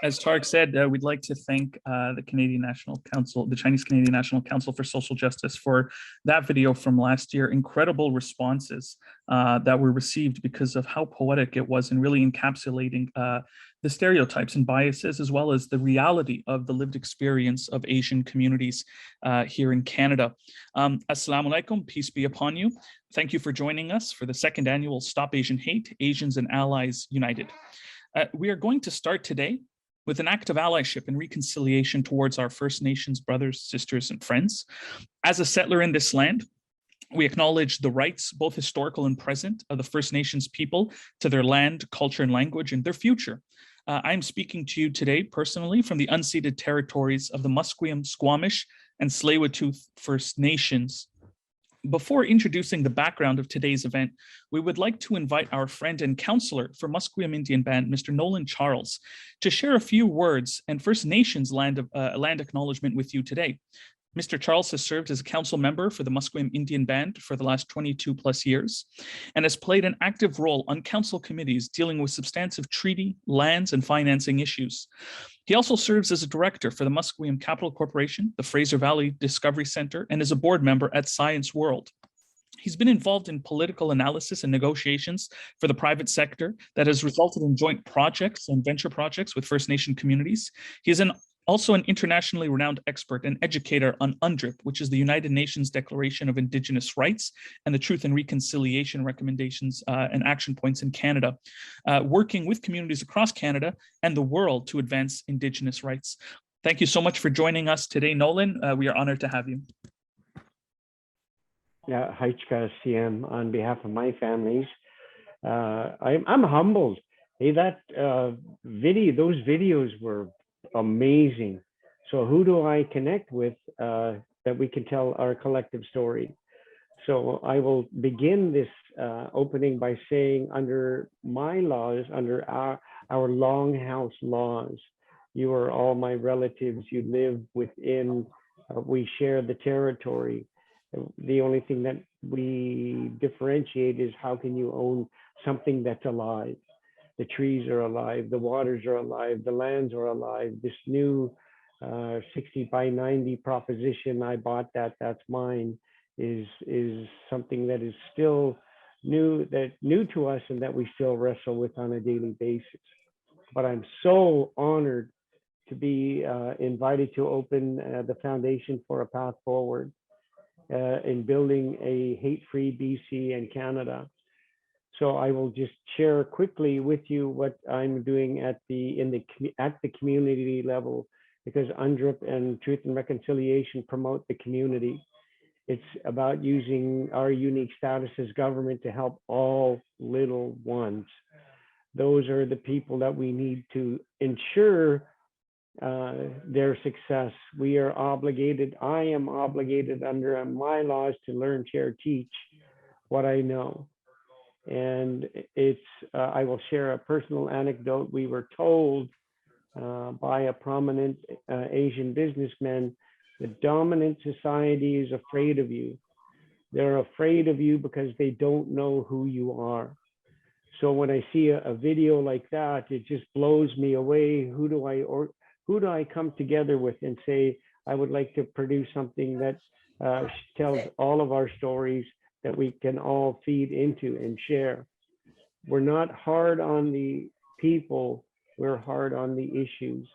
As Tarek said, we'd like to thank the Canadian National Council, the Chinese Canadian National Council for Social Justice, for that video from last year. Incredible responses that were received because of how poetic it was and really encapsulating the stereotypes and biases, as well as the reality of the lived experience of Asian communities here in Canada. Assalamu alaikum, peace be upon you. Thank you for joining us for the second annual Stop Asian Hate, Asians and Allies United. We are going to start today with an act of allyship and reconciliation towards our First Nations brothers, sisters, and friends. As a settler in this land, we acknowledge the rights, both historical and present, of the First Nations people to their land, culture, and language, and their future. I'm speaking to you today personally from the unceded territories of the Musqueam, Squamish, and Tsleil-Waututh First Nations. Before introducing the background of today's event, we would like to invite our friend and counselor for Musqueam Indian Band, Mr. Nolan Charles, to share a few words and First Nations land acknowledgement with you today. Mr. Charles has served as a council member for the Musqueam Indian Band for the last 22 plus years and has played an active role on council committees dealing with substantive treaty, lands, and financing issues. He also serves as a director for the Musqueam Capital Corporation, the Fraser Valley Discovery Center, and is a board member at Science World. He's been involved in political analysis and negotiations for the private sector that has resulted in joint projects and venture projects with First Nation communities. He is also an internationally renowned expert and educator on UNDRIP, which is the United Nations Declaration of Indigenous Rights and the Truth and Reconciliation Recommendations and Action Points in Canada, working with communities across Canada and the world to advance Indigenous rights. Thank you so much for joining us today, Nolan. We are honored to have you. Yeah, Haichka CM, on behalf of my families, I'm humbled. Hey, that those videos were amazing. So who do I connect with that we can tell our collective story? So I will begin this opening by saying, under my laws, under our Longhouse laws, you are all my relatives. You live within, we share the territory. The only thing that we differentiate is how can you own something that's alive? The trees are alive, the waters are alive, the lands are alive. This new 60 by 90 proposition, I bought that, that's mine, is something that is still new to us and that we still wrestle with on a daily basis. But I'm so honored to be invited to open the foundation for a path forward in building a hate-free BC and Canada. So I will just share quickly with you what I'm doing at the community level, because UNDRIP and Truth and Reconciliation promote the community. It's about using our unique status as government to help all little ones. Those are the people that we need to ensure their success. We are obligated, I am obligated under my laws to learn, share, teach what I know. And it's, I will share a personal anecdote. We were told by a prominent Asian businessman, the dominant society is afraid of you. They're afraid of you because they don't know who you are. So when I see a video like that, it just blows me away. Who do I come together with and say, I would like to produce something that tells all of our stories that we can all feed into and share. We're not hard on the people, we're hard on the issues.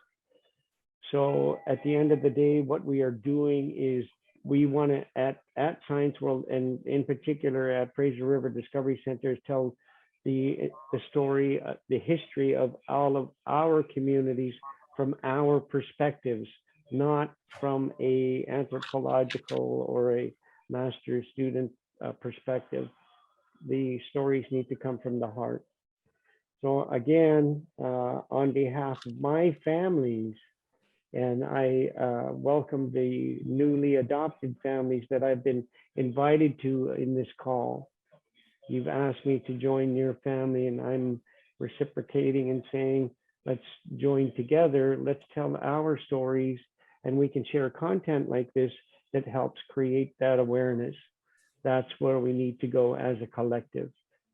So at the end of the day, what we are doing is we want to, at Science World, and in particular at Fraser River Discovery Centers, tell the story, the history of all of our communities from our perspectives, not from a anthropological or a master student perspective. The stories need to come from the heart. So again, on behalf of my families, and I welcome the newly adopted families that I've been invited to in this call. You've asked me to join your family, and I'm reciprocating and saying, let's join together, let's tell our stories, and we can share content like this that helps create that awareness. That's where we need to go as a collective,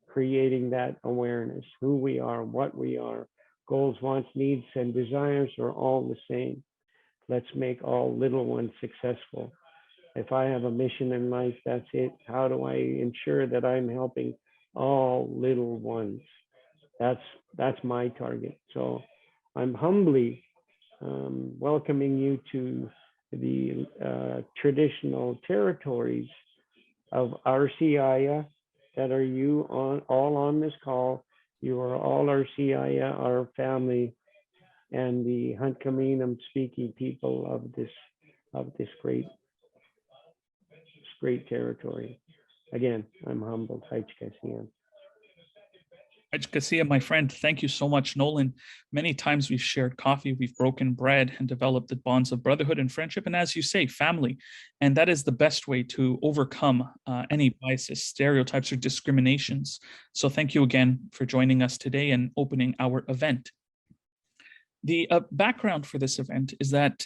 creating that awareness, who we are, Goals, wants, needs, and desires are all the same. Let's make all little ones successful. If I have a mission in life, that's it. How do I ensure that I'm helping all little ones? That's my target. So I'm humbly welcoming you to the traditional territories of RCIA that are you on all on this call. You are all RCIA, our family, and the Huntkaminam speaking people of this great territory. Again, I'm humbled. Haichkasiam. Garcia, my friend, thank you so much. Nolan, many times we've shared coffee, we've broken bread and developed the bonds of brotherhood and friendship, and as you say, family. And that is the best way to overcome any biases, stereotypes, or discriminations. So thank you again for joining us today and opening our event. The background for this event is that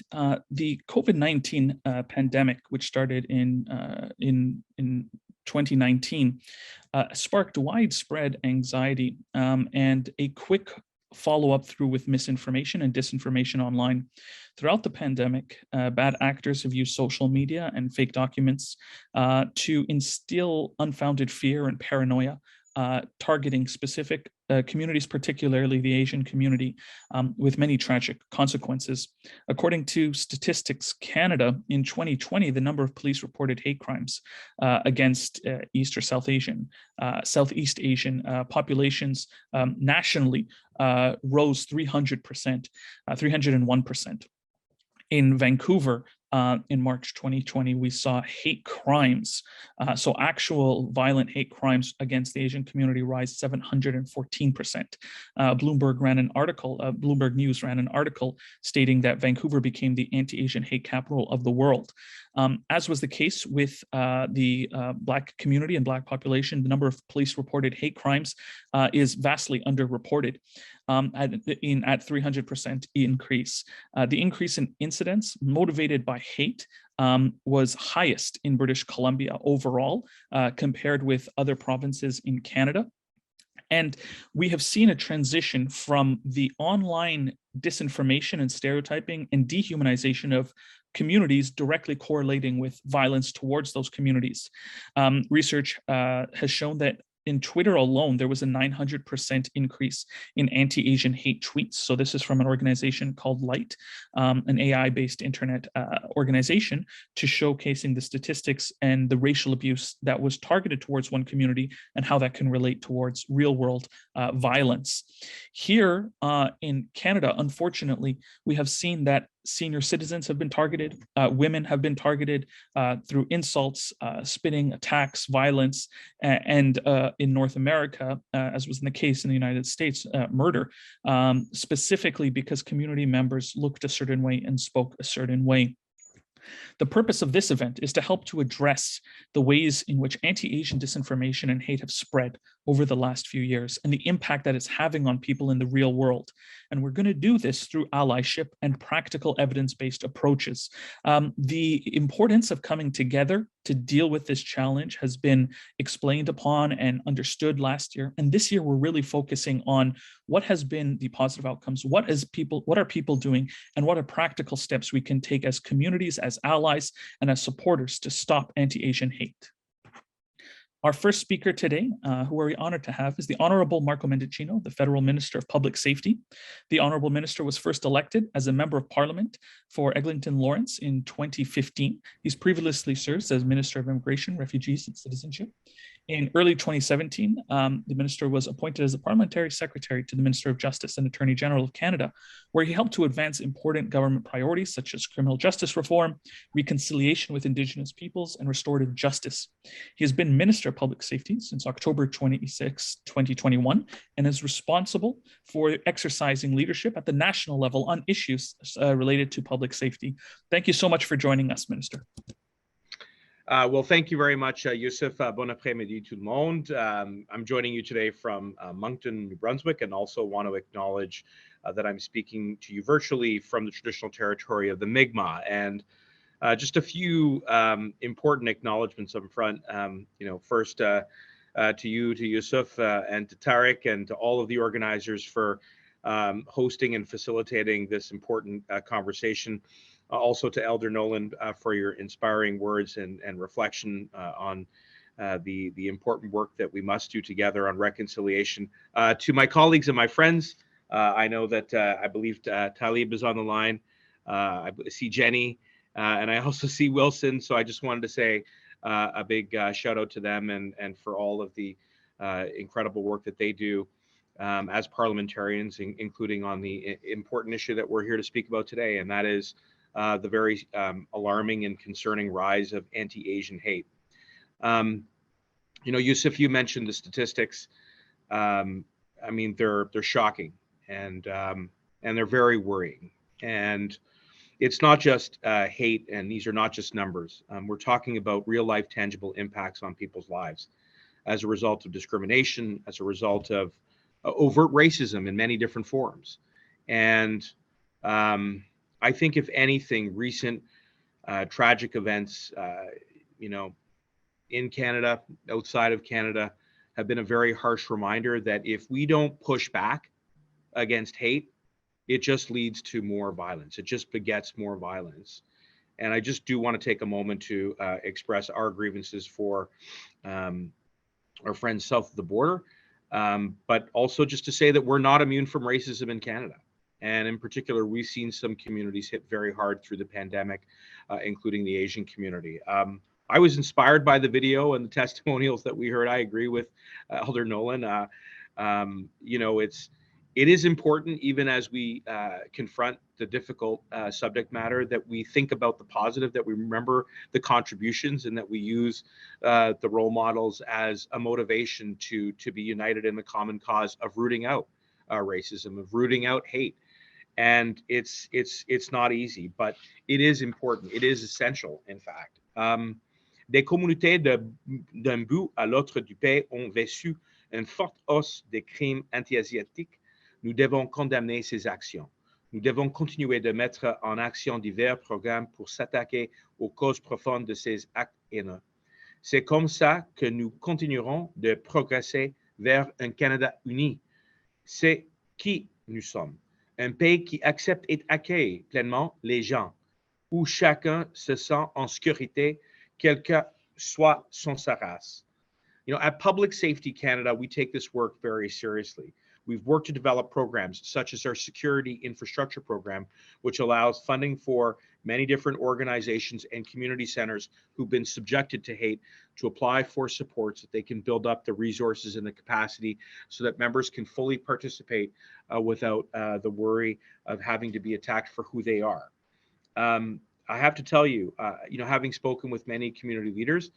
the COVID-19 pandemic, which started in 2019, sparked widespread anxiety and a quick follow-up through with misinformation and disinformation online. Throughout the pandemic, bad actors have used social media and fake documents to instill unfounded fear and paranoia, targeting specific communities, particularly the Asian community, with many tragic consequences. According to Statistics Canada, in 2020, the number of police reported hate crimes against East or Southeast Asian populations nationally rose 300%, 301%. In Vancouver, in March 2020, we saw hate crimes, so actual violent hate crimes against the Asian community rise 714%. Bloomberg News ran an article stating that Vancouver became the anti-Asian hate capital of the world. As was the case with the Black community and Black population, the number of police reported hate crimes is vastly underreported. At 300% increase. The increase in incidents motivated by hate was highest in British Columbia overall, compared with other provinces in Canada. And we have seen a transition from the online disinformation and stereotyping and dehumanization of communities directly correlating with violence towards those communities. Research has shown that in Twitter alone, there was a 900% increase in anti-Asian hate tweets. So this is from an organization called Light, an AI-based internet organization, to showcasing the statistics and the racial abuse that was targeted towards one community and how that can relate towards real-world violence. Here in Canada, unfortunately, we have seen that senior citizens have been targeted, women have been targeted through insults, spitting, attacks, violence, and in North America, as was in the case in the United States, murder, specifically because community members looked a certain way and spoke a certain way. The purpose of this event is to help to address the ways in which anti-Asian disinformation and hate have spread over the last few years and the impact that it's having on people in the real world. And we're going to do this through allyship and practical evidence-based approaches. The importance of coming together to deal with this challenge has been explained upon and understood last year. And this year, we're really focusing on what has been the positive outcomes, what are people doing, and what are practical steps we can take as communities, as allies, and as supporters to stop anti-Asian hate. Our first speaker today, who we're honored to have, is the Honorable Marco Mendicino, the Federal Minister of Public Safety. The Honorable Minister was first elected as a Member of Parliament for Eglinton Lawrence in 2015. He's previously served as Minister of Immigration, Refugees, and Citizenship. In early 2017, the minister was appointed as a parliamentary secretary to the Minister of Justice and Attorney General of Canada, where he helped to advance important government priorities such as criminal justice reform, reconciliation with Indigenous peoples, and restorative justice. He has been Minister of Public Safety since October 26, 2021, and is responsible for exercising leadership at the national level on issues related to public safety. Thank you so much for joining us, Minister. Well, thank you very much, Yusuf. Bon après-midi tout le monde. I'm joining you today from Moncton, New Brunswick, and also want to acknowledge that I'm speaking to you virtually from the traditional territory of the Mi'kmaq. And just a few important acknowledgements up front. First to you, to Yusuf, and to Tarek, and to all of the organizers for hosting and facilitating this important conversation. Also to Elder Nolan for your inspiring words and reflection on the important work that we must do together on reconciliation. To my colleagues and my friends, I know that I believe Talib is on the line. I see Jenny, and I also see Wilson. So I just wanted to say a big shout out to them and for all of the incredible work that they do as parliamentarians, including on the important issue that we're here to speak about today, and that is the very alarming and concerning rise of anti-Asian hate. You know, Yusuf, you mentioned the statistics. I mean, they're shocking and they're very worrying. And it's not just hate, and these are not just numbers. We're talking about real life, tangible impacts on people's lives as a result of discrimination, as a result of overt racism in many different forms. And I think, if anything, recent tragic events, you know, in Canada, outside of Canada, have been a very harsh reminder that if we don't push back against hate, it just leads to more violence. It just begets more violence. And I just do want to take a moment to express our grievances for our friends south of the border, but also just to say that we're not immune from racism in Canada. And in particular, we've seen some communities hit very hard through the pandemic, including the Asian community. I was inspired by the video and the testimonials that we heard. I agree with Elder Nolan. You know, it is important, even as we confront the difficult subject matter, that we think about the positive, that we remember the contributions, and that we use the role models as a motivation to be united in the common cause of rooting out racism, of rooting out hate. And it's not easy, but it is important. It is essential, in fact. Des communautés d'un bout à l'autre du pays ont vécu une forte hausse des crimes anti-asiatiques. Nous devons condamner ces actions. Nous devons continuer de mettre en action divers programmes pour s'attaquer aux causes profondes de ces actes haineux. C'est comme ça que nous continuerons de progresser vers un Canada uni. C'est qui nous sommes. Un pays qui accepte et accueille pleinement les gens, où chacun se sent en sécurité, quelle que soit sa race. You know, at Public Safety Canada, we take this work very seriously. We've worked to develop programs such as our Security Infrastructure Program, which allows funding for many different organizations and community centers who've been subjected to hate to apply for supports that they can build up the resources and the capacity so that members can fully participate without the worry of having to be attacked for who they are. I have to tell you, you know, having spoken with many community leaders,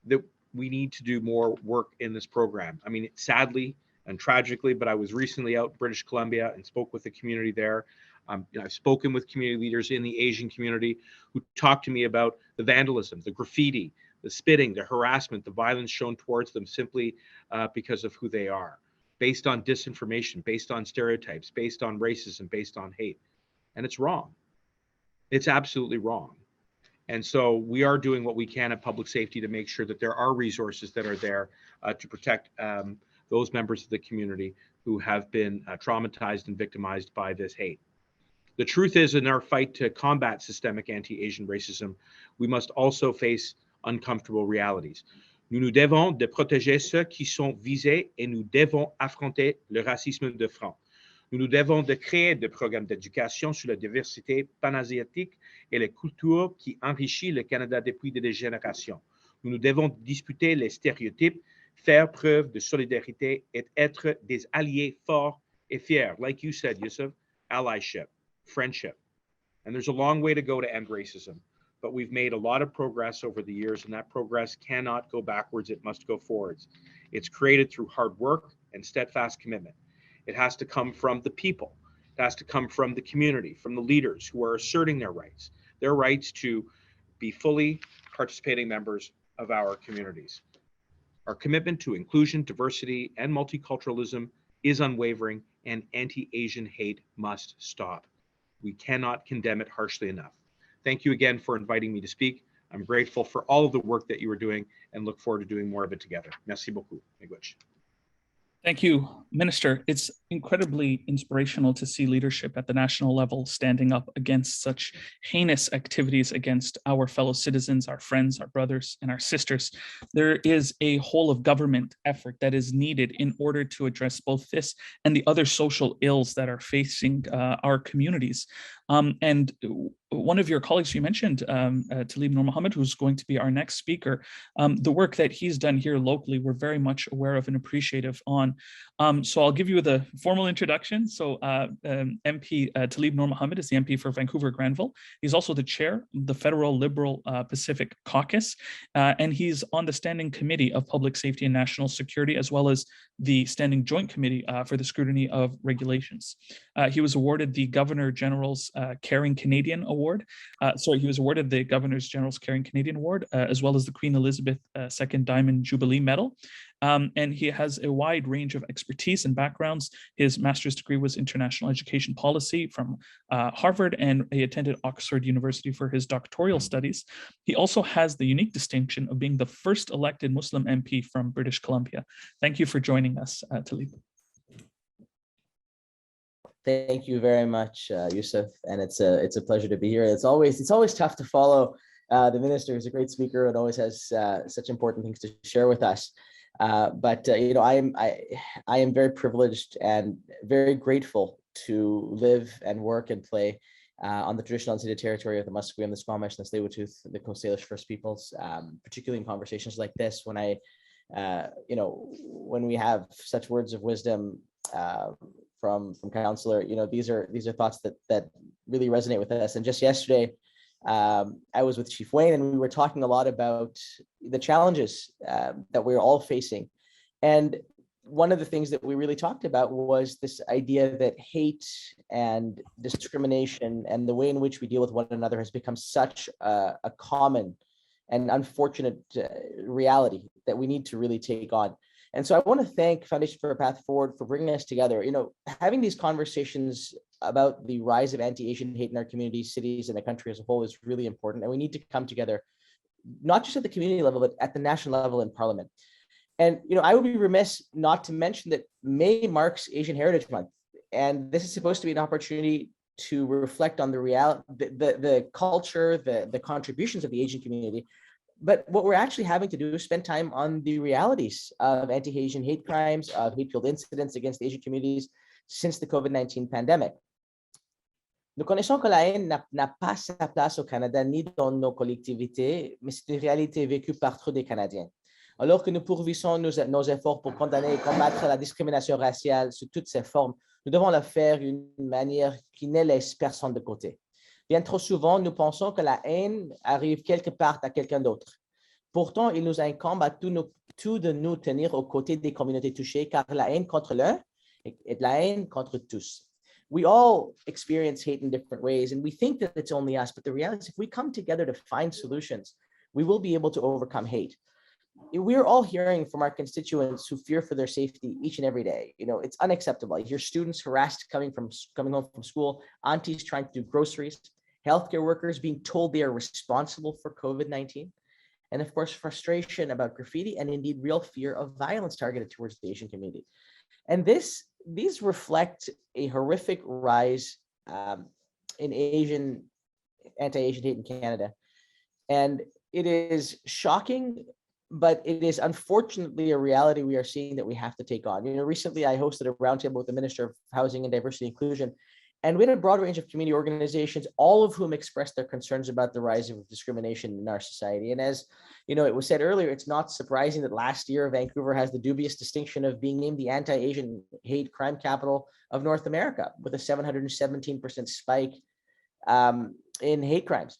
that we need to do more work in this program. I mean, sadly and tragically, but I was recently out in British Columbia and spoke with the community there. You know, I've spoken with community leaders in the Asian community who talked to me about the vandalism, the graffiti, the spitting, the harassment, the violence shown towards them simply because of who they are, based on disinformation, based on stereotypes, based on racism, based on hate. And it's wrong. It's absolutely wrong. And so we are doing what we can at Public Safety to make sure that there are resources that are there to protect those members of the community who have been traumatized and victimized by this hate. The truth is, in our fight to combat systemic anti-Asian racism, we must also face uncomfortable realities. Nous nous devons de protéger ceux qui sont visés et nous devons affronter le racisme de front. Nous nous devons de créer des programmes d'éducation sur la diversité panasiatique et les cultures qui enrichissent le Canada depuis des générations. Nous nous devons disputer les stéréotypes, faire preuve de solidarité et être des alliés forts et fiers. Like you said, Yusuf, allyship, friendship. And there's a long way to go to end racism, but we've made a lot of progress over the years, and that progress cannot go backwards. It must go forwards. It's created through hard work and steadfast commitment. It has to come from the people. It has to come from the community, from the leaders who are asserting their rights to be fully participating members of our communities. Our commitment to inclusion, diversity, and multiculturalism is unwavering, and anti-Asian hate must stop. We cannot condemn it harshly enough. Thank you again for inviting me to speak. I'm grateful for all of the work that you are doing and look forward to doing more of it together. Merci beaucoup. Miigwech. Thank you, Minister. It's incredibly inspirational to see leadership at the national level standing up against such heinous activities against our fellow citizens, our friends, our brothers, and our sisters. There is a whole of government effort that is needed in order to address both this and the other social ills that are facing our communities. And one of your colleagues you mentioned, Talib Noor Mohammed, who's going to be our next speaker, the work that he's done here locally, we're very much aware of and appreciative on. So I'll give you the formal introduction. So MP Talib Noor Mohammed is the MP for Vancouver Granville. He's also the chair of the Federal Liberal Pacific Caucus, and he's on the Standing Committee of Public Safety and National Security, as well as the Standing Joint Committee for the Scrutiny of Regulations. He was awarded the Governor General's Caring Canadian Award. He was awarded the Governor General's Caring Canadian Award, as well as the Queen Elizabeth II Diamond Jubilee Medal. And he has a wide range of expertise and backgrounds. His master's degree was international education policy from Harvard, and he attended Oxford University for his doctoral studies. He also has the unique distinction of being the first elected Muslim MP from British Columbia. Thank you for joining us, Talib. Thank you very much, Yusuf, and it's a pleasure to be here. It's always tough to follow the minister. He's a great speaker and always has such important things to share with us. But I am very privileged and very grateful to live and work and play on the traditional unceded territory of the Musqueam, the Squamish, and the Tsleil-Waututh, the Coast Salish First Peoples, particularly in conversations like this, when when we have such words of wisdom from Councillor, these are thoughts that really resonate with us. And just yesterday, I was with Chief Wayne, and we were talking a lot about the challenges that we're all facing. And one of the things that we really talked about was this idea that hate and discrimination and the way in which we deal with one another has become such a common and unfortunate reality that we need to really take on. And so I want to thank Foundation for a Path Forward for bringing us together. Having these conversations about the rise of anti-Asian hate in our communities, cities, and the country as a whole is really important. And we need to come together, not just at the community level, but at the national level in Parliament. And, I would be remiss not to mention that May marks Asian Heritage Month. And this is supposed to be an opportunity to reflect on the culture, the contributions of the Asian community. But what we're actually having to do is spend time on the realities of anti-Asian hate crimes, of hate-filled incidents against Asian communities since the COVID-19 pandemic. Nous connaissons que la haine n'a pas sa place au Canada ni dans nos collectivités, mais c'est une réalité vécue par trop des Canadiens. Alors que nous poursuivons nos efforts pour condamner et combattre la discrimination raciale sous toutes ses formes, nous devons le faire d'une manière qui ne laisse personne de côté. Bien trop souvent, nous pensons que la haine arrive quelque part à quelqu'un d'autre. Pourtant, il nous incombe à tous de nous tenir aux côtés des communautés touchées, car la haine contre l'un est la haine contre tous. We all experience hate in different ways, and we think that it's only us, but the reality is if we come together to find solutions, we will be able to overcome hate. We're all hearing from our constituents who fear for their safety each and every day. It's unacceptable. You hear students harassed coming home from school, aunties trying to do groceries, healthcare workers being told they are responsible for COVID-19, and of course, frustration about graffiti and indeed real fear of violence targeted towards the Asian community. And these reflect a horrific rise in anti-Asian hate in Canada. And it is shocking, but it is unfortunately a reality we are seeing that we have to take on. Recently I hosted a roundtable with the Minister of Housing and Diversity Inclusion, and we had a broad range of community organizations, all of whom expressed their concerns about the rise of discrimination in our society. And as it was said earlier, it's not surprising that last year Vancouver has the dubious distinction of being named the anti-Asian hate crime capital of North America, with a 717% spike in hate crimes.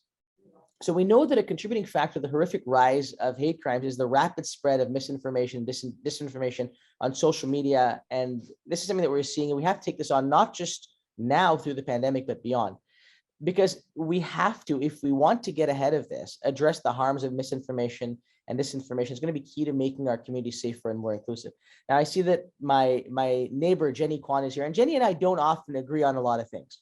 So we know that a contributing factor to the horrific rise of hate crimes is the rapid spread of misinformation, disinformation on social media. And this is something that we're seeing, and we have to take this on not just now through the pandemic, but beyond, because we have to, if we want to get ahead of this, address the harms of misinformation, and disinformation is going to be key to making our community safer and more inclusive. Now, I see that my neighbor, Jenny Kwan, is here, and Jenny and I don't often agree on a lot of things.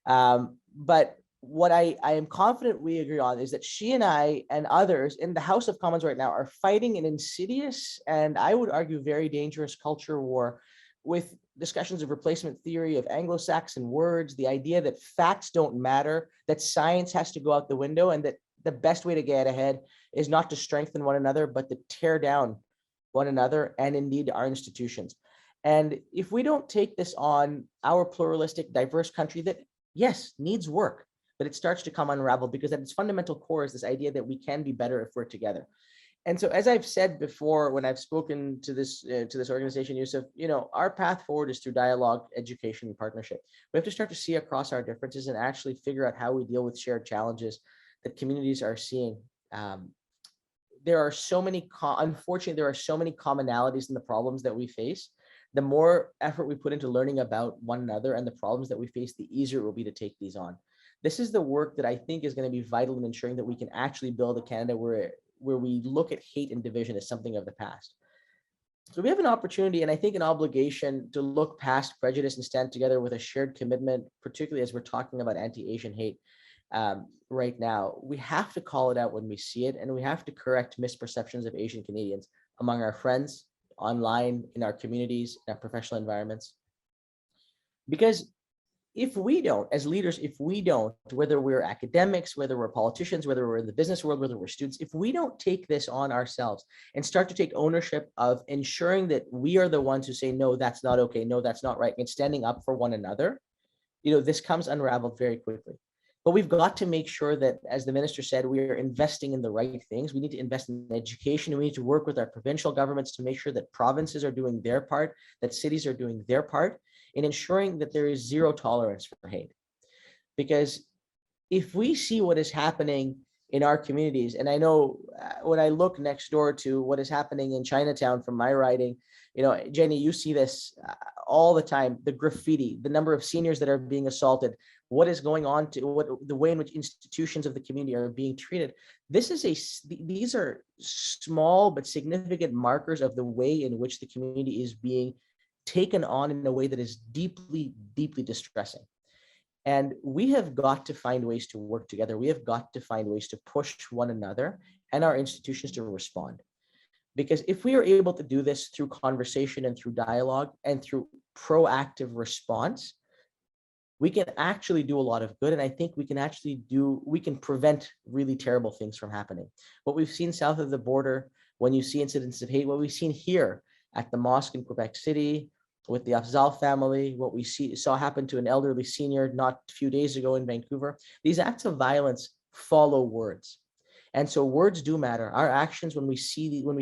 But what I am confident we agree on is that she and I and others in the House of Commons right now are fighting an insidious and I would argue very dangerous culture war with discussions of replacement theory, of Anglo-Saxon words, the idea that facts don't matter, that science has to go out the window, and that the best way to get ahead is not to strengthen one another, but to tear down one another and indeed our institutions. And if we don't take this on, our pluralistic, diverse country that, yes, needs work, but it starts to come unraveled, because at its fundamental core is this idea that we can be better if we're together. And so, as I've said before, when I've spoken to this organization, Yusuf, our path forward is through dialogue, education, and partnership. We have to start to see across our differences and actually figure out how we deal with shared challenges that communities are seeing. There are so many, unfortunately, there are so many commonalities in the problems that we face. The more effort we put into learning about one another and the problems that we face, the easier it will be to take these on. This is the work that I think is going to be vital in ensuring that we can actually build a Canada where we look at hate and division as something of the past. So we have an opportunity, and I think an obligation, to look past prejudice and stand together with a shared commitment, particularly as we're talking about anti-Asian hate right now. We have to call it out when we see it, and we have to correct misperceptions of Asian Canadians among our friends, online, in our communities, in our professional environments. Because if we don't, as leaders, if we don't, whether we're academics, whether we're politicians, whether we're in the business world, whether we're students, if we don't take this on ourselves and start to take ownership of ensuring that we are the ones who say, no, that's not okay, no, that's not right, and standing up for one another, this comes unraveled very quickly. But we've got to make sure that, as the minister said, we are investing in the right things. We need to invest in education, and we need to work with our provincial governments to make sure that provinces are doing their part, that cities are doing their part in ensuring that there is zero tolerance for hate. Because if we see what is happening in our communities, and I know when I look next door to what is happening in Chinatown from my riding, Jenny, you see this all the time, the graffiti, the number of seniors that are being assaulted, what is going on, the way in which institutions of the community are being treated. These are small but significant markers of the way in which the community is being taken on in a way that is deeply, deeply distressing. And we have got to find ways to work together. We have got to find ways to push one another and our institutions to respond. Because if we are able to do this through conversation and through dialogue and through proactive response, we can actually do a lot of good. And I think we can prevent really terrible things from happening. What we've seen south of the border, when you see incidents of hate, what we've seen here at the mosque in Quebec City, with the Afzal family, what we saw happen to an elderly senior not a few days ago in Vancouver, these acts of violence follow words. And so words do matter. Our actions, when we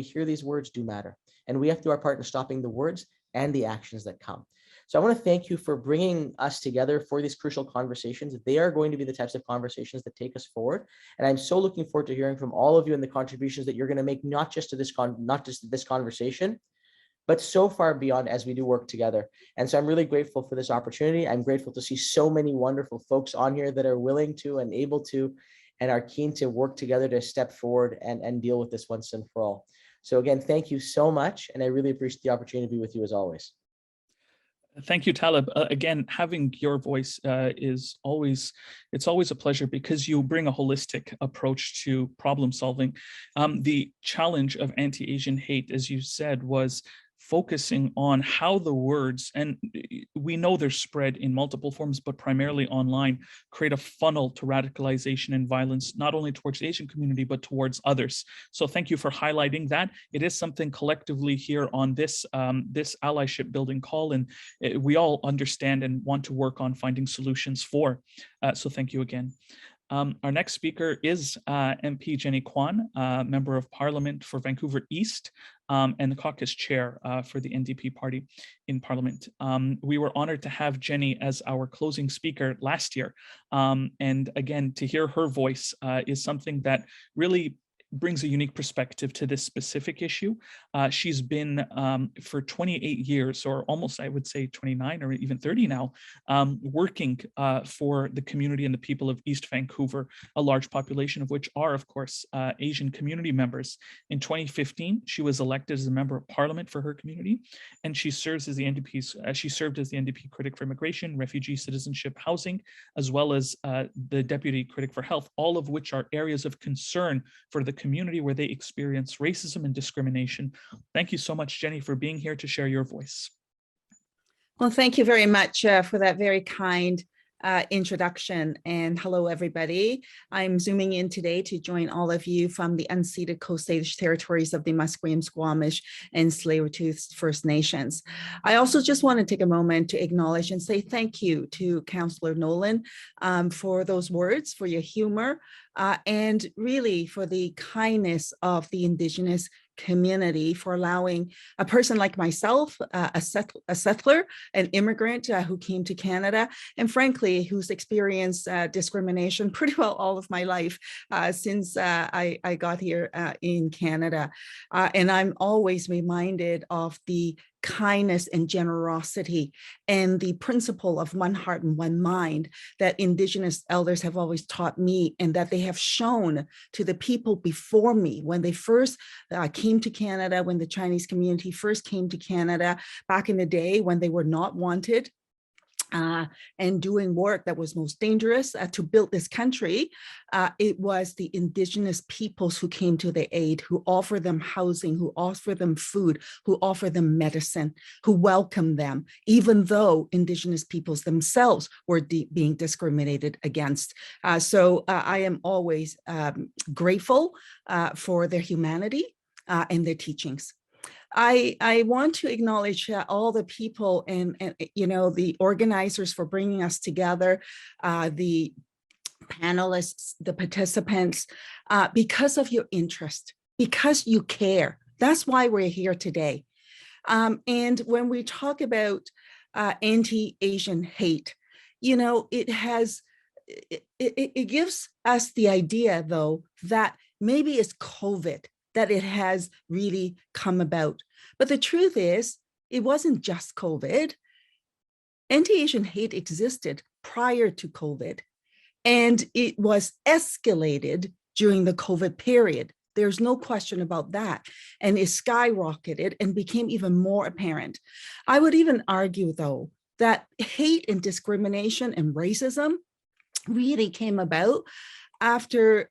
hear these words, do matter. And we have to do our part in stopping the words and the actions that come. So I want to thank you for bringing us together for these crucial conversations. They are going to be the types of conversations that take us forward. And I'm so looking forward to hearing from all of you and the contributions that you're going to make, not just to this conversation, but so far beyond as we do work together. And so I'm really grateful for this opportunity. I'm grateful to see so many wonderful folks on here that are willing to and able to and are keen to work together to step forward and deal with this once and for all. So again, thank you so much. And I really appreciate the opportunity to be with you as always. Thank you, Talib. Again, having your voice it's always a pleasure, because you bring a holistic approach to problem solving. The challenge of anti-Asian hate, as you said, was focusing on how the words, and we know they're spread in multiple forms, but primarily online, create a funnel to radicalization and violence, not only towards the Asian community, but towards others. So thank you for highlighting that. It is something collectively here on this allyship building call, and we all understand and want to work on finding solutions for. So thank you again. Our next speaker is MP Jenny Kwan, Member of Parliament for Vancouver East, and the caucus chair for the NDP party in Parliament. We were honored to have Jenny as our closing speaker last year. And again, to hear her voice is something that really brings a unique perspective to this specific issue. She's been for 28 years, or almost, I would say 29 or even 30 now, working for the community and the people of East Vancouver, a large population of which are, of course, Asian community members. In 2015, she was elected as a member of Parliament for her community, and she serves as the she served as the NDP critic for immigration, refugee, citizenship, housing, as well as the deputy critic for health, all of which are areas of concern for the community where they experience racism and discrimination. Thank you so much, Jenny, for being here to share your voice. Well, thank you very much for that very kind introduction, and hello everybody. I'm zooming in today to join all of you from the unceded Coast Salish territories of the Musqueam, Squamish, and Tsleil-Waututh First Nations. I also just want to take a moment to acknowledge and say thank you to Councillor Nolan for those words, for your humor, and really for the kindness of the Indigenous community, for allowing a person like myself, a settler, an immigrant who came to Canada, and frankly, who's experienced discrimination pretty well all of my life since I got here in Canada. And I'm always reminded of the kindness and generosity and the principle of one heart and one mind that Indigenous elders have always taught me, and that they have shown to the people before me when they first came to Canada, when the Chinese community first came to Canada back in the day when they were not wanted. And doing work that was most dangerous to build this country. It was the Indigenous peoples who came to their aid, who offered them housing, who offered them food, who offered them medicine, who welcomed them, even though Indigenous peoples themselves were being discriminated against. So I am always grateful for their humanity and their teachings. I want to acknowledge all the people and you know, the organizers for bringing us together, the panelists, the participants, because of your interest, because you care. That's why we're here today. And when we talk about anti-Asian hate, you know, it gives us the idea, though, that maybe it's COVID that it has really come about. But the truth is, it wasn't just COVID. Anti-Asian hate existed prior to COVID, and it was escalated during the COVID period. There's no question about that. And it skyrocketed and became even more apparent. I would even argue, though, that hate and discrimination and racism really came about after,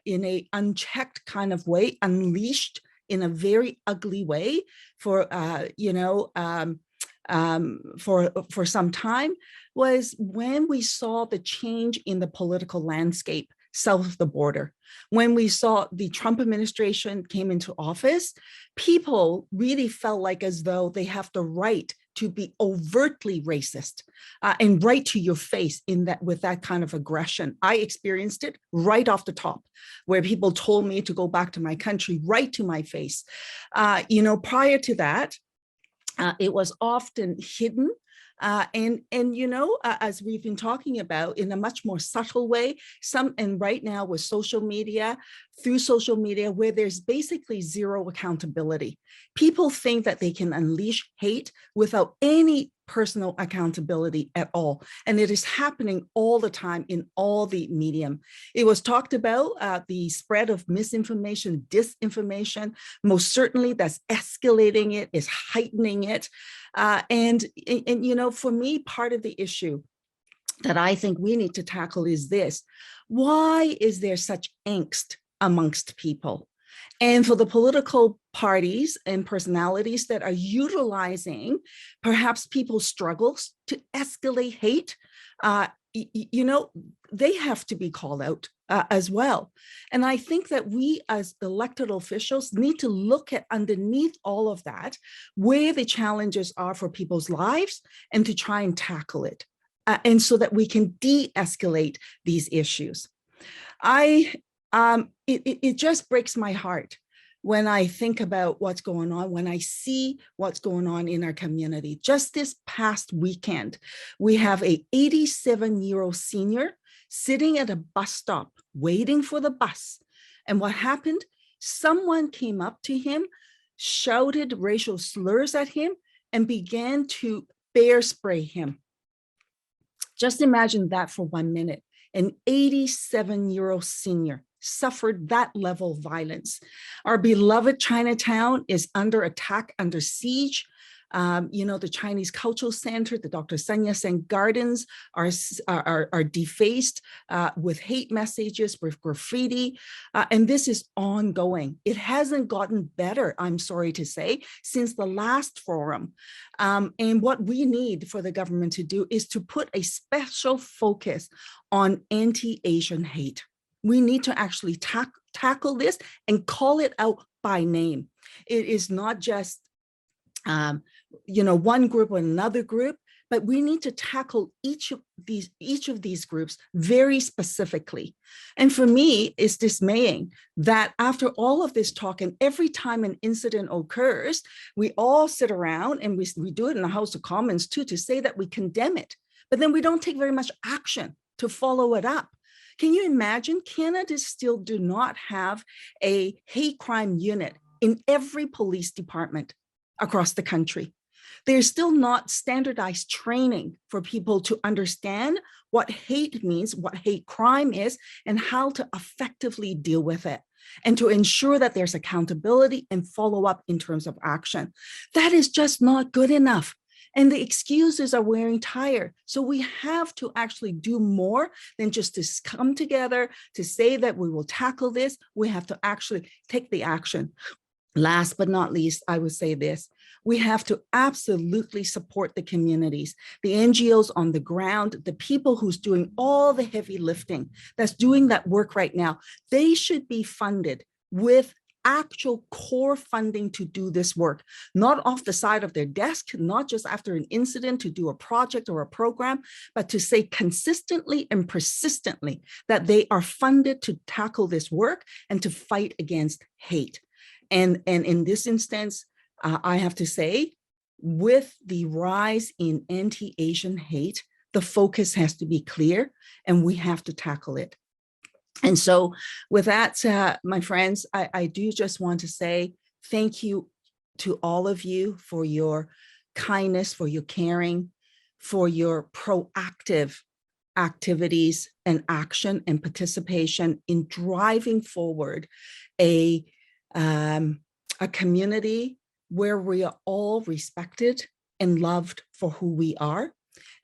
in a unchecked kind of way, unleashed in a very ugly way for, for some time, was when we saw the change in the political landscape south of the border. When we saw the Trump administration came into office, people really felt like as though they have the right to be overtly racist and right to your face in that, with that kind of aggression. I experienced it right off the top, where people told me to go back to my country, right to my face. You know, prior to that, it was often hidden. And you know, as we've been talking about, in a much more subtle way, and right now with social media, through social media, where there's basically zero accountability. People think that they can unleash hate without any personal accountability at all. And it is happening all the time in all the medium. It was talked about, the spread of misinformation, disinformation, most certainly that's escalating it, is heightening it. And you know, for me, part of the issue that I think we need to tackle is this: why is there such angst amongst people? And for the political parties and personalities that are utilizing perhaps people's struggles to escalate hate, you know, they have to be called out as well. And I think that we as elected officials need to look at underneath all of that, where the challenges are for people's lives, and to try and tackle it. And so that we can de-escalate these issues. It just breaks my heart when I think about what's going on, when I see what's going on in our community. Just this past weekend, we have a 87-year-old senior sitting at a bus stop waiting for the bus. And what happened? Someone came up to him, shouted racial slurs at him, and began to bear spray him. Just imagine that for 1 minute. An 87-year-old senior suffered that level of violence. Our beloved Chinatown is under attack, under siege. The Chinese Cultural Center, the Dr. Sun Yat-sen Gardens are defaced with hate messages, with graffiti, and this is ongoing. It hasn't gotten better, I'm sorry to say, since the last forum. And what we need for the government to do is to put a special focus on anti-Asian hate. We need to actually tackle this and call it out by name. It is not just one group or another group, but we need to tackle each of these groups very specifically. And for me, it's dismaying that after all of this talk, and every time an incident occurs, we all sit around and we do it in the House of Commons too, to say that we condemn it, but then we don't take very much action to follow it up. Can you imagine? Canada still do not have a hate crime unit in every police department across the country. There's still not standardized training for people to understand what hate means, what hate crime is, and how to effectively deal with it, and to ensure that there's accountability and follow up in terms of action. That is just not good enough. And the excuses are wearing tire. So we have to actually do more than just to come together to say that we will tackle this. We have to actually take the action. Last but not least, I would say this: we have to absolutely support the communities, the NGOs on the ground, the people who's doing all the heavy lifting, that's doing that work right now. They should be funded with actual core funding to do this work, not off the side of their desk, not just after an incident to do a project or a program, but to say consistently and persistently that they are funded to tackle this work and to fight against hate. And in this instance, I have to say, with the rise in anti-Asian hate, the focus has to be clear and we have to tackle it. And so with that, my friends, I do just want to say thank you to all of you for your kindness, for your caring, for your proactive activities and action and participation in driving forward a community where we are all respected and loved for who we are,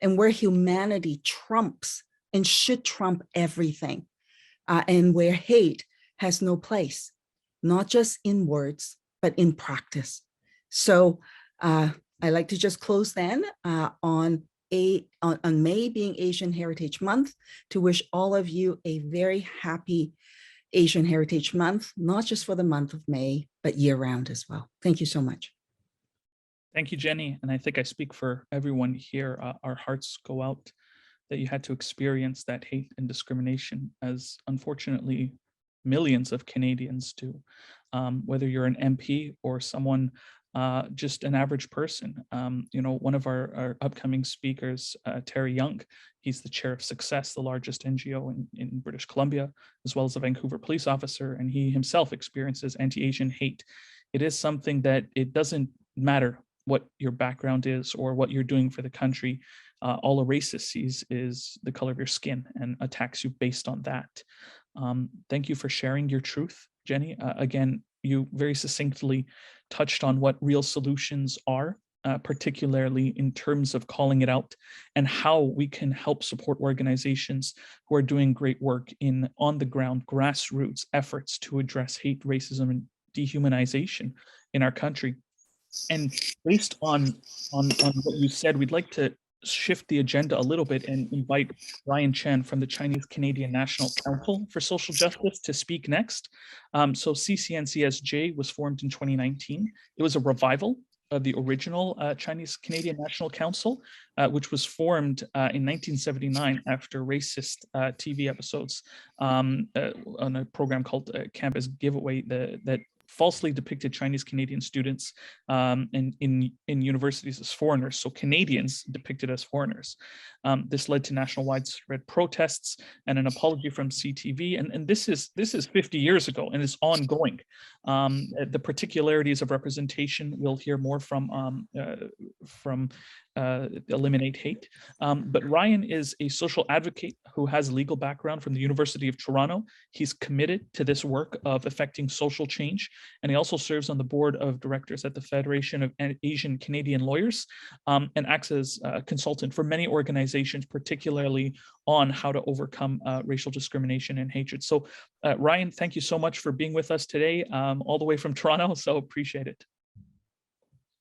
and where humanity trumps and should trump everything, and where hate has no place, not just in words, but in practice. So I like to just close then on May being Asian Heritage Month, to wish all of you a very happy Asian Heritage Month, not just for the month of May, but year round as well. Thank you so much. Thank you, Jenny. And I think I speak for everyone here. Our hearts go out that you had to experience that hate and discrimination, as unfortunately millions of Canadians do. Whether you're an MP or someone, just an average person. One of our upcoming speakers, Terry Young, he's the chair of Success, the largest NGO in British Columbia, as well as a Vancouver police officer, and he himself experiences anti-Asian hate. It is something that it doesn't matter what your background is or what you're doing for the country. All a racist sees is the color of your skin and attacks you based on that. Thank you for sharing your truth, Jenny. Again, you very succinctly touched on what real solutions are, particularly in terms of calling it out and how we can help support organizations who are doing great work in on-the-ground grassroots efforts to address hate, racism, and dehumanization in our country. And based on what you said, we'd like to shift the agenda a little bit and invite Ryan Chen from the Chinese Canadian National Council for Social Justice to speak next. So CCNCSJ was formed in 2019. It was a revival of the original Chinese Canadian National Council, which was formed in 1979 after racist TV episodes on a program called Campus Giveaway that falsely depicted Chinese Canadian students in universities as foreigners, so Canadians depicted as foreigners. This led to national widespread protests and an apology from CTV, and this is 50 years ago and it's ongoing. The particularities of representation, we'll hear more from Eliminate Hate. But Ryan is a social advocate who has a legal background from the University of Toronto. He's committed to this work of affecting social change, and he also serves on the board of directors at the Federation of Asian Canadian Lawyers, and acts as a consultant for many organizations, particularly on how to overcome racial discrimination and hatred. So Ryan, thank you so much for being with us today, all the way from Toronto, so appreciate it.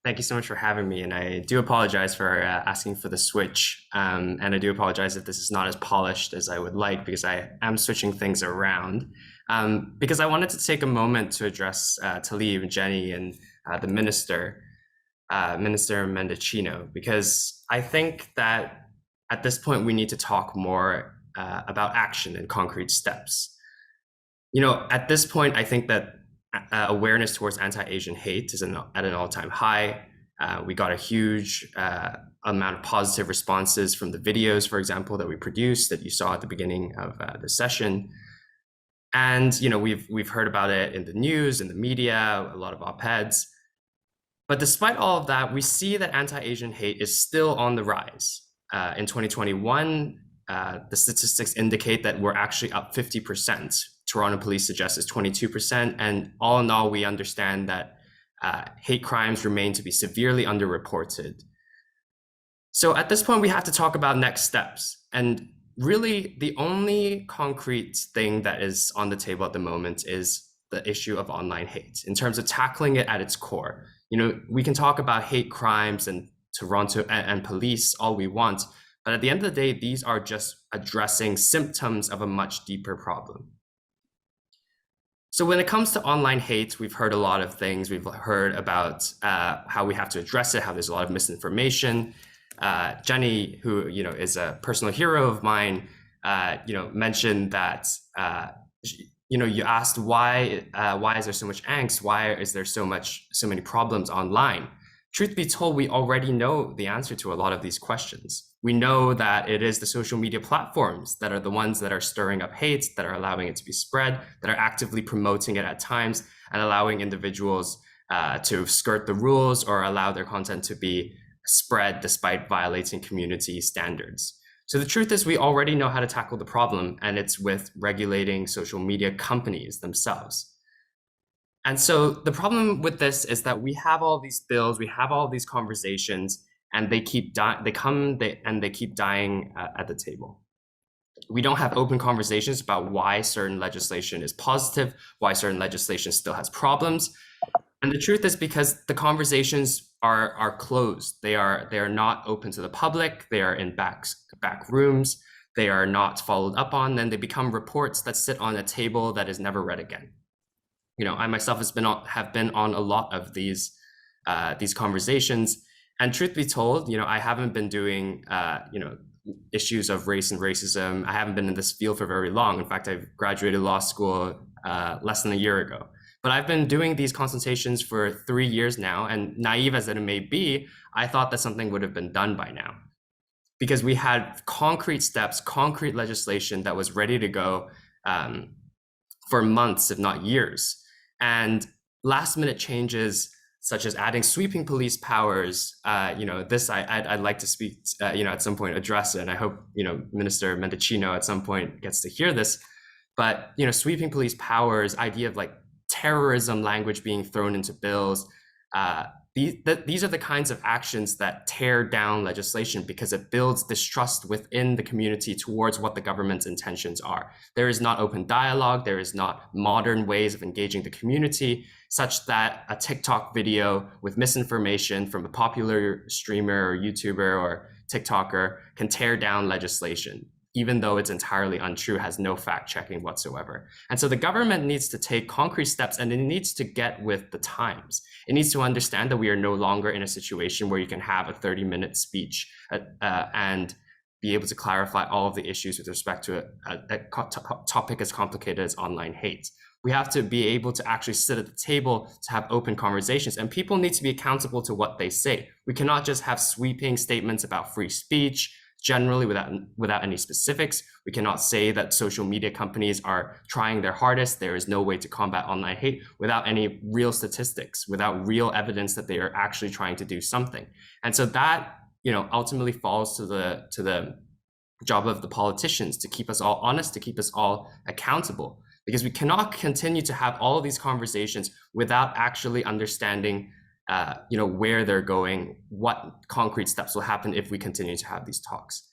Thank you so much for having me, and I do apologize for asking for the switch, and I do apologize if this is not as polished as I would like, because I am switching things around, because I wanted to take a moment to address Tlaib, Jenny, and the Minister Mendicino, because I think that at this point we need to talk more about action and concrete steps. You know, at this point, I think that awareness towards anti-Asian hate is at an all-time high. We got a huge amount of positive responses from the videos, for example, that we produced that you saw at the beginning of the session. And you know, we've heard about it in the news, in the media, a lot of op-eds. But despite all of that, we see that anti-Asian hate is still on the rise. In 2021, the statistics indicate that we're actually up 50%. Toronto Police suggests it's 22%. And all in all, we understand that hate crimes remain to be severely underreported. So at this point, we have to talk about next steps. And really, the only concrete thing that is on the table at the moment is the issue of online hate, in terms of tackling it at its core. You know, we can talk about hate crimes and Toronto and police all we want, but at the end of the day, these are just addressing symptoms of a much deeper problem. So when it comes to online hate, we've heard a lot of things. We've heard about how we have to address it, how there's a lot of misinformation. Jenny, who is a personal hero of mine, mentioned that you asked why is there so much angst? Why is there so many problems online? Truth be told, we already know the answer to a lot of these questions. We know that it is the social media platforms that are the ones that are stirring up hate, that are allowing it to be spread, that are actively promoting it at times and allowing individuals to skirt the rules or allow their content to be spread despite violating community standards. So the truth is, we already know how to tackle the problem, and it's with regulating social media companies themselves. And so the problem with this is that we have all these bills, we have all these conversations, and they keep dying at the table. We don't have open conversations about why certain legislation is positive, why certain legislation still has problems. And the truth is because the conversations are closed. They are not open to the public. They are in back rooms. They are not followed up on. Then they become reports that sit on a table that is never read again. I myself have been on a lot of these conversations. And truth be told, I haven't been doing issues of race and racism. I haven't been in this field for very long. In fact, I graduated law school less than a year ago. But I've been doing these consultations for 3 years now, and naive as it may be, I thought that something would have been done by now, because we had concrete steps, concrete legislation that was ready to go for months, if not years. And last minute changes, such as adding sweeping police powers, this I'd like to speak, at some point address it. And I hope, Minister Mendicino at some point gets to hear this. But, sweeping police powers, idea of like terrorism language being thrown into bills. These are the kinds of actions that tear down legislation because it builds distrust within the community towards what the government's intentions are. There is not open dialogue. There is not modern ways of engaging the community, such that a TikTok video with misinformation from a popular streamer or YouTuber or TikToker can tear down legislation, even though it's entirely untrue, has no fact checking whatsoever. And so the government needs to take concrete steps, and it needs to get with the times. It needs to understand that we are no longer in a situation where you can have a 30-minute speech and be able to clarify all of the issues with respect to a topic as complicated as online hate. We have to be able to actually sit at the table to have open conversations, and people need to be accountable to what they say. We cannot just have sweeping statements about free speech, generally without any specifics. We cannot say that social media companies are trying their hardest. There is no way to combat online hate without any real statistics, without real evidence that they are actually trying to do something. And so that, ultimately falls to the job of the politicians to keep us all honest, to keep us all accountable, because we cannot continue to have all of these conversations without actually understanding where they're going, what concrete steps will happen if we continue to have these talks.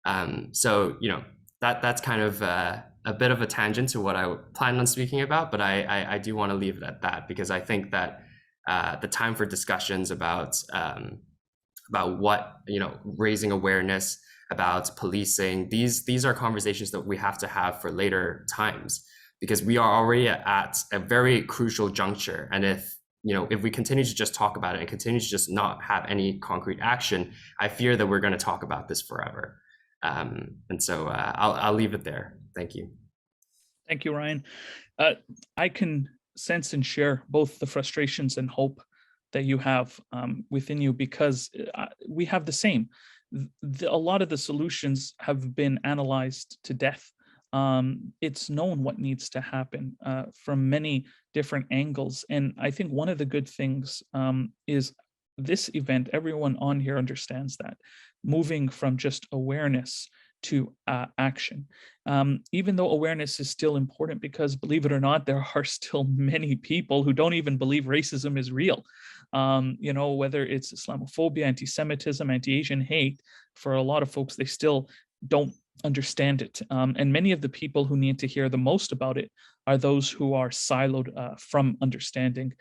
That's kind of a bit of a tangent to what I planned on speaking about, but I do want to leave it at that, because I think that the time for discussions about what, raising awareness, about policing, these are conversations that we have to have for later times, because we are already at a very crucial juncture. And if we continue to just talk about it and continue to just not have any concrete action, I fear that we're going to talk about this forever. And so I'll leave it there. Thank you. Thank you, Ryan. I can sense and share both the frustrations and hope that you have within you, because we have the same. A lot of the solutions have been analyzed to death. It's known what needs to happen from many different angles. And I think one of the good things is this event, everyone on here understands that, moving from just awareness to action. Even though awareness is still important, because believe it or not, there are still many people who don't even believe racism is real. Whether it's Islamophobia, anti-Semitism, anti-Asian hate, for a lot of folks, they still don't understand it. And many of the people who need to hear the most about it are those who are siloed from understanding.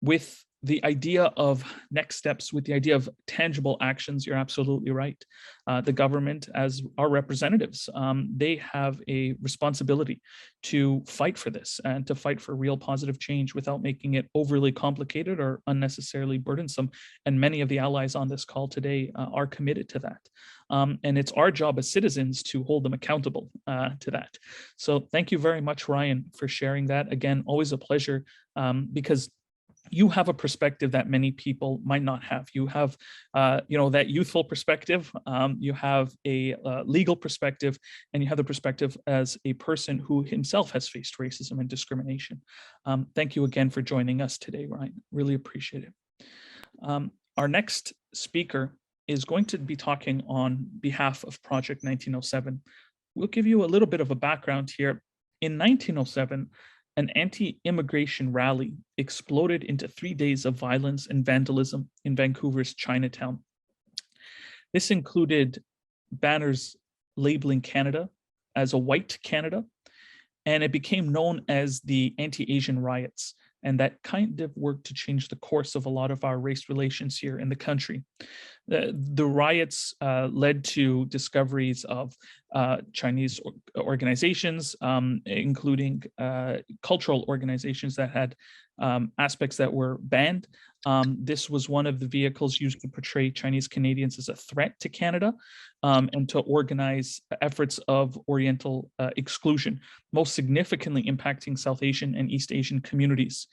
With the idea of next steps, with the idea of tangible actions, you're absolutely right. The government, as our representatives, they have a responsibility to fight for this and to fight for real positive change without making it overly complicated or unnecessarily burdensome. And many of the allies on this call today are committed to that. And it's our job as citizens to hold them accountable to that. So thank you very much, Ryan, for sharing that. Again, always a pleasure, because you have a perspective that many people might not have. You have, that youthful perspective. You have a legal perspective, and you have the perspective as a person who himself has faced racism and discrimination. Thank you again for joining us today, Ryan. Really appreciate it. Our next speaker is going to be talking on behalf of Project 1907. We'll give you a little bit of a background here. In 1907, an anti-immigration rally exploded into 3 days of violence and vandalism in Vancouver's Chinatown. This included banners labeling Canada as a white Canada, and it became known as the anti-Asian riots. And that kind of worked to change the course of a lot of our race relations here in the country. The riots led to discoveries of Chinese organizations, including cultural organizations that had aspects that were banned. This was one of the vehicles used to portray Chinese Canadians as a threat to Canada and to organize efforts of Oriental exclusion, most significantly impacting South Asian and East Asian communities.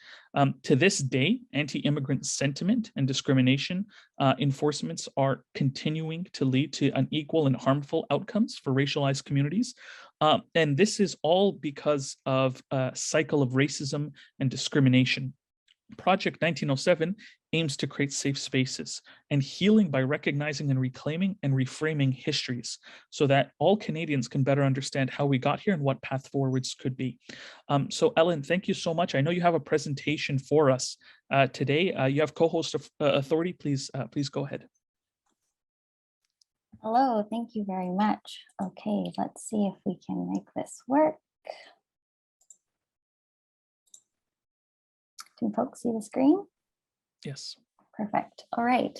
To this day, anti-immigrant sentiment and discrimination enforcements are continuing to lead to unequal and harmful outcomes for racialized communities. And this is all because of a cycle of racism and discrimination. Project 1907 aims to create safe spaces and healing by recognizing and reclaiming and reframing histories so that all Canadians can better understand how we got here and what path forwards could be. So Ellen, thank you so much. I know you have a presentation for us today. You have co-host authority. Please go ahead. Hello, thank you very much. Okay, let's see if we can make this work. Can folks see the screen? Yes. Perfect. All right.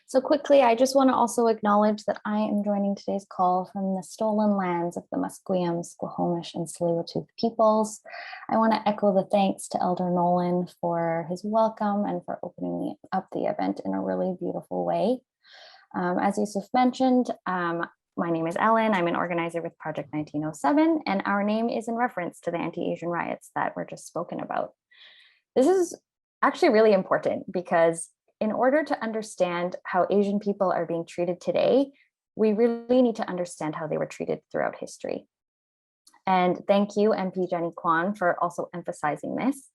So quickly, I just want to also acknowledge that I am joining today's call from the stolen lands of the Musqueam, Squamish, and Tsleil-Waututh peoples. I want to echo the thanks to Elder Nolan for his welcome and for opening up the event in a really beautiful way. As Yusuf mentioned, my name is Ellen. I'm an organizer with Project 1907, and our name is in reference to the anti-Asian riots that were just spoken about. This is actually really important because in order to understand how Asian people are being treated today, we really need to understand how they were treated throughout history. And thank you, MP Jenny Kwan, for also emphasizing this,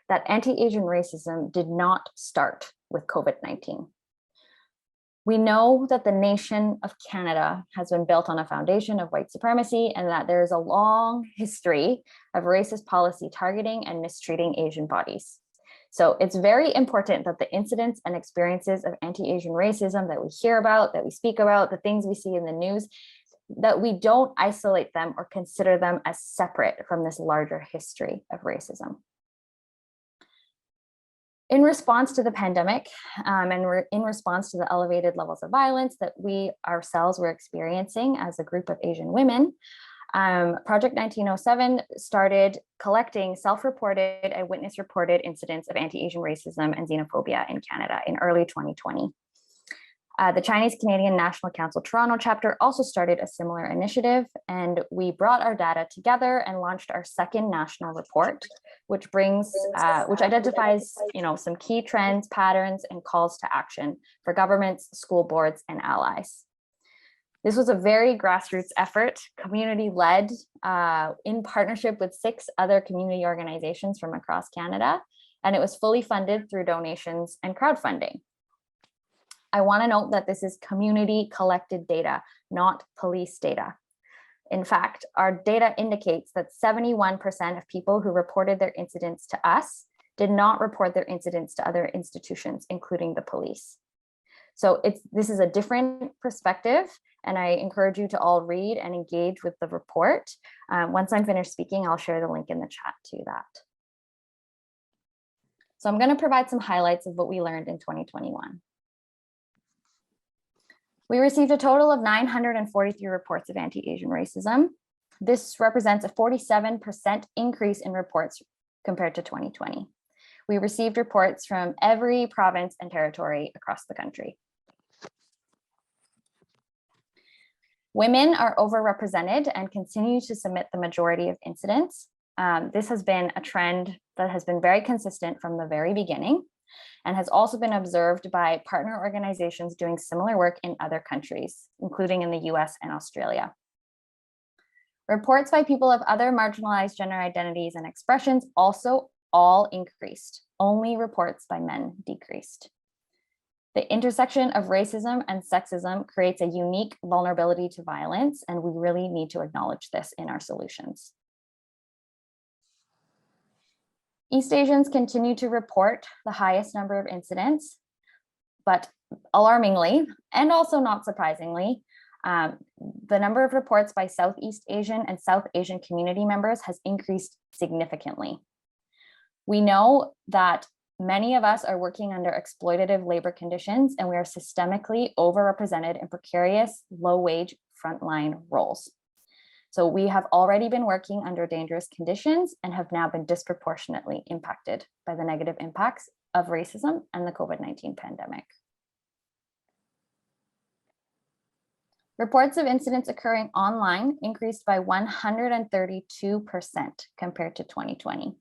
that anti-Asian racism did not start with COVID-19. We know that the nation of Canada has been built on a foundation of white supremacy and that there is a long history of racist policy targeting and mistreating Asian bodies. So it's very important that the incidents and experiences of anti-Asian racism that we hear about, that we speak about, the things we see in the news, that we don't isolate them or consider them as separate from this larger history of racism. In response to the pandemic, and in response to the elevated levels of violence that we ourselves were experiencing as a group of Asian women, Project 1907 started collecting self-reported and witness-reported incidents of anti-Asian racism and xenophobia in Canada in early 2020. The Chinese Canadian National Council Toronto chapter also started a similar initiative, and we brought our data together and launched our second national report, which identifies, some key trends, patterns, and calls to action for governments, school boards, and allies. This was a very grassroots effort, community-led, in partnership with 6 other community organizations from across Canada, and it was fully funded through donations and crowdfunding. I want to note that this is community collected data, not police data. In fact, our data indicates that 71% of people who reported their incidents to us did not report their incidents to other institutions, including the police. So this is a different perspective, and I encourage you to all read and engage with the report. Once I'm finished speaking, I'll share the link in the chat to that. So I'm going to provide some highlights of what we learned in 2021. We received a total of 943 reports of anti-Asian racism. This represents a 47% increase in reports compared to 2020. We received reports from every province and territory across the country. Women are overrepresented and continue to submit the majority of incidents. This has been a trend that has been very consistent from the very beginning, and has also been observed by partner organizations doing similar work in other countries, including in the US and Australia. Reports by people of other marginalized gender identities and expressions also all increased. Only reports by men decreased. The intersection of racism and sexism creates a unique vulnerability to violence, and we really need to acknowledge this in our solutions. East Asians continue to report the highest number of incidents, but alarmingly, and also not surprisingly, the number of reports by Southeast Asian and South Asian community members has increased significantly. We know that many of us are working under exploitative labor conditions, and we are systemically overrepresented in precarious, low-wage frontline roles. So we have already been working under dangerous conditions and have now been disproportionately impacted by the negative impacts of racism and the COVID-19 pandemic. Reports of incidents occurring online increased by 132% compared to 2020.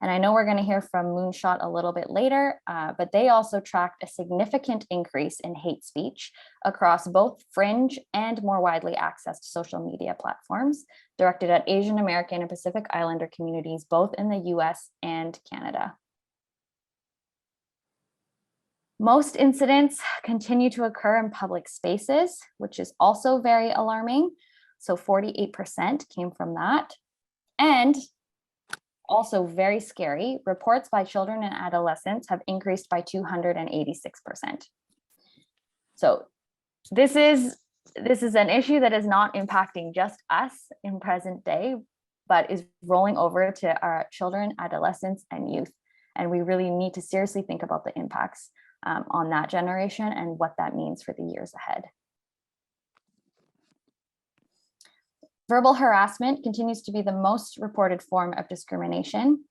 And I know we're going to hear from Moonshot a little bit later, but they also tracked a significant increase in hate speech across both fringe and more widely accessed social media platforms directed at Asian American and Pacific Islander communities, both in the US and Canada. Most incidents continue to occur in public spaces, which is also very alarming. So 48% came from that. And also very scary, reports by children and adolescents have increased by 286%. So this is an issue that is not impacting just us in present day, but is rolling over to our children, adolescents, and youth. And we really need to seriously think about the impacts on that generation and what that means for the years ahead. Verbal harassment continues to be the most reported form of discrimination,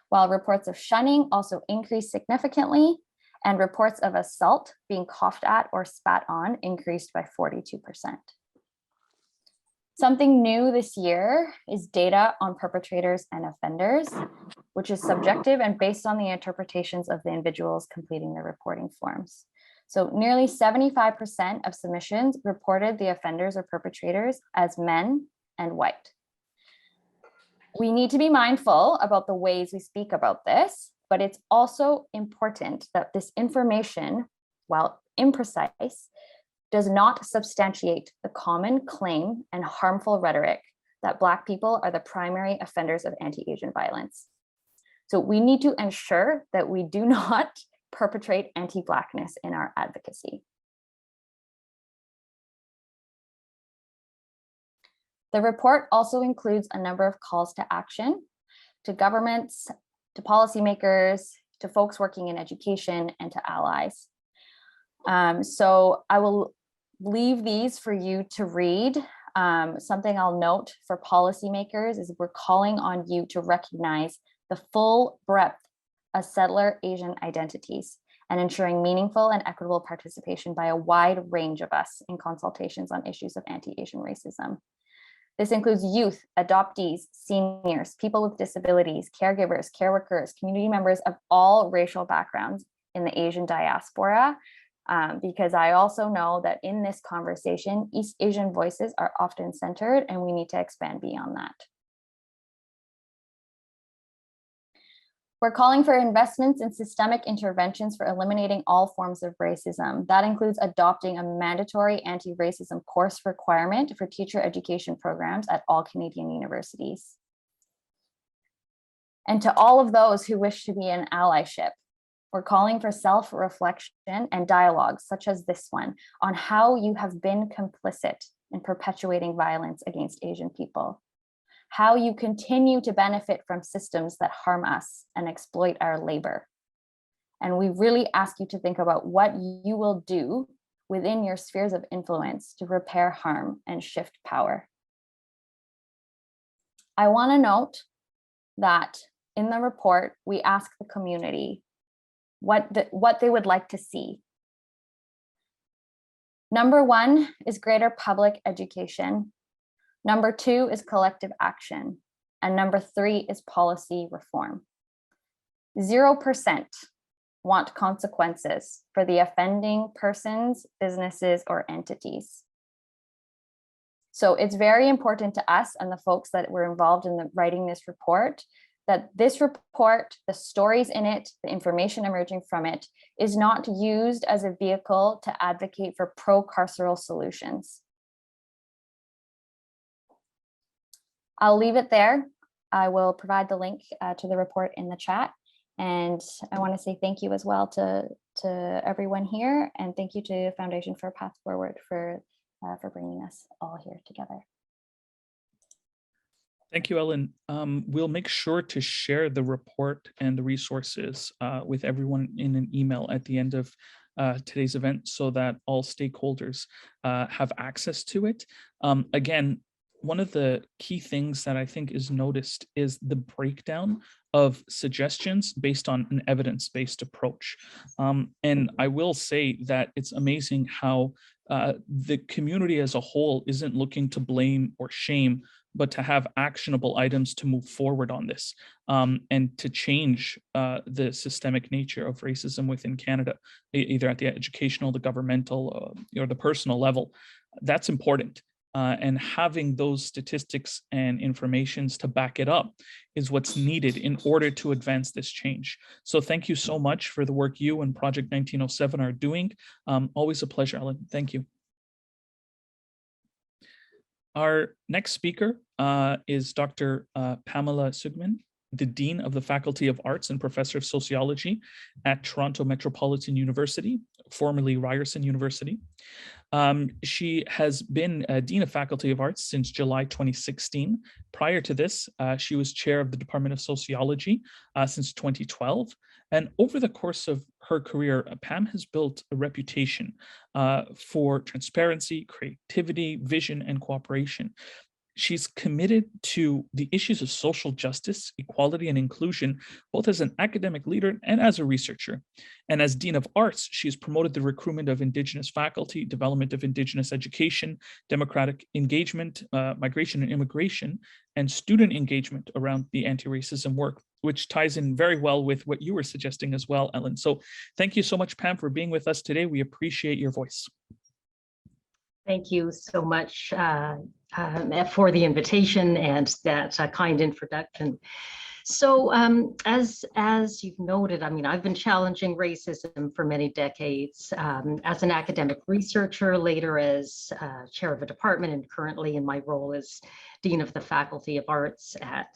while reports of shunning also increased significantly, and reports of assault, being coughed at or spat on, increased by 42%. Something new this year is data on perpetrators and offenders, which is subjective and based on the interpretations of the individuals completing the reporting forms. So nearly 75% of submissions reported the offenders or perpetrators as men and white. We need to be mindful about the ways we speak about this, but it's also important that this information, while imprecise, does not substantiate the common claim and harmful rhetoric that Black people are the primary offenders of anti-Asian violence. So we need to ensure that we do not perpetrate anti-Blackness in our advocacy. The report also includes a number of calls to action to governments, to policymakers, to folks working in education, and to allies. So I will leave these for you to read. Something I'll note for policymakers is we're calling on you to recognize the full breadth of settler Asian identities and ensuring meaningful and equitable participation by a wide range of us in consultations on issues of anti-Asian racism. This includes youth, adoptees, seniors, people with disabilities, caregivers, care workers, community members of all racial backgrounds in the Asian diaspora, because I also know that in this conversation, East Asian voices are often centered, and we need to expand beyond that. We're calling for investments in systemic interventions for eliminating all forms of racism. That includes adopting a mandatory anti-racism course requirement for teacher education programs at all Canadian universities. And to all of those who wish to be in allyship, we're calling for self-reflection and dialogues such as this one on how you have been complicit in perpetuating violence against Asian people, how you continue to benefit from systems that harm us and exploit our labor. And we really ask you to think about what you will do within your spheres of influence to repair harm and shift power. I want to note that in the report, we ask the community what they would like to see. Number one is greater public education. Number two is collective action. And number three is policy reform. 0% want consequences for the offending persons, businesses, or entities. So it's very important to us and the folks that were involved in writing this report, that this report, the stories in it, the information emerging from it, is not used as a vehicle to advocate for pro-carceral solutions. I'll leave it there. I will provide the link to the report in the chat. And I want to say thank you as well to everyone here. And thank you to Foundation for a Path Forward for bringing us all here together. Thank you, Ellen. We'll make sure to share the report and the resources with everyone in an email at the end of today's event so that all stakeholders have access to it. Again, one of the key things that I think is noticed is the breakdown of suggestions based on an evidence-based approach. And I will say that it's amazing how the community as a whole isn't looking to blame or shame, but to have actionable items to move forward on this and to change the systemic nature of racism within Canada, either at the educational, the governmental, or the personal level. That's important. And having those statistics and informations to back it up is what's needed in order to advance this change. So thank you so much for the work you and Project 1907 are doing. Always a pleasure, Ellen. Thank you. Our next speaker is Dr. Pamela Sugman, the Dean of the Faculty of Arts and Professor of Sociology at Toronto Metropolitan University, formerly Ryerson University. She has been a Dean of Faculty of Arts since July 2016. Prior to this, she was chair of the Department of Sociology since 2012. And over the course of her career, Pam has built a reputation for transparency, creativity, vision, and cooperation. She's committed to the issues of social justice, equality, and inclusion, both as an academic leader and as a researcher. And as Dean of Arts, she has promoted the recruitment of Indigenous faculty, development of Indigenous education, democratic engagement, migration and immigration, and student engagement around the anti-racism work. which ties in very well with what you were suggesting as well, Ellen. So thank you so much, Pam, for being with us today. We appreciate your voice. Thank you so much for the invitation and that kind introduction. So as you've noted, I mean, I've been challenging racism for many decades as an academic researcher, later as chair of a department, and currently in my role as Dean of the Faculty of Arts at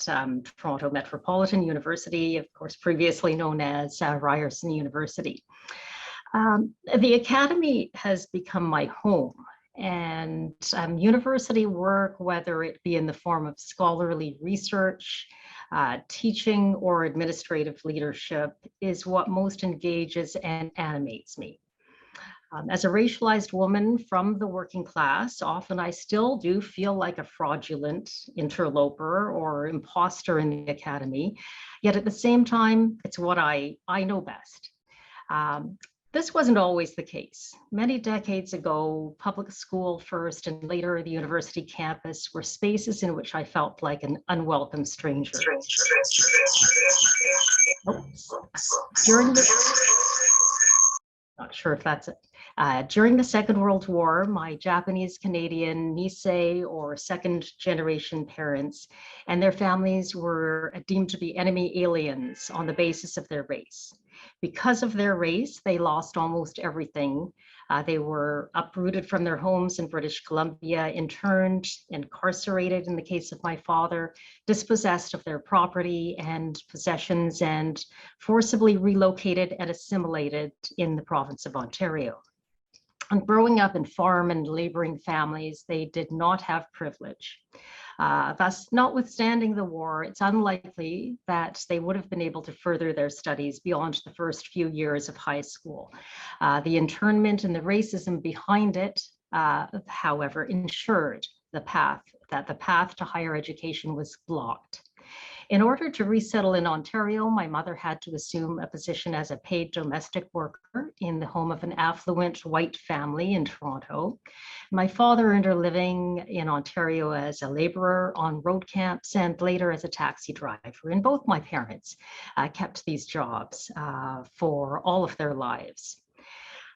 Toronto Metropolitan University, of course, previously known as Ryerson University. The Academy has become my home. And university work, whether it be in the form of scholarly research, teaching, or administrative leadership, is what most engages and animates me. As a racialized woman from the working class, often I still do feel like a fraudulent interloper or imposter in the academy, yet at the same time, it's what I know best. This wasn't always the case. Many decades ago, public school first and later the university campus were spaces in which I felt like an unwelcome stranger. Not sure if that's it. During the Second World War, my Japanese Canadian Nisei or second generation parents and their families were deemed to be enemy aliens on the basis of their race. Because of their race, they lost almost everything. They were uprooted from their homes in British Columbia, interned, incarcerated in the case of my father, dispossessed of their property and possessions, and forcibly relocated and assimilated in the province of Ontario. And growing up in farm and laboring families, they did not have privilege. Thus, notwithstanding the war, it's unlikely that they would have been able to further their studies beyond the first few years of high school. The internment and the racism behind it, however, ensured the path to higher education was blocked. In order to resettle in Ontario, my mother had to assume a position as a paid domestic worker in the home of an affluent white family in Toronto. My father earned a living in Ontario as a laborer on road camps and later as a taxi driver. And both my parents kept these jobs for all of their lives.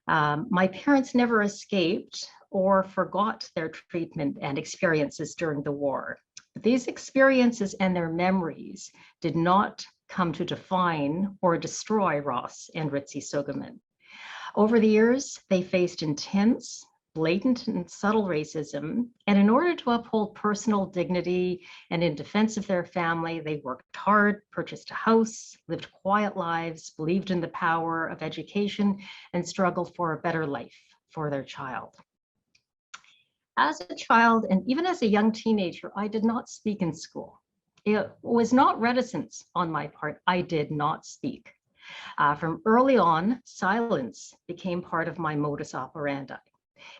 My parents never escaped or forgot their treatment and experiences during the war. But these experiences and their memories did not come to define or destroy Ross and Ritzie Sugerman. Over the years, they faced intense, blatant, and subtle racism, and in order to uphold personal dignity and in defense of their family, they worked hard, purchased a house, lived quiet lives, believed in the power of education, and struggled for a better life for their child. As a child, and even as a young teenager, I did not speak in school. It was not reticence on my part. I did not speak. From early on, silence became part of my modus operandi.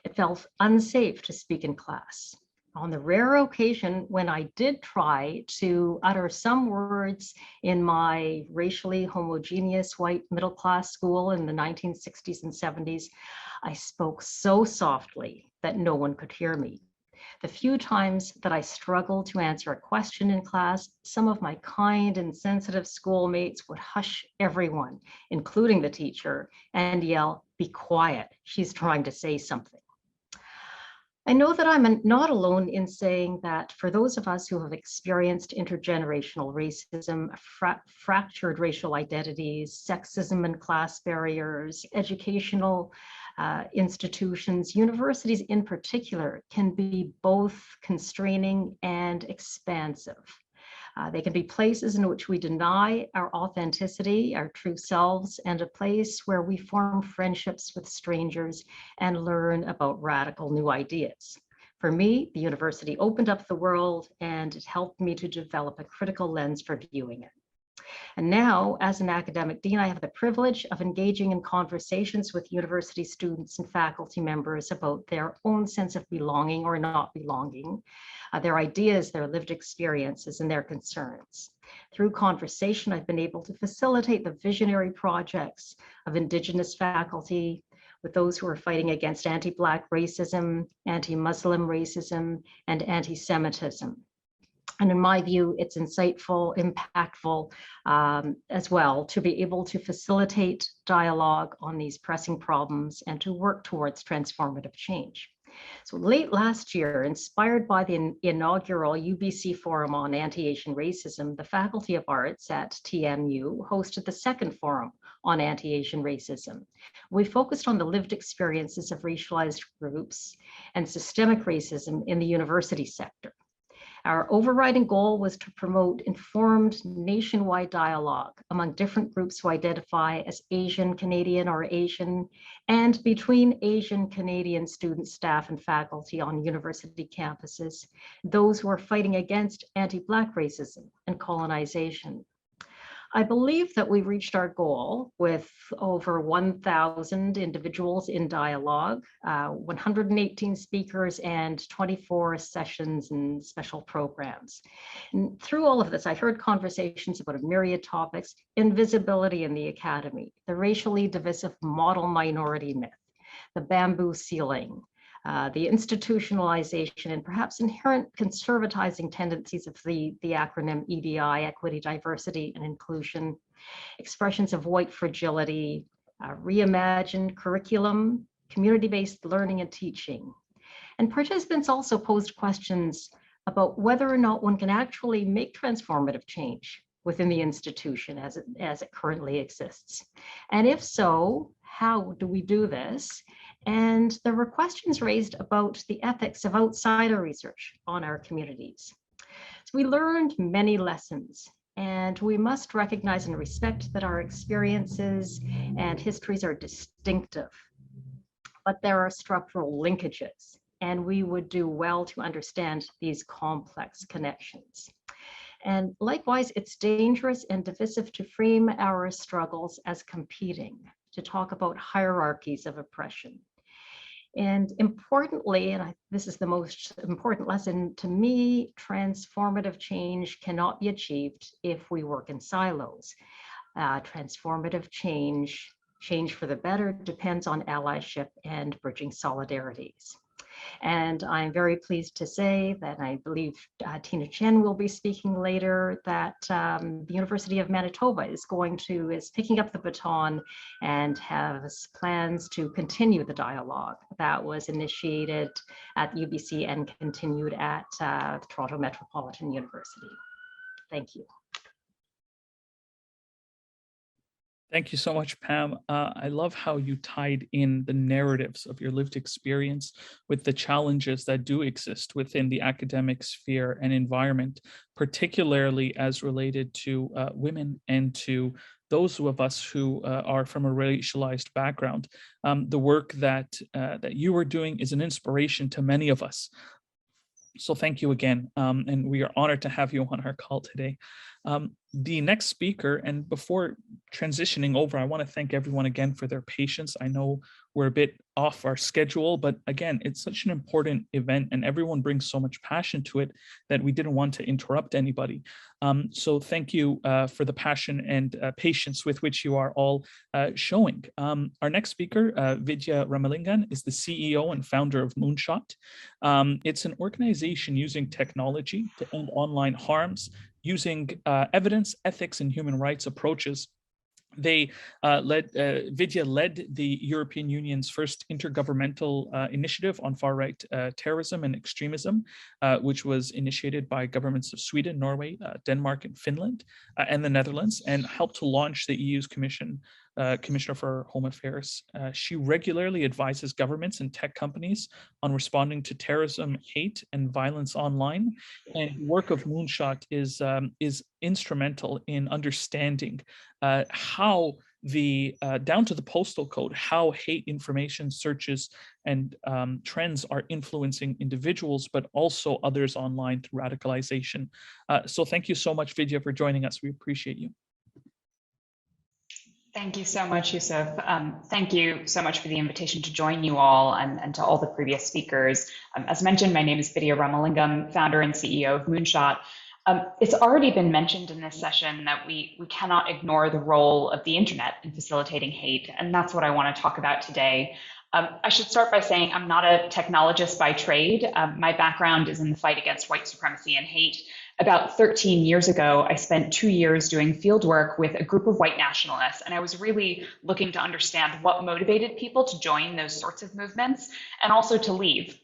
It felt unsafe to speak in class. On the rare occasion when I did try to utter some words in my racially homogeneous white middle-class school in the 1960s and 70s, I spoke so softly that no one could hear me. The few times that I struggled to answer a question in class, some of my kind and sensitive schoolmates would hush everyone, including the teacher, and yell, "Be quiet, she's trying to say something." I know that I'm not alone in saying that for those of us who have experienced intergenerational racism, fractured racial identities, sexism and class barriers, educational institutions, universities in particular, can be both constraining and expansive. They can be places in which we deny our authenticity, our true selves, and a place where we form friendships with strangers and learn about radical new ideas. For me, the university opened up the world and it helped me to develop a critical lens for viewing it. And now, as an academic dean, I have the privilege of engaging in conversations with university students and faculty members about their own sense of belonging or not belonging, their ideas, their lived experiences, and their concerns. Through conversation, I've been able to facilitate the visionary projects of Indigenous faculty, with those who are fighting against anti-Black racism, anti-Muslim racism, and anti-Semitism. And in my view, it's insightful, impactful as well to be able to facilitate dialogue on these pressing problems and to work towards transformative change. So late last year, inspired by the inaugural UBC Forum on Anti-Asian Racism, the Faculty of Arts at TMU hosted the second forum on anti-Asian racism. We focused on the lived experiences of racialized groups and systemic racism in the university sector. Our overriding goal was to promote informed nationwide dialogue among different groups who identify as Asian, Canadian, or Asian, and between Asian, Canadian students, staff, and faculty on university campuses, those who are fighting against anti-Black racism and colonization. I believe that we reached our goal with over 1,000 individuals in dialogue, 118 speakers, and 24 sessions and special programs. And through all of this, I heard conversations about a myriad topics: invisibility in the academy, the racially divisive model minority myth, the bamboo ceiling, the institutionalization and perhaps inherent conservatizing tendencies of the acronym EDI, equity, diversity, and inclusion, expressions of white fragility, reimagined curriculum, community-based learning and teaching. And participants also posed questions about whether or not one can actually make transformative change within the institution as it currently exists. And if so, how do we do this? And there were questions raised about the ethics of outsider research on our communities. So we learned many lessons, and we must recognize and respect that our experiences and histories are distinctive, but there are structural linkages, and we would do well to understand these complex connections. And likewise, it's dangerous and divisive to frame our struggles as competing, to talk about hierarchies of oppression. And importantly, and this is the most important lesson to me, transformative change cannot be achieved if we work in silos. Transformative change for the better, depends on allyship and bridging solidarities. And I'm very pleased to say that I believe Tina Chen will be speaking later, that the University of Manitoba is picking up the baton and has plans to continue the dialogue that was initiated at UBC and continued at Toronto Metropolitan University. Thank you. Thank you so much, Pam. I love how you tied in the narratives of your lived experience with the challenges that do exist within the academic sphere and environment, particularly as related to women and to those of us who are from a racialized background. The work that you are doing is an inspiration to many of us. So thank you again, and we are honored to have you on our call today. The next speaker, and before transitioning over, I want to thank everyone again for their patience. I know we're a bit off our schedule, but again, it's such an important event and everyone brings so much passion to it that we didn't want to interrupt anybody. So thank you for the passion and patience with which you are all showing. Our next speaker, Vidya Ramalingan, is the CEO and founder of Moonshot. It's an organization using technology to end online harms, using evidence, ethics, and human rights approaches. Vidya led the European Union's first intergovernmental initiative on far-right terrorism and extremism, which was initiated by governments of Sweden, Norway, Denmark, and Finland, and the Netherlands, and helped to launch the EU's Commissioner for Home Affairs. She regularly advises governments and tech companies on responding to terrorism, hate, and violence online. And work of Moonshot is instrumental in understanding how down to the postal code, how hate information searches and trends are influencing individuals, but also others online through radicalization. So thank you so much, Vidya, for joining us. We appreciate you. Thank you so much, Yusuf. Thank you so much for the invitation to join you all and to all the previous speakers. As mentioned, my name is Vidya Ramalingam, founder and CEO of Moonshot. It's already been mentioned in this session that we cannot ignore the role of the internet in facilitating hate, and that's what I want to talk about today. I should start by saying I'm not a technologist by trade. My background is in the fight against white supremacy and hate. About 13 years ago, I spent 2 years doing field work with a group of white nationalists, and I was really looking to understand what motivated people to join those sorts of movements and also to leave.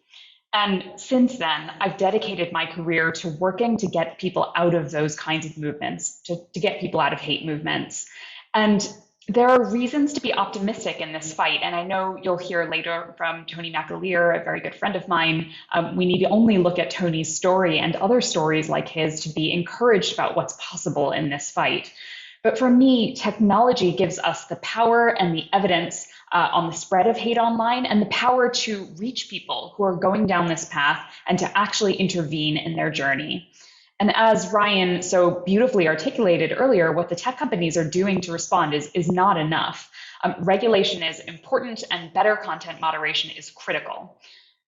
And since then, I've dedicated my career to working to get people out of those kinds of movements, to get people out of hate movements. And there are reasons to be optimistic in this fight, and I know you'll hear later from Tony McAleer, a very good friend of mine. We need to only look at Tony's story and other stories like his to be encouraged about what's possible in this fight. But for me, technology gives us the power and the evidence on the spread of hate online and the power to reach people who are going down this path and to actually intervene in their journey. And as Ryan so beautifully articulated earlier, what the tech companies are doing to respond is not enough. Regulation is important and better content moderation is critical.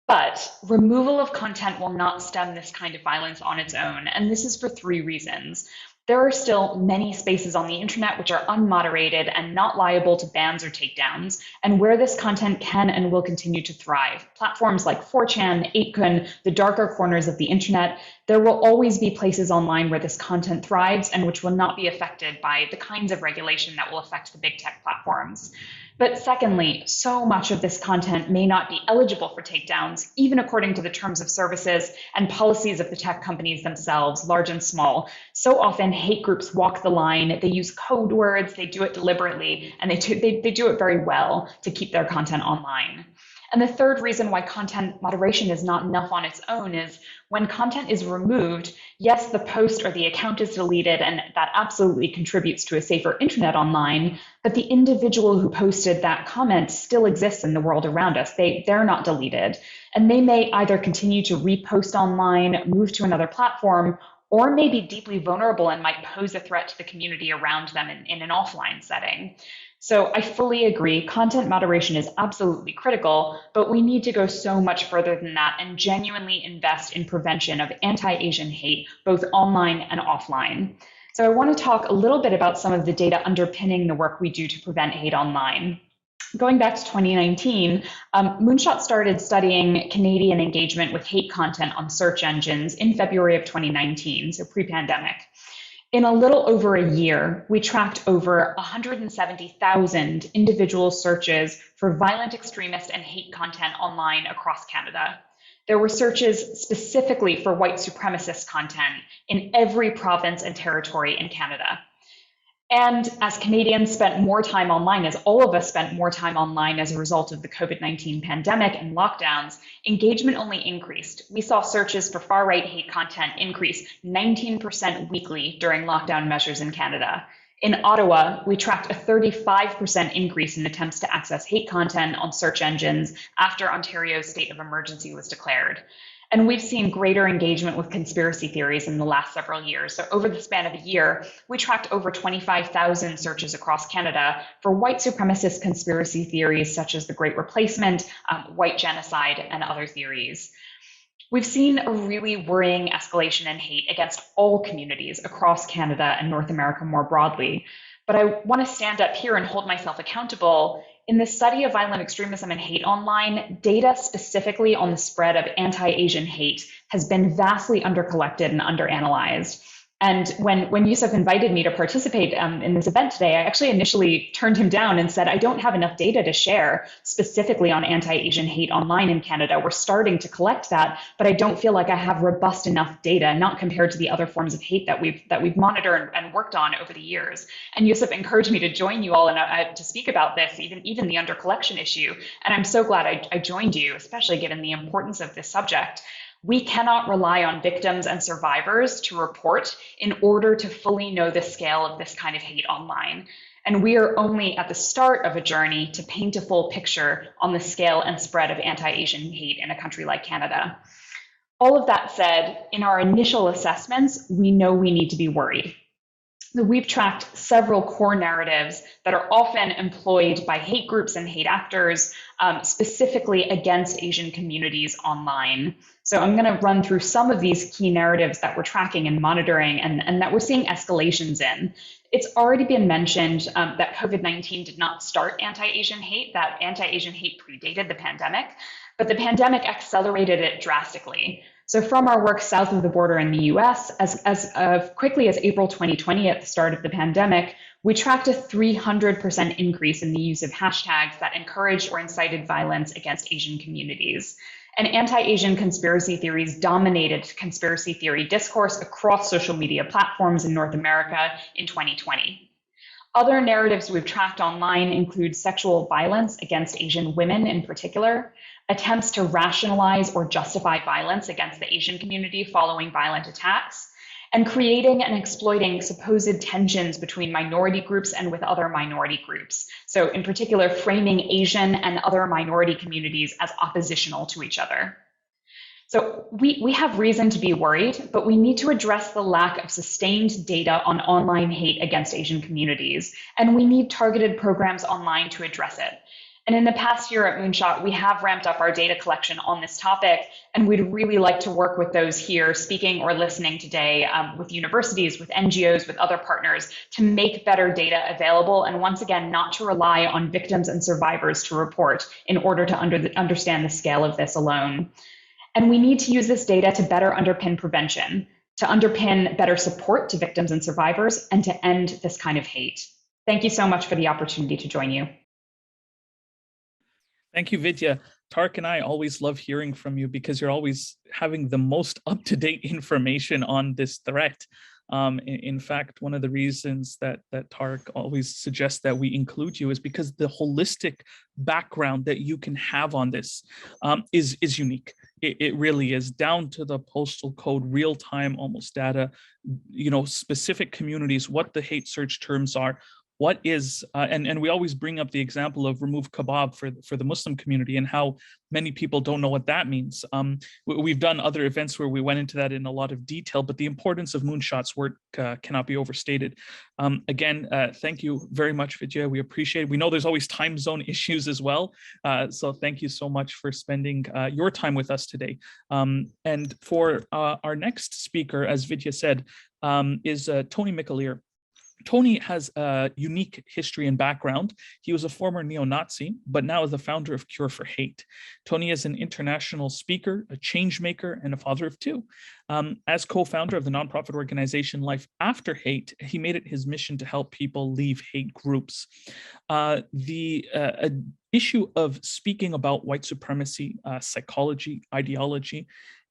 But removal of content will not stem this kind of violence on its own. And this is for 3 reasons. There are still many spaces on the internet which are unmoderated and not liable to bans or takedowns, and where this content can and will continue to thrive. Platforms like 4chan, 8kun, the darker corners of the internet, there will always be places online where this content thrives and which will not be affected by the kinds of regulation that will affect the big tech platforms. But secondly, so much of this content may not be eligible for takedowns, even according to the terms of services and policies of the tech companies themselves, large and small. So often hate groups walk the line, they use code words, they do it deliberately, and they do it very well to keep their content online. And the third reason why content moderation is not enough on its own is when content is removed, yes, the post or the account is deleted, and that absolutely contributes to a safer internet online, but the individual who posted that comment still exists in the world around us. They're not deleted, and they may either continue to repost online, move to another platform, or may be deeply vulnerable and might pose a threat to the community around them in an offline setting. So I fully agree, content moderation is absolutely critical, but we need to go so much further than that and genuinely invest in prevention of anti-Asian hate, both online and offline. So I want to talk a little bit about some of the data underpinning the work we do to prevent hate online. Going back to 2019, Moonshot started studying Canadian engagement with hate content on search engines in February of 2019, so pre-pandemic. In a little over a year, we tracked over 170,000 individual searches for violent extremist and hate content online across Canada. There were searches specifically for white supremacist content in every province and territory in Canada. And as Canadians spent more time online, as all of us spent more time online as a result of the COVID-19 pandemic and lockdowns, engagement only increased. We saw searches for far-right hate content increase 19% weekly during lockdown measures in Canada. In Ottawa, we tracked a 35% increase in attempts to access hate content on search engines after Ontario's state of emergency was declared. And we've seen greater engagement with conspiracy theories in the last several years. So over the span of a year, we tracked over 25,000 searches across Canada for white supremacist conspiracy theories such as the Great Replacement, white genocide, and other theories. We've seen a really worrying escalation in hate against all communities across Canada and North America more broadly. But I want to stand up here and hold myself accountable. In the study of violent extremism and hate online, data specifically on the spread of anti-Asian hate has been vastly undercollected and underanalyzed. And when Yusuf invited me to participate in this event today, I actually initially turned him down and said, I don't have enough data to share specifically on anti-Asian hate online in Canada. We're starting to collect that, but I don't feel like I have robust enough data, not compared to the other forms of hate that we've monitored and worked on over the years. And Yusuf encouraged me to join you all and to speak about this, even the undercollection issue. And I'm so glad I joined you, especially given the importance of this subject. We cannot rely on victims and survivors to report in order to fully know the scale of this kind of hate online. And we are only at the start of a journey to paint a full picture on the scale and spread of anti-Asian hate in a country like Canada. All of that said, in our initial assessments, we know we need to be worried. we've tracked several core narratives that are often employed by hate groups and hate actors, specifically against Asian communities online. So I'm going to run through some of these key narratives that we're tracking and monitoring and that we're seeing escalations in. It's already been mentioned that COVID-19 did not start anti-Asian hate, that anti-Asian hate predated the pandemic, but the pandemic accelerated it drastically. So from our work south of the border in the US, as quickly as April 2020 at the start of the pandemic, we tracked a 300% increase in the use of hashtags that encouraged or incited violence against Asian communities. And anti-Asian conspiracy theories dominated conspiracy theory discourse across social media platforms in North America in 2020. Other narratives we've tracked online include sexual violence against Asian women in particular, attempts to rationalize or justify violence against the Asian community following violent attacks, and creating and exploiting supposed tensions between minority groups and with other minority groups. So in particular, framing Asian and other minority communities as oppositional to each other. So we have reason to be worried, but we need to address the lack of sustained data on online hate against Asian communities, and we need targeted programs online to address it. And in the past year at Moonshot, we have ramped up our data collection on this topic, and we'd really like to work with those here speaking or listening today, with universities, with NGOs, with other partners, to make better data available, and once again, not to rely on victims and survivors to report in order to understand the scale of this alone. And we need to use this data to better underpin prevention, to underpin better support to victims and survivors, and to end this kind of hate. Thank you so much for the opportunity to join you. Thank you, Vidya. Tarek and I always love hearing from you because you're always having the most up-to-date information on this threat. In fact, one of the reasons that Tarek always suggests that we include you is because the holistic background that you can have on this is unique. It really is, down to the postal code, real-time almost data, specific communities, what the hate search terms are, what is, and we always bring up the example of remove kebab for the Muslim community and how many people don't know what that means. We've done other events where we went into that in a lot of detail, but the importance of Moonshot's work cannot be overstated. Again, thank you very much, Vidya. We appreciate it. We know there's always time zone issues as well. So thank you so much for spending your time with us today. And for our next speaker, as Vidya said, is Tony McAleer. Tony has a unique history and background. He was a former neo-Nazi, but now is the founder of Cure for Hate. Tony is an international speaker, a change maker, and a father of two. As co-founder of the nonprofit organization Life After Hate, he made it his mission to help people leave hate groups. The issue of speaking about white supremacy, psychology, ideology,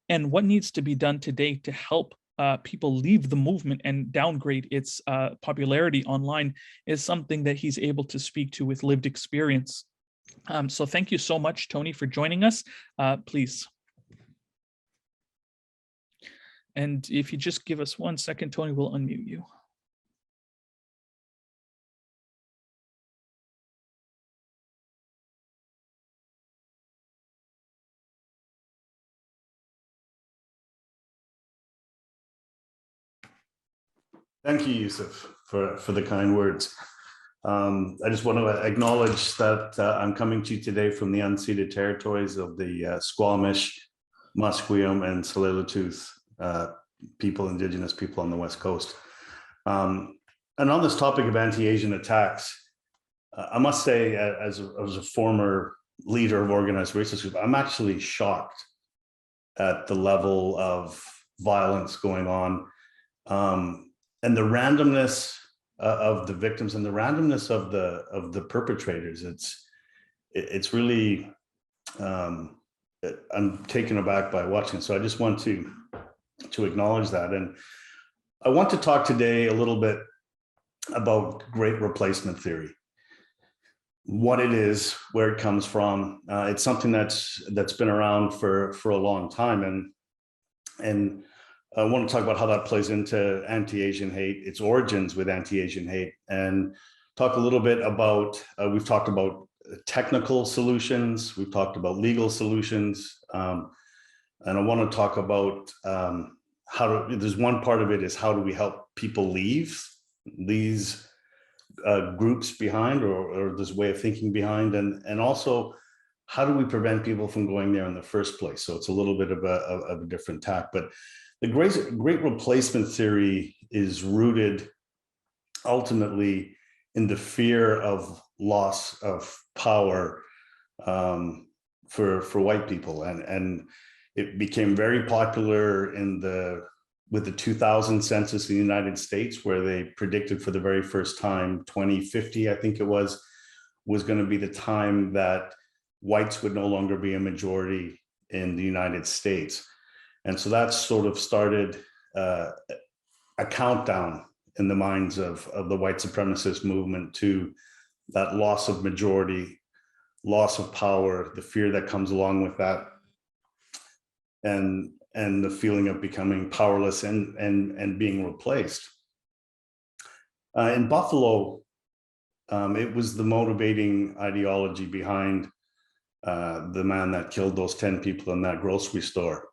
and what needs to be done today to help people leave the movement and downgrade its popularity online is something that he's able to speak to with lived experience. So thank you so much, Tony, for joining us. Please. And if you just give us 1 second, Tony will unmute you. Thank you, Yusuf, for the kind words. I just want to acknowledge that I'm coming to you today from the unceded territories of the Squamish, Musqueam, and Tsleil-Waututh people, Indigenous people on the West Coast. And on this topic of anti-Asian attacks, I must say, as a former leader of organized racist group, I'm actually shocked at the level of violence going on. And the randomness of the victims and the randomness of the perpetrators, it's really, I'm taken aback by watching. So I just want to acknowledge that. And I want to talk today a little bit about great replacement theory, what it is, where it comes from. It's something that's been around for a long time, and I want to talk about how that plays into anti-Asian hate, its origins with anti-Asian hate, and talk a little bit about, we've talked about technical solutions, we've talked about legal solutions, and I want to talk about there's one part of it is how do we help people leave these groups behind, or this way of thinking behind, and also how do we prevent people from going there in the first place? So it's a little bit of a different tack, but the great replacement theory is rooted ultimately in the fear of loss of power for white people, and it became very popular with the 2000 census in the United States, where they predicted for the very first time 2050, I think it was going to be the time that whites would no longer be a majority in the United States. And so that sort of started a countdown in the minds of the white supremacist movement to that loss of majority, loss of power, the fear that comes along with that, and the feeling of becoming powerless and being replaced. In Buffalo, it was the motivating ideology behind the man that killed those 10 people in that grocery store.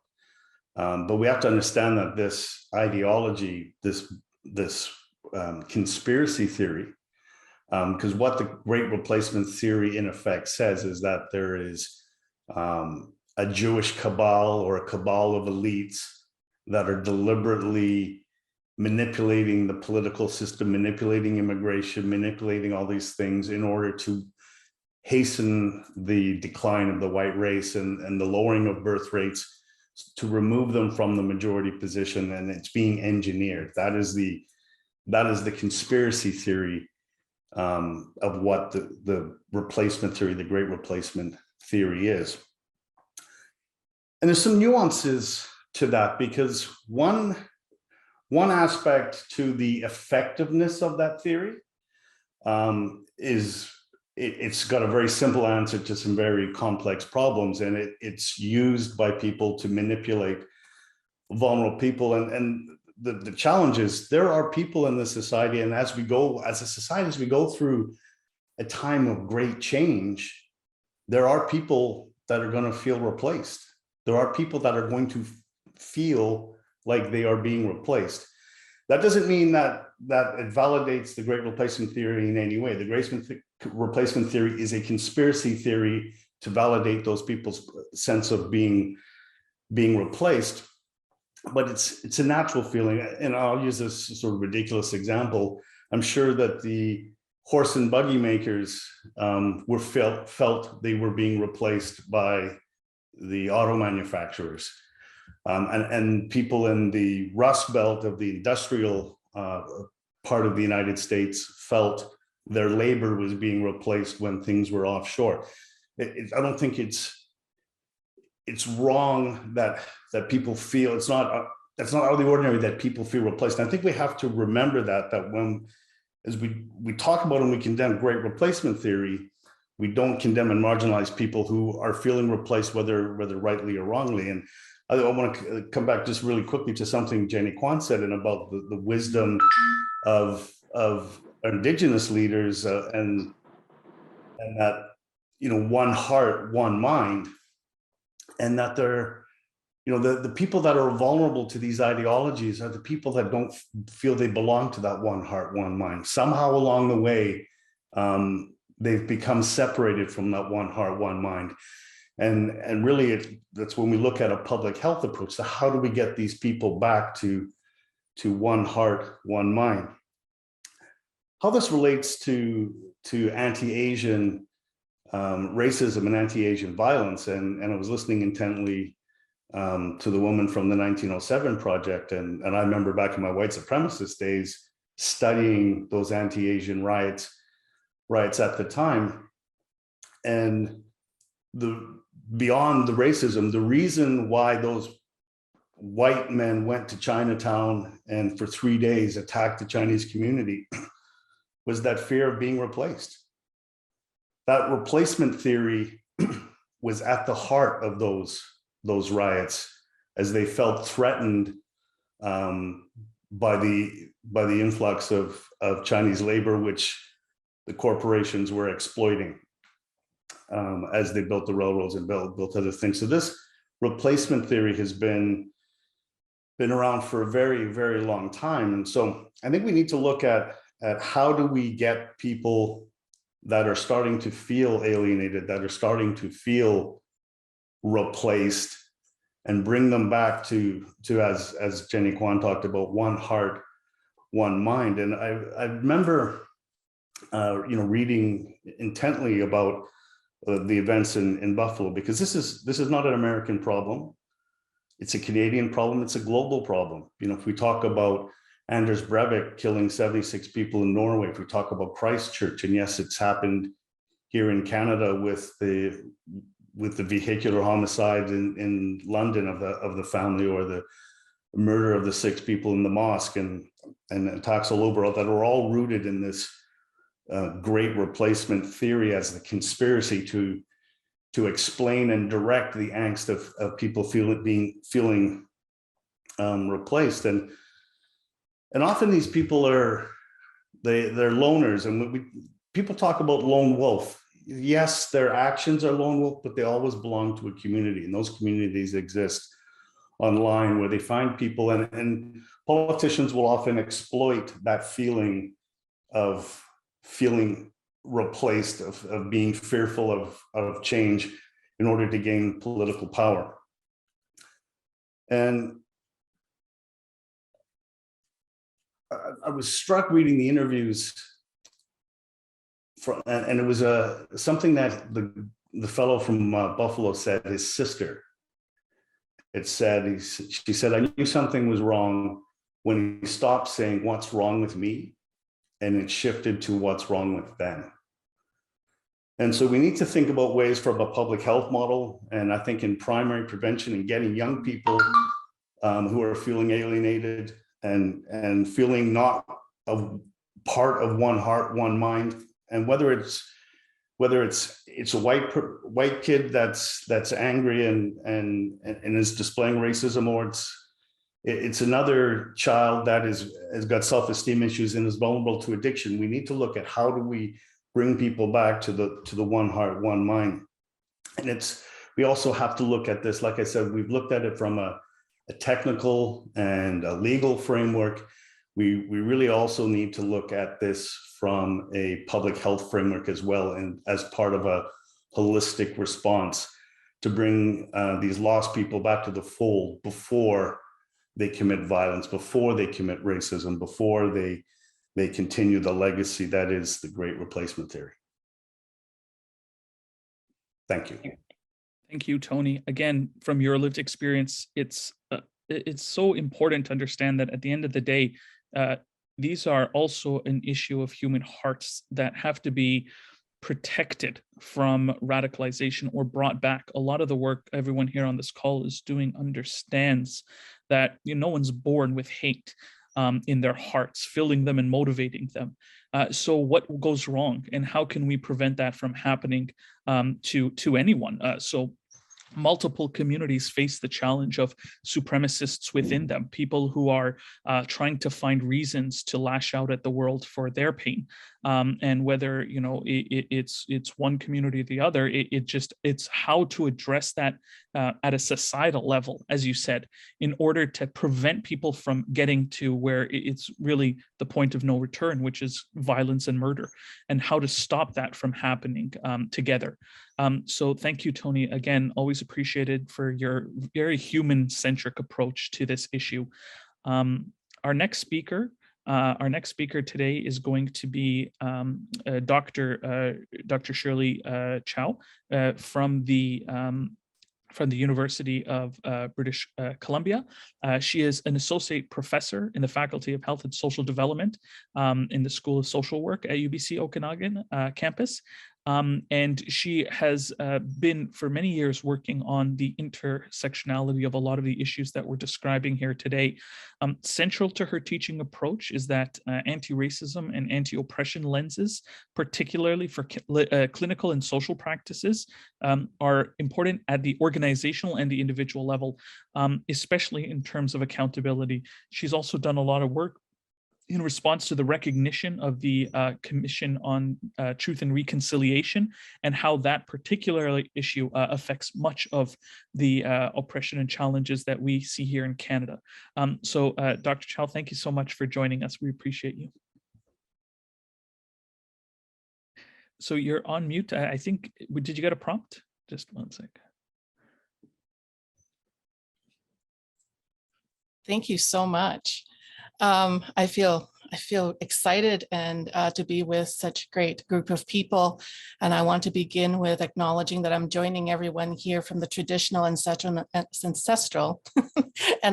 But we have to understand that this ideology, this conspiracy theory, because what the Great Replacement theory in effect says is that there is a Jewish cabal or a cabal of elites that are deliberately manipulating the political system, manipulating immigration, manipulating all these things in order to hasten the decline of the white race and the lowering of birth rates, to remove them from the majority position, and it's being engineered. That is the conspiracy theory of what the replacement theory, the Great Replacement theory is. And there's some nuances to that, because one aspect to the effectiveness of that theory is it's got a very simple answer to some very complex problems, and it's used by people to manipulate vulnerable people. And the challenge is there are people in this society, and as a society, as we go through a time of great change, there are people that are going to feel replaced. There are people that are going to feel like they are being replaced. That doesn't mean that it validates the Great Replacement theory in any way. The Great Replacement theory is a conspiracy theory to validate those people's sense of being replaced. But it's a natural feeling. And I'll use this sort of ridiculous example. I'm sure that the horse and buggy makers felt they were being replaced by the auto manufacturers. And people in the Rust Belt of the industrial part of the United States felt their labor was being replaced when things were offshore. I don't think it's wrong that people feel it's not out of the ordinary that people feel replaced. And I think we have to remember that when, as we talk about and we condemn Great Replacement theory, we don't condemn and marginalize people who are feeling replaced, whether rightly or wrongly. And I want to come back just really quickly to something Jenny Kwan said, and about the wisdom of Indigenous leaders and that, one heart, one mind, and that they're, the people that are vulnerable to these ideologies are the people that don't feel they belong to that one heart, one mind. Somehow along the way, they've become separated from that one heart, one mind. And really, that's when we look at a public health approach. So how do we get these people back to one heart, one mind? How this relates to anti-Asian racism and anti-Asian violence, and I was listening intently to the woman from the 1907 Project, and I remember back in my white supremacist days studying those anti-Asian riots at the time, and beyond the racism, the reason why those white men went to Chinatown and for 3 days attacked the Chinese community was that fear of being replaced. That replacement theory was at the heart of those riots, as they felt threatened by the influx of Chinese labor, which the corporations were exploiting as they built the railroads and built other things. So this replacement theory has been around for a very, very long time. And so I think we need to look at at how do we get people that are starting to feel alienated, that are starting to feel replaced, and bring them back to as Jenny Kwan talked about, one heart, one mind. And I remember, reading intently about the events in Buffalo, because this is not an American problem. It's a Canadian problem. It's a global problem. If we talk about Anders Breivik killing 76 people in Norway, if we talk about Christchurch, and yes, it's happened here in Canada with the vehicular homicide in London of the family, or the murder of the 6 people in the mosque, and attacks all over, that are all rooted in this great replacement theory as the conspiracy to explain and direct the angst of people feeling replaced. And often these people they're loners, and people talk about lone wolf. Yes, their actions are lone wolf, but they always belong to a community, and those communities exist online, where they find people, and politicians will often exploit that feeling of feeling replaced, of being fearful of change in order to gain political power. And I was struck reading the interviews and it was something that the fellow from Buffalo said. His sister had said, she said, "I knew something was wrong when he stopped saying what's wrong with me, and it shifted to what's wrong with them." And so we need to think about ways from a public health model, and I think in primary prevention and getting young people who are feeling alienated and feeling not a part of one heart, one mind. And whether it's a white kid that's angry and is displaying racism, or it's another child that has got self-esteem issues and is vulnerable to addiction, we need to look at how do we bring people back to the one heart, one mind. And we also have to look at this, like I said, we've looked at it from a technical and a legal framework. We really also need to look at this from a public health framework as well, and as part of a holistic response to bring these lost people back to the fold before they commit violence, before they commit racism, before they continue the legacy that is the Great Replacement theory. Thank you. Thank you, Tony. Again, from your lived experience, it's so important to understand that at the end of the day, these are also an issue of human hearts that have to be protected from radicalization or brought back. A lot of the work everyone here on this call is doing understands that no one's born with hate in their hearts, filling them and motivating them. So what goes wrong, and how can we prevent that from happening to anyone? So multiple communities face the challenge of supremacists within them, people who are trying to find reasons to lash out at the world for their pain. And whether it's one community or the other, it's how to address that at a societal level, as you said, in order to prevent people from getting to where it's really the point of no return, which is violence and murder, and how to stop that from happening together. So thank you, Tony. Again, always appreciated for your very human-centric approach to this issue. Our next speaker today is going to be Dr. Shirley Chow from the University of British Columbia. She is an associate professor in the Faculty of Health and Social Development in the School of Social Work at UBC Okanagan campus. And she has been for many years working on the intersectionality of a lot of the issues that we're describing here today. Central to her teaching approach is that anti-racism and anti-oppression lenses, particularly for clinical and social practices, are important at the organizational and the individual level, especially in terms of accountability. She's also done a lot of work in response to the recognition of the Commission on Truth and Reconciliation, and how that particular issue affects much of the oppression and challenges that we see here in Canada. So Dr. Chow, thank you so much for joining us. We appreciate you. So you're on mute. I think, did you get a prompt? Just one sec. Thank you so much. I feel excited and to be with such a great group of people. And I want to begin with acknowledging that I'm joining everyone here from the traditional ancestral and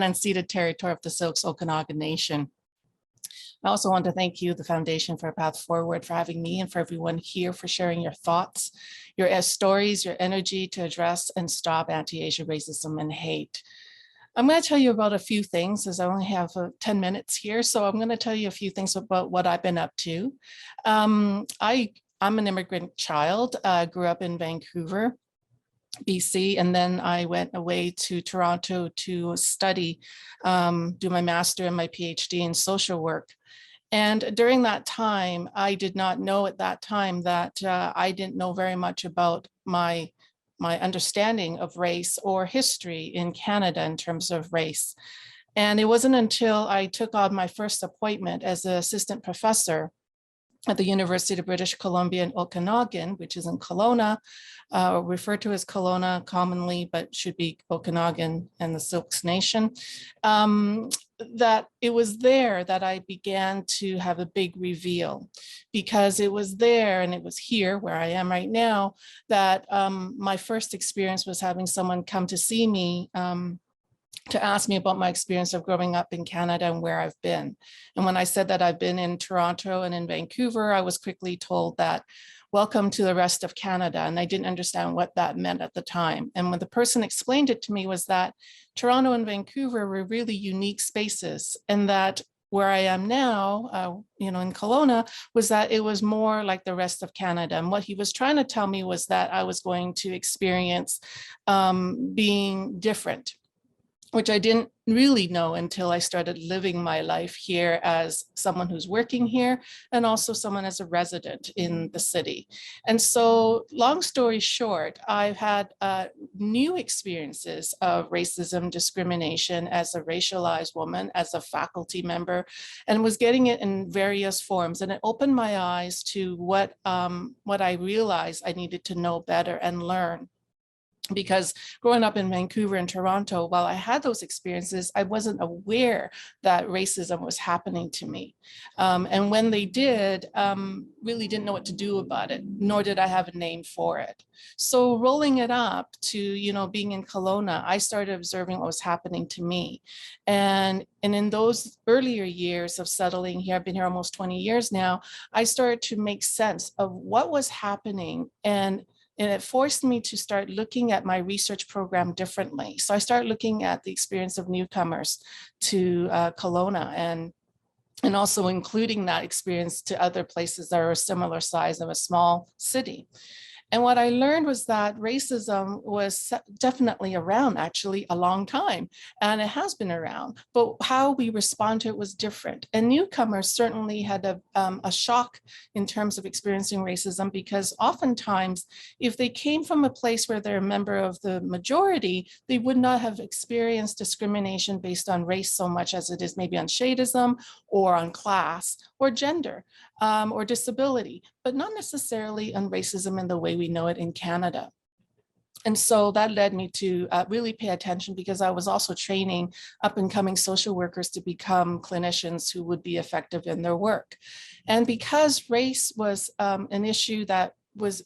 unceded territory of the Syilx Okanagan Nation. I also want to thank you, the Foundation for a Path Forward, for having me and for everyone here for sharing your thoughts, your stories, your energy to address and stop anti-Asian racism and hate. I'm going to tell you about a few things, as I only have 10 minutes here. So I'm going to tell you a few things about what I've been up to. I'm an immigrant child, grew up in Vancouver, BC, and then I went away to Toronto to study, do my master and my PhD in social work. And during that time, I did not know at that time that I didn't know very much about my understanding of race or history in Canada in terms of race. And it wasn't until I took on my first appointment as an assistant professor at the University of British Columbia in Okanagan, which is in Kelowna, referred to as Kelowna commonly, but should be Okanagan and the Syilx Nation, that it was there that I began to have a big reveal, because it was there and it was here where I am right now that my first experience was having someone come to see me to ask me about my experience of growing up in Canada and where I've been. And when I said that I've been in Toronto and in Vancouver, I was quickly told that, welcome to the rest of Canada. And I didn't understand what that meant at the time. And when the person explained it to me was that Toronto and Vancouver were really unique spaces, and that where I am now, in Kelowna, was that it was more like the rest of Canada. And what he was trying to tell me was that I was going to experience being different, which I didn't really know until I started living my life here as someone who's working here and also someone as a resident in the city. And so, long story short, I've had new experiences of racism, discrimination as a racialized woman, as a faculty member, and was getting it in various forms. And it opened my eyes to what I realized I needed to know better and learn. Because growing up in Vancouver and Toronto, while I had those experiences, I wasn't aware that racism was happening to me. And when they did, really didn't know what to do about it, nor did I have a name for it. So rolling it up to, being in Kelowna, I started observing what was happening to me. And in those earlier years of settling here, I've been here almost 20 years now, I started to make sense of what was happening, and it forced me to start looking at my research program differently. So I started looking at the experience of newcomers to Kelowna, and also including that experience to other places that are a similar size of a small city. And what I learned was that racism was definitely around, actually, a long time, and it has been around, but how we respond to it was different. And newcomers certainly had a shock in terms of experiencing racism, because oftentimes, if they came from a place where they're a member of the majority, they would not have experienced discrimination based on race so much as it is maybe on shadism or on class or gender or disability, but not necessarily on racism in the way we know it in Canada. And so that led me to really pay attention, because I was also training up and coming social workers to become clinicians who would be effective in their work. And because race was an issue that was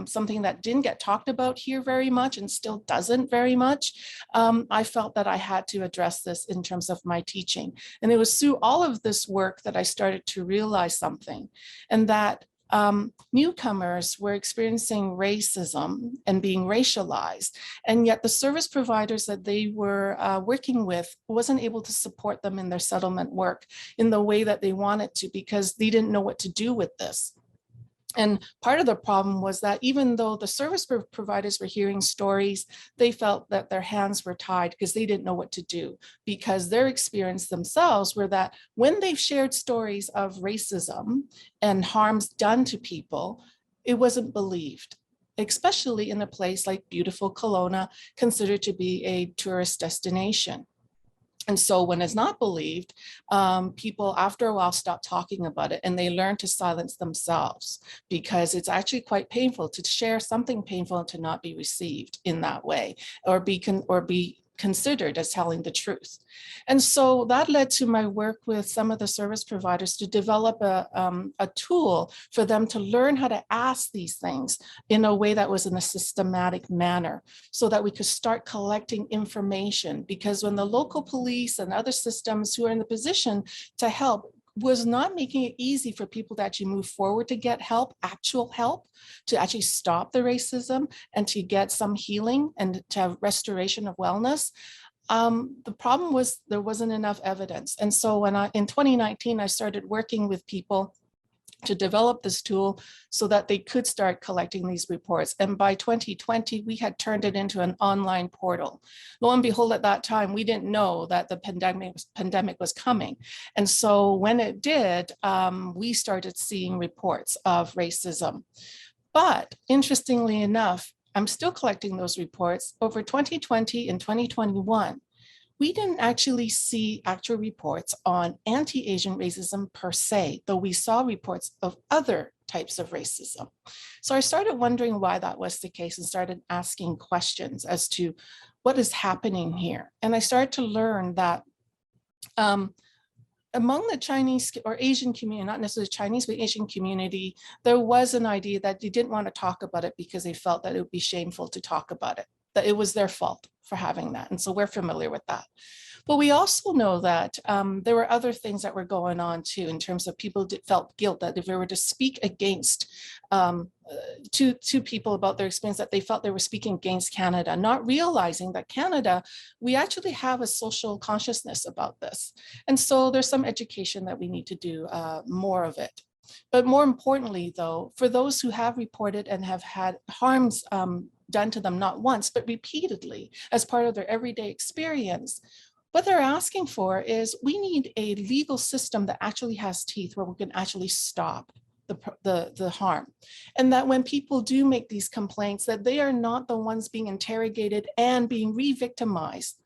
something that didn't get talked about here very much and still doesn't very much, I felt that I had to address this in terms of my teaching. And it was through all of this work that I started to realize something, and that newcomers were experiencing racism and being racialized, and yet the service providers that they were working with wasn't able to support them in their settlement work in the way that they wanted to, because they didn't know what to do with this. And part of the problem was that even though the service providers were hearing stories, they felt that their hands were tied because they didn't know what to do, because their experience themselves were that when they've shared stories of racism and harms done to people, it wasn't believed, especially in a place like beautiful Kelowna, considered to be a tourist destination. And so when it's not believed, people after a while stop talking about it and they learn to silence themselves, because it's actually quite painful to share something painful and to not be received in that way, or be considered as telling the truth. And so that led to my work with some of the service providers to develop a tool for them to learn how to ask these things in a way that was in a systematic manner, so that we could start collecting information. Because when the local police and other systems who are in the position to help was not making it easy for people to actually move forward to get help, actual help, to actually stop the racism and to get some healing and to have restoration of wellness. The problem was there wasn't enough evidence. And so when in 2019, I started working with people to develop this tool so that they could start collecting these reports. And by 2020, we had turned it into an online portal. Lo and behold, at that time, we didn't know that the pandemic was coming. And so when it did, we started seeing reports of racism. But interestingly enough, I'm still collecting those reports. Over 2020 and 2021, we didn't actually see actual reports on anti-Asian racism per se, though we saw reports of other types of racism. So I started wondering why that was the case and started asking questions as to what is happening here. And I started to learn that among the Chinese or Asian community, not necessarily Chinese, but Asian community, there was an idea that they didn't want to talk about it because they felt that it would be shameful to talk about it, that it was their fault for having that. And so we're familiar with that. But we also know that there were other things that were going on too, in terms of people felt guilt that if they were to speak against to people about their experience, that they felt they were speaking against Canada, not realizing that Canada, we actually have a social consciousness about this. And so there's some education that we need to do more of it. But more importantly, though, for those who have reported and have had harms done to them, not once, but repeatedly as part of their everyday experience, what they're asking for is we need a legal system that actually has teeth where we can actually stop the harm. And that when people do make these complaints, that they are not the ones being interrogated and being re-victimized,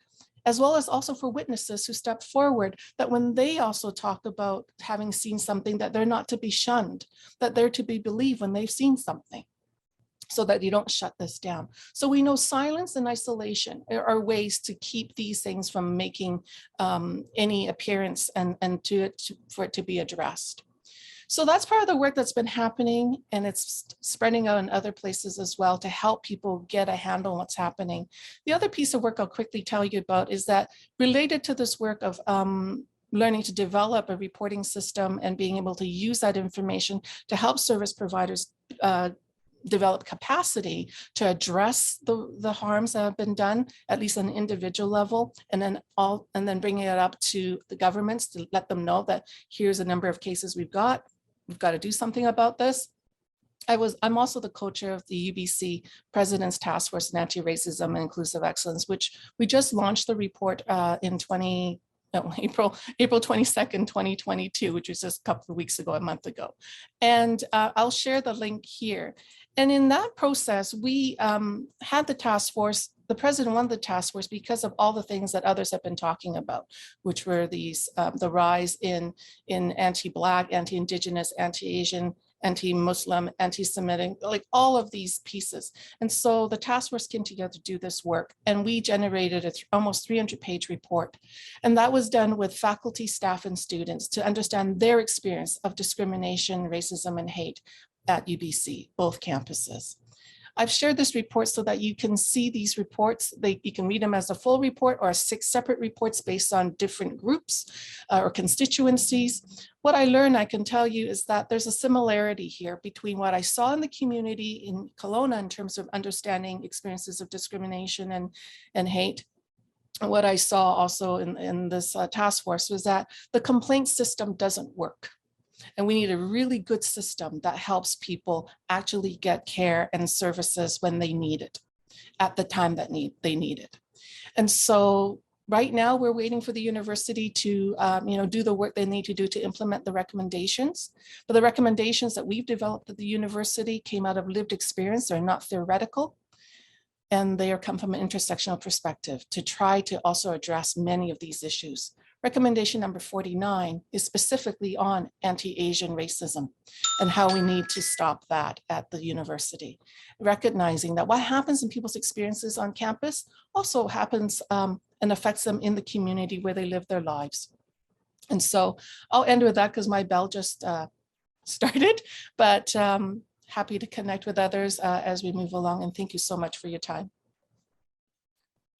as well as also for witnesses who step forward, that when they also talk about having seen something, that they're not to be shunned, that they're to be believed when they've seen something, so that you don't shut this down. So we know silence and isolation are ways to keep these things from making any appearance and for it to be addressed. So that's part of the work that's been happening, and it's spreading out in other places as well to help people get a handle on what's happening. The other piece of work I'll quickly tell you about is that related to this work of learning to develop a reporting system and being able to use that information to help service providers develop capacity to address the harms that have been done, at least on an individual level, and then bringing it up to the governments to let them know that here's a number of cases we've got to do something about this. I'm also the co-chair of the UBC President's Task Force on Anti-Racism and Inclusive Excellence, which we just launched the report in April 22nd, 2022, which was just a couple of weeks ago, a month ago. And I'll share the link here. And in that process, we had the task force. The president wanted the task force because of all the things that others have been talking about, which were these the rise in anti-Black, anti-Indigenous, anti-Asian, anti-Muslim, anti-Semitic, like all of these pieces. And so the task force came together to do this work, and we generated an almost 300-page report. And that was done with faculty, staff, and students to understand their experience of discrimination, racism, and hate at UBC, both campuses. I've shared this report so that you can see these reports. You can read them as a full report or 6 separate reports based on different groups or constituencies. What I learned, I can tell you, is that there's a similarity here between what I saw in the community in Kelowna in terms of understanding experiences of discrimination and hate. And what I saw also in this task force was that the complaint system doesn't work. And we need a really good system that helps people actually get care and services when they need it, at the time that they need it. And so right now we're waiting for the university to do the work they need to do to implement the recommendations. But the recommendations that we've developed at the university came out of lived experience. They're not theoretical. and they come from an intersectional perspective to try to also address many of these issues. Recommendation number 49 is specifically on anti-Asian racism and how we need to stop that at the university, recognizing that what happens in people's experiences on campus also happens and affects them in the community where they live their lives. And so I'll end with that because my bell just started, but happy to connect with others as we move along. And thank you so much for your time.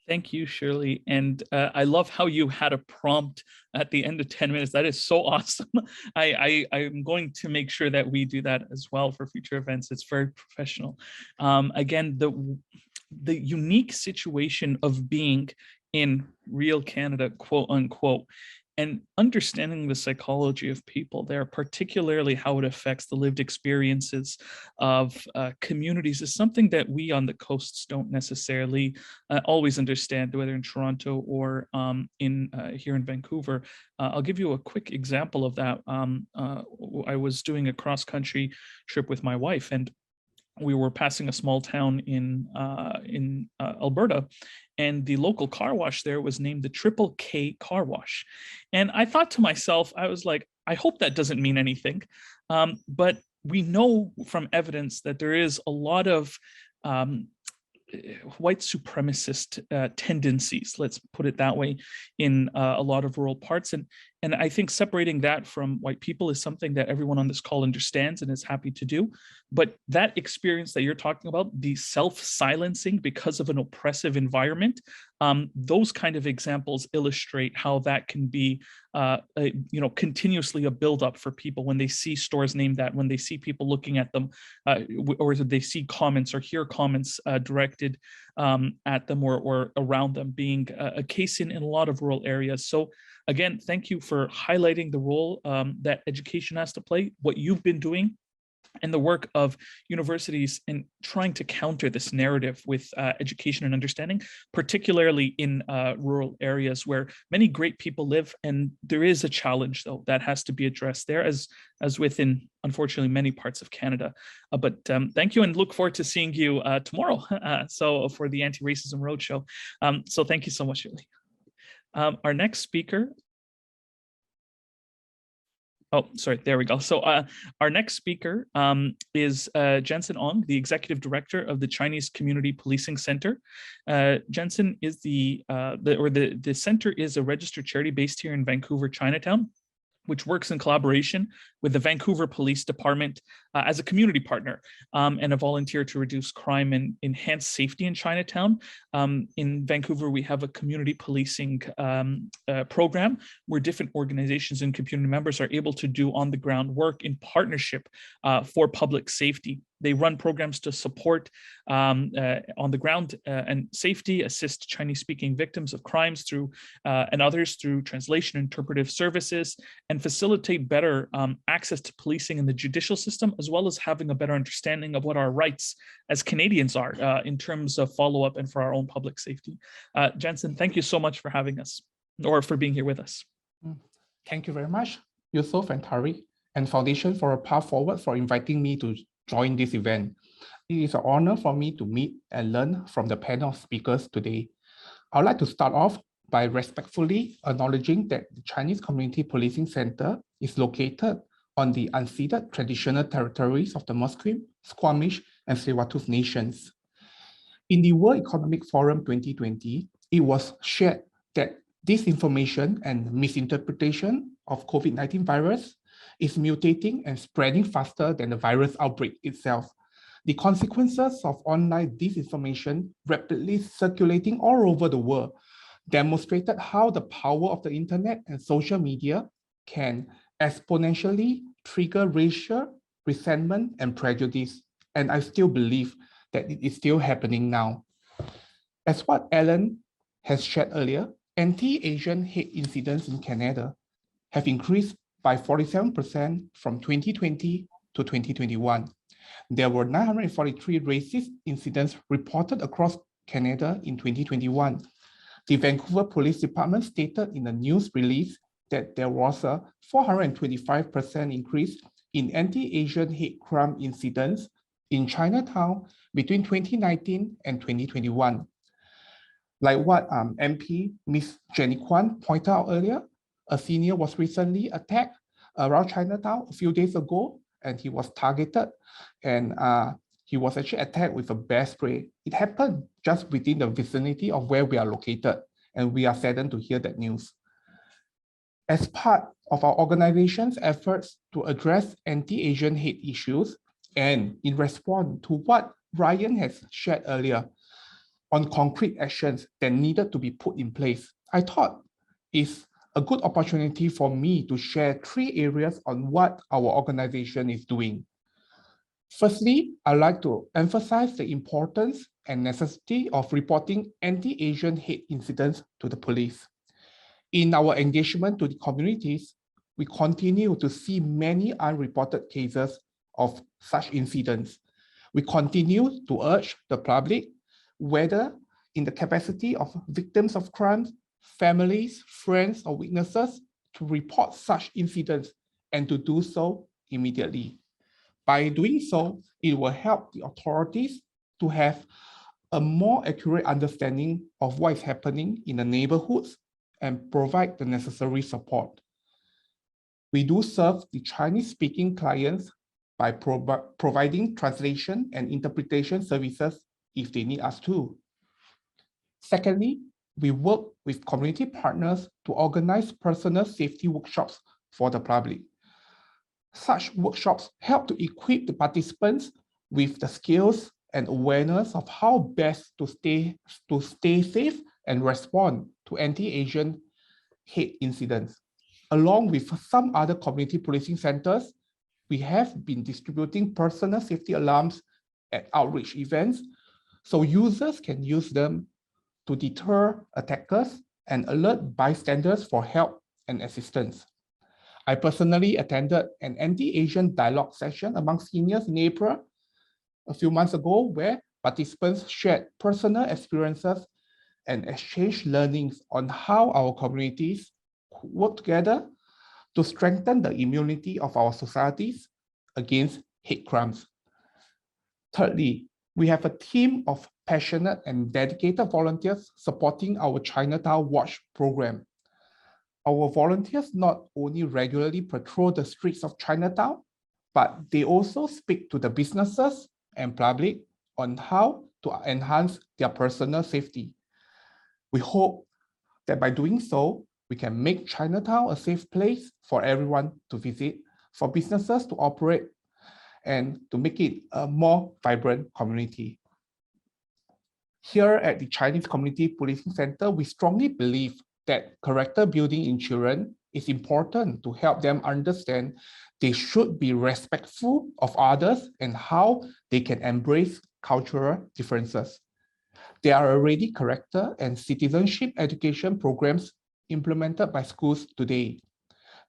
Thank you, Shirley. And I love how you had a prompt at the end of 10 minutes. That is so awesome. I'm going to make sure that we do that as well for future events. It's very professional. Again, the unique situation of being in real Canada, quote unquote, and understanding the psychology of people there, particularly how it affects the lived experiences of communities, is something that we on the coasts don't necessarily always understand, whether in Toronto or here in Vancouver. I'll give you a quick example of that. I was doing a cross-country trip with my wife, and we were passing a small town in Alberta, and the local car wash there was named the Triple K Car Wash. And I thought to myself, I was like, I hope that doesn't mean anything. But we know from evidence that there is a lot of white supremacist tendencies, let's put it that way, in a lot of rural parts. And I think separating that from white people is something that everyone on this call understands and is happy to do. But that experience that you're talking about, the self-silencing because of an oppressive environment, those kind of examples illustrate how that can be continuously a buildup for people when they see stores named that, when they see people looking at them, or they see comments or hear comments directed at them or around them, being a case in a lot of rural areas. So again, thank you for highlighting the role that education has to play, what you've been doing, and the work of universities in trying to counter this narrative with education and understanding, particularly in rural areas where many great people live. And there is a challenge, though, that has to be addressed there, as within, unfortunately, many parts of Canada. But thank you, and look forward to seeing you tomorrow. So for the Anti-Racism Roadshow. So thank you so much, Shirley. Our next speaker. Oh, sorry, there we go. So our next speaker is Jensen Ong, the Executive Director of the Chinese Community Policing Center. Jensen is the center is a registered charity based here in Vancouver, Chinatown, which works in collaboration with the Vancouver Police Department as a community partner and a volunteer to reduce crime and enhance safety in Chinatown. In Vancouver, we have a community policing program where different organizations and community members are able to do on-the-ground work in partnership for public safety. They run programs to support on the ground and safety, assist Chinese-speaking victims of crimes through and others through translation, interpretive services, and facilitate better access to policing in the judicial system, as well as having a better understanding of what our rights as Canadians are in terms of follow-up and for our own public safety. Jensen, thank you so much for having us, or for being here with us. Thank you very much, Yusuf and Tari, and Foundation for a Path Forward for inviting me to join this event. It is an honor for me to meet and learn from the panel of speakers today. I would like to start off by respectfully acknowledging that the Chinese Community Policing Center is located on the unceded traditional territories of the Musqueam, Squamish, and Tsleil-Waututh nations. In the World Economic Forum 2020, it was shared that disinformation and misinterpretation of COVID-19 virus is mutating and spreading faster than the virus outbreak itself. The consequences of online disinformation rapidly circulating all over the world demonstrated how the power of the internet and social media can exponentially trigger racial resentment and prejudice. And I still believe that it is still happening now. As what Alan has shared earlier, anti-Asian hate incidents in Canada have increased by 47% from 2020 to 2021. There were 943 racist incidents reported across Canada in 2021. The Vancouver Police Department stated in a news release that there was a 425% increase in anti-Asian hate crime incidents in Chinatown, between 2019 and 2021. Like what MP Ms. Jenny Kwan pointed out earlier, a senior was recently attacked around Chinatown a few days ago, and he was targeted, and he was actually attacked with a bear spray. It happened just within the vicinity of where we are located, and we are saddened to hear that news. As part of our organization's efforts to address anti-Asian hate issues, and in response to what Ryan has shared earlier on concrete actions that needed to be put in place, I thought it's a good opportunity for me to share 3 areas on what our organization is doing. Firstly, I'd like to emphasize the importance and necessity of reporting anti-Asian hate incidents to the police. In our engagement to the communities, we continue to see many unreported cases of such incidents. We continue to urge the public, whether in the capacity of victims of crimes, families, friends, or witnesses, to report such incidents and to do so immediately. By doing so, it will help the authorities to have a more accurate understanding of what is happening in the neighborhoods and provide the necessary support. We do serve the Chinese-speaking clients by providing translation and interpretation services if they need us to. Secondly, we work with community partners to organize personal safety workshops for the public. Such workshops help to equip the participants with the skills and awareness of how best to stay safe and respond to anti-Asian hate incidents. Along with some other community policing centers, we have been distributing personal safety alarms at outreach events so users can use them to deter attackers and alert bystanders for help and assistance. I personally attended an anti-Asian dialogue session among seniors in April a few months ago, where participants shared personal experiences and exchanged learnings on how our communities work together to strengthen the immunity of our societies against hate crimes. Thirdly, we have a team of passionate and dedicated volunteers supporting our Chinatown Watch program. Our volunteers not only regularly patrol the streets of Chinatown, but they also speak to the businesses and public on how to enhance their personal safety. We hope that by doing so, we can make Chinatown a safe place for everyone to visit, for businesses to operate, and to make it a more vibrant community. Here at the Chinese Community Policing Center, we strongly believe that character building in children is important to help them understand they should be respectful of others and how they can embrace cultural differences. There are already character and citizenship education programs implemented by schools today.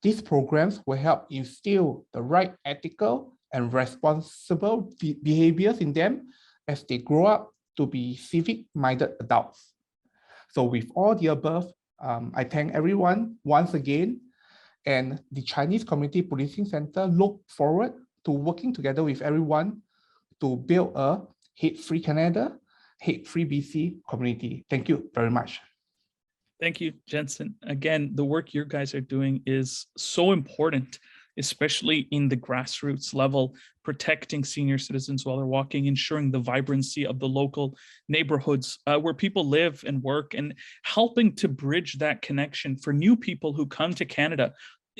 These programs will help instill the right ethical and responsible behaviors in them as they grow up to be civic-minded adults. So with all the above, I thank everyone once again, and the Chinese Community Policing Center look forward to working together with everyone to build a hate-free Canada, hate-free BC community. Thank you very much. Thank you, Jensen. Again, the work you guys are doing is so important, especially in the grassroots level, protecting senior citizens while they're walking, ensuring the vibrancy of the local neighborhoods where people live and work, and helping to bridge that connection for new people who come to Canada,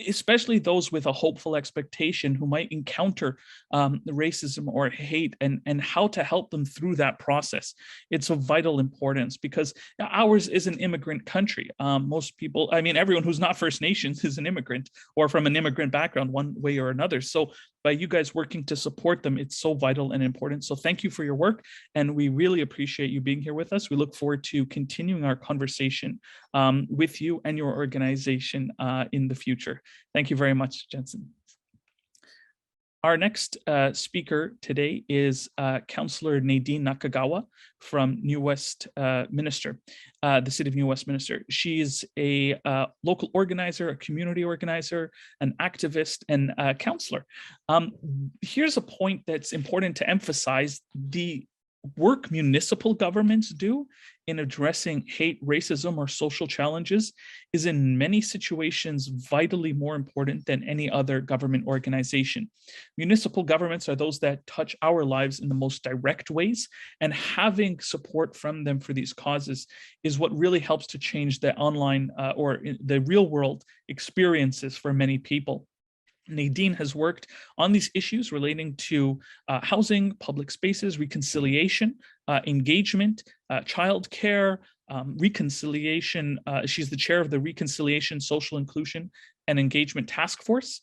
especially those with a hopeful expectation who might encounter racism or hate, and how to help them through that process. It's of vital importance because ours is an immigrant country. Most people, I mean, everyone who's not First Nations is an immigrant or from an immigrant background one way or another. So by you guys working to support them, it's so vital and important. So thank you for your work. And we really appreciate you being here with us. We look forward to continuing our conversation with you and your organization in the future. Thank you very much, Jensen. Our next speaker today is Councillor Nadine Nakagawa from New Westminster, the City of New Westminster. She is a local organizer, a community organizer, an activist, and a councillor. Here's a point that's important to emphasize. The work municipal governments do in addressing hate, racism, or social challenges is in many situations vitally more important than any other government organization. Municipal governments are those that touch our lives in the most direct ways, and having support from them for these causes is what really helps to change the online or the real world experiences for many people. Nadine has worked on these issues relating to housing, public spaces, reconciliation, engagement, childcare, reconciliation. She's the chair of the Reconciliation, Social Inclusion, and Engagement Task Force,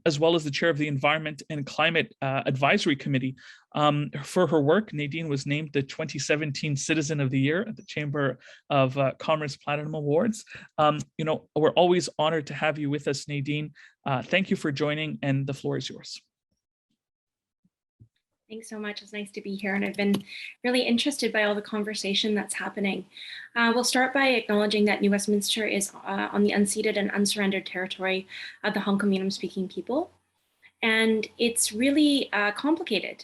as well as the chair of the Environment and Climate Advisory Committee. For her work, Nadine was named the 2017 Citizen of the Year at the Chamber of Commerce Platinum Awards. We're always honored to have you with us, Nadine. Thank you for joining, and the floor is yours. Thanks so much. It's nice to be here, and I've been really interested by all the conversation that's happening. We'll start by acknowledging that New Westminster is on the unceded and unsurrendered territory of the Hunkaminam speaking people. And it's really complicated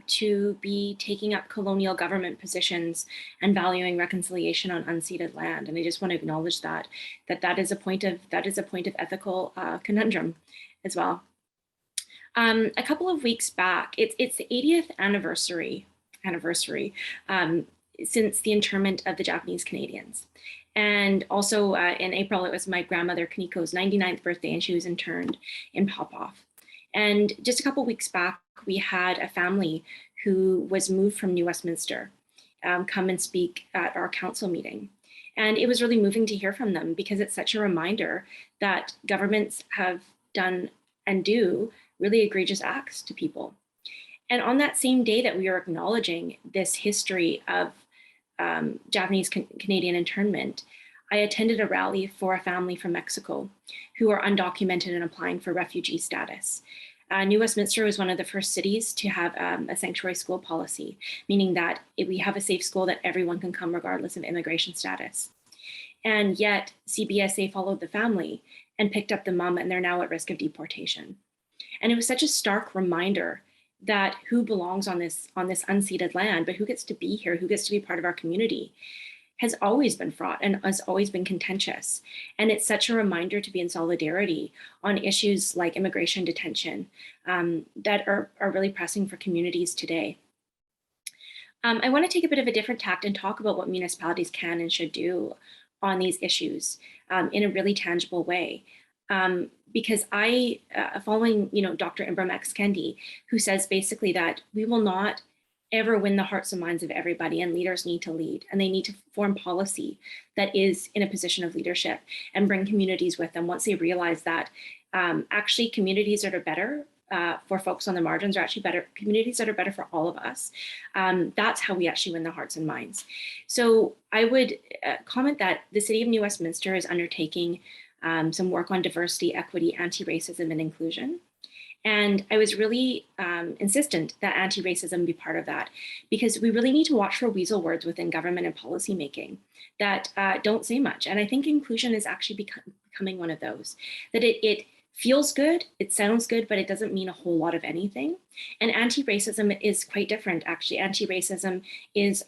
to be taking up colonial government positions and valuing reconciliation on unceded land. And I just want to acknowledge that is a point of ethical conundrum as well. A couple of weeks back, it's the 80th anniversary since the internment of the Japanese Canadians. And also in April, it was my grandmother Kaniko's 99th birthday, and she was interned in Popoff. And just a couple of weeks back, we had a family who was moved from New Westminster come and speak at our council meeting. And it was really moving to hear from them, because it's such a reminder that governments have done and do really egregious acts to people. And on that same day that we are acknowledging this history of Japanese Canadian internment, I attended a rally for a family from Mexico who are undocumented and applying for refugee status. New Westminster was one of the first cities to have a sanctuary school policy, meaning that we have a safe school that everyone can come regardless of immigration status. And yet CBSA followed the family and picked up the mom, and they're now at risk of deportation. And it was such a stark reminder that who belongs on this unceded land, but who gets to be here, who gets to be part of our community, has always been fraught and has always been contentious. And it's such a reminder to be in solidarity on issues like immigration detention that are really pressing for communities today. I want to take a bit of a different tact and talk about what municipalities can and should do on these issues in a really tangible way. Because following Dr. Ibram X. Kendi, who says basically that we will not ever win the hearts and minds of everybody, and leaders need to lead, and they need to form policy that is in a position of leadership and bring communities with them once they realize that actually communities that are better for folks on the margins are actually better, communities that are better for all of us. That's how we actually win the hearts and minds. So I would comment that the City of New Westminster is undertaking some work on diversity, equity, anti-racism, and inclusion. And I was really insistent that anti-racism be part of that, because we really need to watch for weasel words within government and policymaking that don't say much. And I think inclusion is actually becoming one of those, that it feels good, it sounds good, but it doesn't mean a whole lot of anything. And anti-racism is quite different, actually. Anti-racism is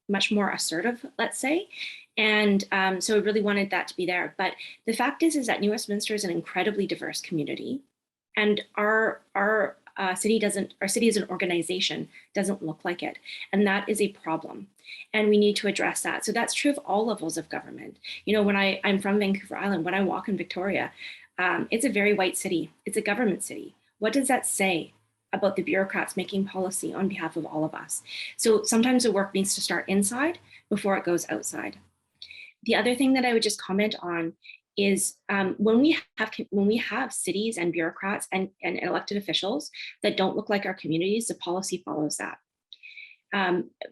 much more assertive, let's say. And so I really wanted that to be there. But the fact is that New Westminster is an incredibly diverse community. And our city as an organization doesn't look like it. And that is a problem. And we need to address that. So that's true of all levels of government. When I'm from Vancouver Island, when I walk in Victoria, it's a very white city. It's a government city. What does that say about the bureaucrats making policy on behalf of all of us? So sometimes the work needs to start inside before it goes outside. The other thing that I would just comment on is when we have cities and bureaucrats and elected officials that don't look like our communities, the policy follows that.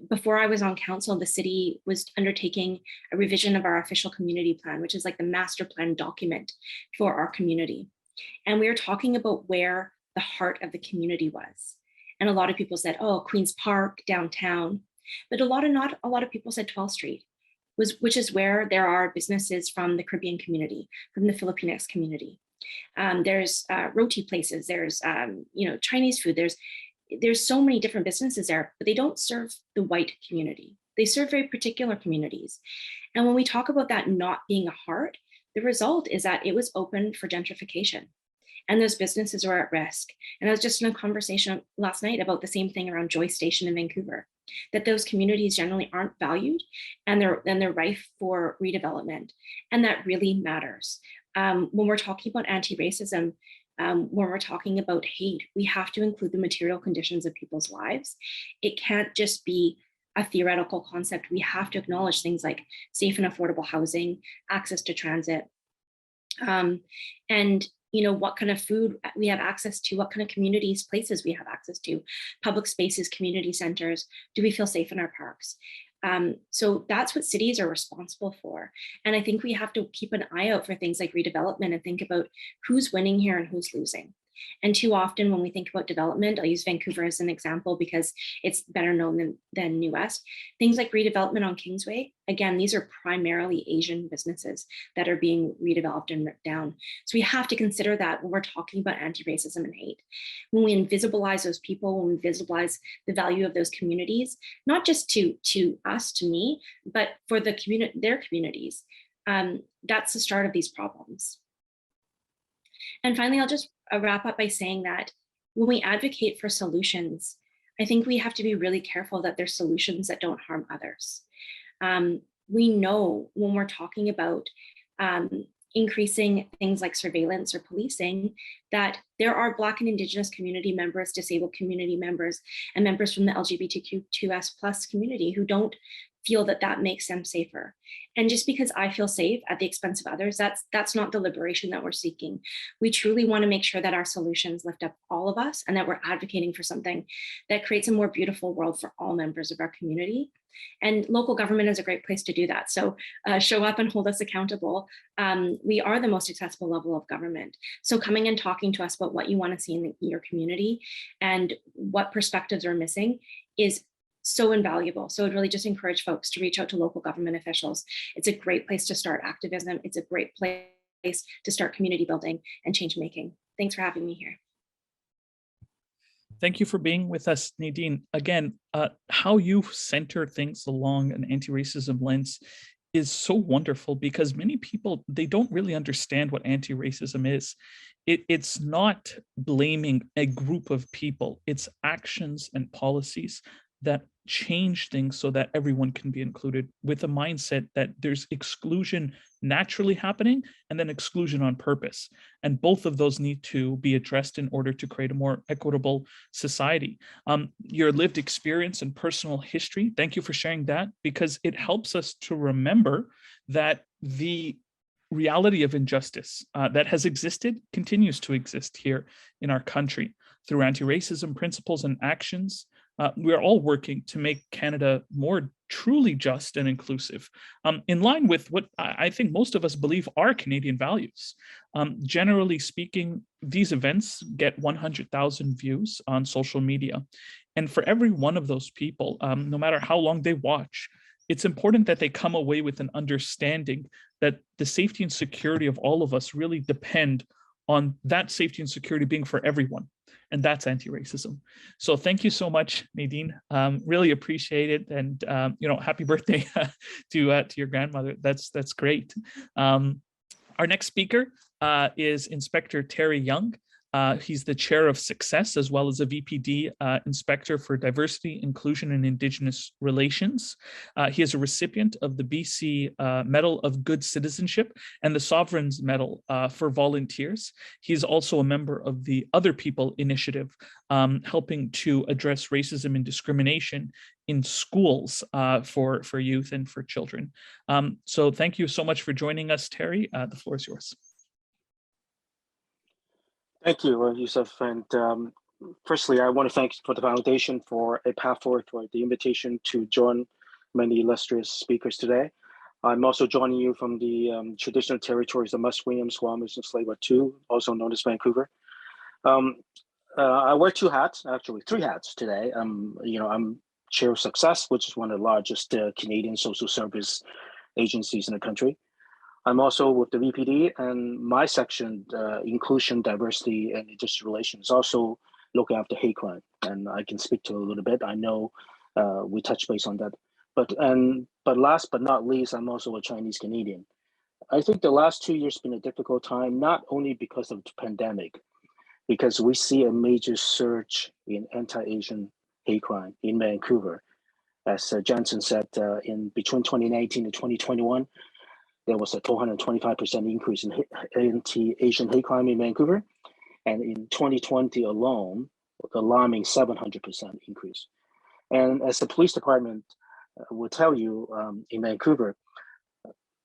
Before I was on council, the city was undertaking a revision of our official community plan, which is like the master plan document for our community. And we were talking about where the heart of the community was. And a lot of people said, oh, Queen's Park, downtown. But not a lot of people said 12th Street. Which is where there are businesses from the Caribbean community, from the Filipinx community. There's roti places, there's Chinese food, there's there's so many different businesses there, but they don't serve the white community. They serve very particular communities. And when we talk about that not being a heart, the result is that it was open for gentrification and those businesses are at risk. And I was just in a conversation last night about the same thing around Joy Station in Vancouver, that those communities generally aren't valued and they're rife for redevelopment. And that really matters. When we're talking about anti-racism, when we're talking about hate, we have to include the material conditions of people's lives. It can't just be a theoretical concept. We have to acknowledge things like safe and affordable housing, access to transit, and what kind of food we have access to, what kind of communities, places we have access to, public spaces, community centers. Do we feel safe in our parks? So that's what cities are responsible for. And I think we have to keep an eye out for things like redevelopment and think about who's winning here and who's losing. And too often when we think about development, I'll use Vancouver as an example because it's better known than New West. Things like redevelopment on Kingsway, again, these are primarily Asian businesses that are being redeveloped and ripped down. So we have to consider that when we're talking about anti-racism and hate. When we invisibilize those people, when we visibilize the value of those communities, not just to us, to me, but for the their communities, that's the start of these problems. And finally, I'll just wrap up by saying that when we advocate for solutions, I think we have to be really careful that there's solutions that don't harm others. We know when we're talking about increasing things like surveillance or policing, that there are Black and Indigenous community members, disabled community members, and members from the LGBTQ2S+ community who don't feel that that makes them safer. And just because I feel safe at the expense of others, that's not the liberation that we're seeking. We truly want to make sure that our solutions lift up all of us and that we're advocating for something that creates a more beautiful world for all members of our community. And local government is a great place to do that. So show up and hold us accountable. We are the most accessible level of government. So coming and talking to us about what you want to see in your community and what perspectives are missing is so invaluable. So I'd really just encourage folks to reach out to local government officials. It's a great place to start activism. It's a great place to start community building and change making. Thanks for having me here. Thank you for being with us, Nadine. Again, how you center things along an anti-racism lens is so wonderful because many people, they don't really understand what anti-racism is. It's not blaming a group of people. It's actions and policies that change things so that everyone can be included, with a mindset that there's exclusion naturally happening and then exclusion on purpose. And both of those need to be addressed in order to create a more equitable society. Your lived experience and personal history, thank you for sharing that, because it helps us to remember that the reality of injustice that has existed continues to exist here in our country through anti-racism principles and actions. We're all working to make Canada more truly just and inclusive, in line with what I think most of us believe are Canadian values. Generally speaking, these events get 100,000 views on social media. And for every one of those people, no matter how long they watch, it's important that they come away with an understanding that the safety and security of all of us really depend on that safety and security being for everyone. And that's anti-racism. So thank you so much, Nadine. Really appreciate it. And happy birthday to your grandmother. That's great. Our next speaker is Inspector Terry Young. He's the chair of Success, as well as a VPD inspector for diversity, inclusion, and Indigenous relations. He is a recipient of the BC Medal of Good Citizenship and the Sovereign's Medal for volunteers. He's also a member of the Other People Initiative, helping to address racism and discrimination in schools for youth and for children. So thank you so much for joining us, Terry. The floor is yours. Thank you, Yusuf. And firstly, I want to thank for the foundation for a path forward, for the invitation to join many illustrious speakers today. I'm also joining you from the traditional territories of Musqueam, Squamish, and Tsleil-Waututh, also known as Vancouver. I wear two hats, actually three hats today. I'm chair of Success, which is one of the largest Canadian social service agencies in the country. I'm also with the VPD, and my section, Inclusion, Diversity, and Indigenous Relations, also look after hate crime, and I can speak to a little bit. I know we touched base on that, but last but not least, I'm also a Chinese Canadian. I think the last 2 years been a difficult time, not only because of the pandemic, because we see a major surge in anti-Asian hate crime in Vancouver. As Jensen said, in between 2019 and 2021, there was a 425% increase in anti-Asian hate crime in Vancouver. And in 2020 alone, alarming 700% increase. And as the police department will tell you in Vancouver,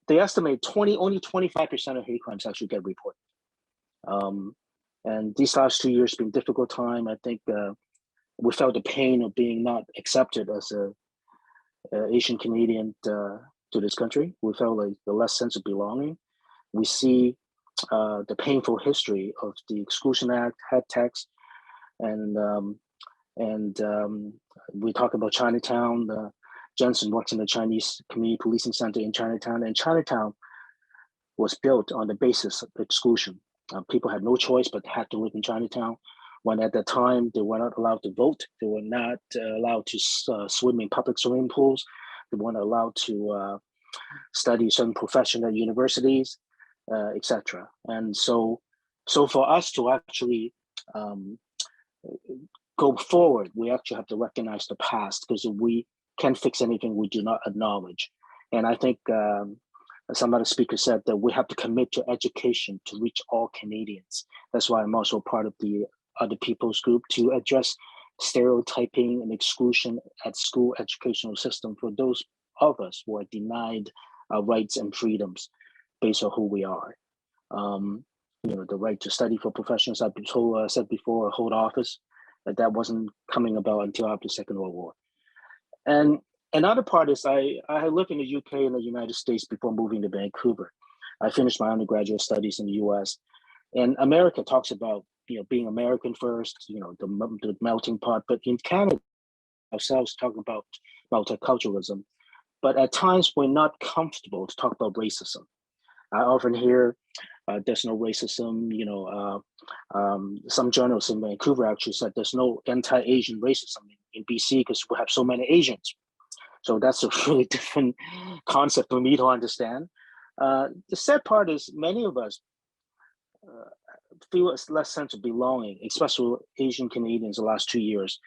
they estimate only 25% of hate crimes actually get reported. And these last 2 years been a difficult time. I think we felt the pain of being not accepted as a Asian Canadian to this country. We felt like the less sense of belonging. We see the painful history of the Exclusion Act, head tax, and we talk about Chinatown. Jensen works in the Chinese Community Policing Center in Chinatown, and Chinatown was built on the basis of exclusion. People had no choice but had to live in Chinatown, when at that time they were not allowed to vote, they were not allowed to swim in public swimming pools, they weren't allowed to study certain profession at universities, etc. And so for us to actually go forward, we actually have to recognize the past, because we can't fix anything we do not acknowledge. And I think some other speakers said that we have to commit to education to reach all Canadians. That's why I'm also part of the Other People's Group, to address stereotyping and exclusion at school educational system for those of us who are denied our rights and freedoms based on who we are. The right to study for professions, I've been told, said before, hold office, that wasn't coming about until after the Second World War. And another part is I lived in the UK and the United States before moving to Vancouver. I finished my undergraduate studies in the US, and America talks about being American first, the melting pot. But in Canada, ourselves talk about multiculturalism. But at times we're not comfortable to talk about racism. I often hear there's no racism. Some journalists in Vancouver actually said there's no anti-Asian racism in BC because we have so many Asians. So that's a really different concept for me to understand. The sad part is many of us feel a less sense of belonging, especially Asian Canadians the last 2 years,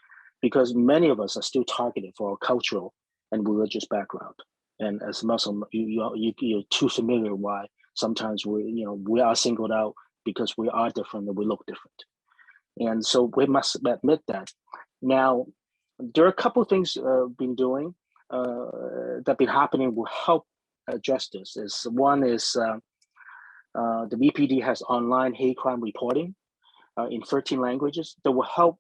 because many of us are still targeted for our cultural and religious background. And as Muslim, you're too familiar why sometimes we are singled out because we are different and we look different. And so we must admit that. Now, there are a couple of things been doing that have been happening will help address this. One is the VPD has online hate crime reporting in 13 languages that will help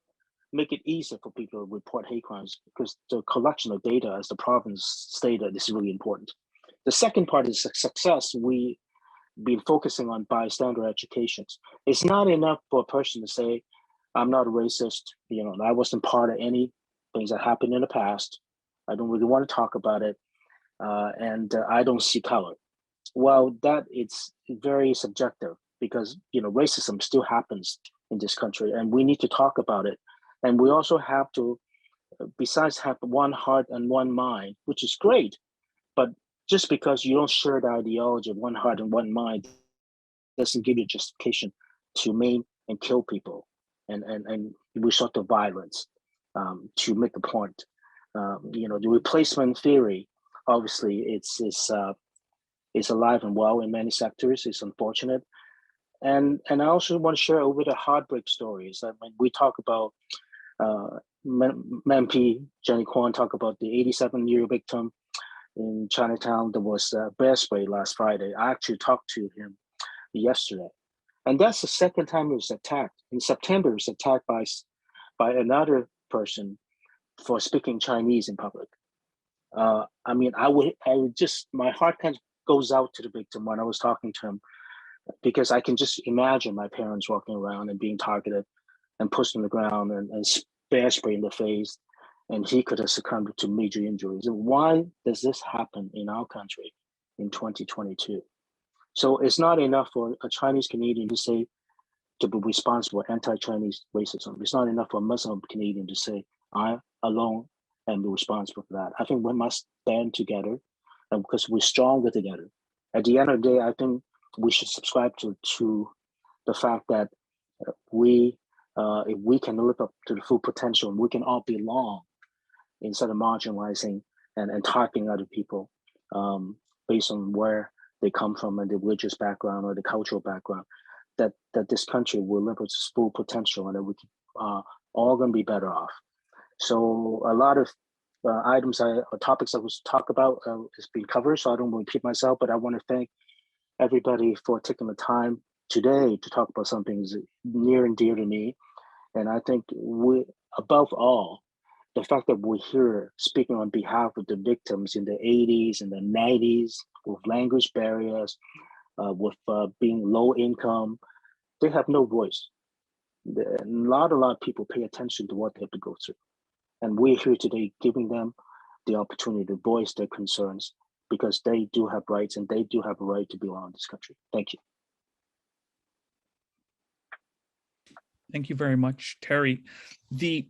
make it easier for people to report hate crimes, because the collection of data, as the province stated, is really important. The second part is success. We've been focusing on bystander education. It's not enough for a person to say, I'm not a racist, I wasn't part of any things that happened in the past. I don't really want to talk about it. And I don't see color. Well, that it's very subjective, because racism still happens in this country, and we need to talk about it. And we also have to, besides have one heart and one mind, which is great, but just because you don't share the ideology of one heart and one mind doesn't give you justification to maim and kill people and resort to violence to make a point. The replacement theory, obviously, it's alive and well in many sectors. It's unfortunate. And I also want to share over the heartbreak stories. I mean, we talk about MP Jenny Kwan talk about the 87-year victim in Chinatown that was bear sprayed last Friday. I actually talked to him yesterday. And that's the second time it was attacked. In September, it was attacked by another person for speaking Chinese in public. I mean, I would just, my heart kind of goes out to the victim when I was talking to him, because I can just imagine my parents walking around and being targeted and pushed on the ground and bear spray in the face, and he could have succumbed to major injuries. And why does this happen in our country in 2022? So it's not enough for a Chinese Canadian to say, to be responsible for anti-Chinese racism. It's not enough for a Muslim Canadian to say, I alone am responsible for that. I think we must stand together, and because we're stronger together. At the end of the day, I think we should subscribe to the fact that if we can live up to the full potential, we can all belong instead of marginalizing and targeting other people based on where they come from and the religious background or the cultural background, that this country will live its full potential and that we can all gonna be better off. So a lot of topics I was talk about has been covered, so I don't want to repeat myself, but I want to thank everybody for taking the time today to talk about something that's near and dear to me. And I think above all, the fact that we're here speaking on behalf of the victims in the 80s and the 90s with language barriers, with being low income, they have no voice. A lot of people pay attention to what they have to go through. And we're here today giving them the opportunity to voice their concerns because they do have rights and they do have a right to belong in this country. Thank you. Thank you very much, Terry. The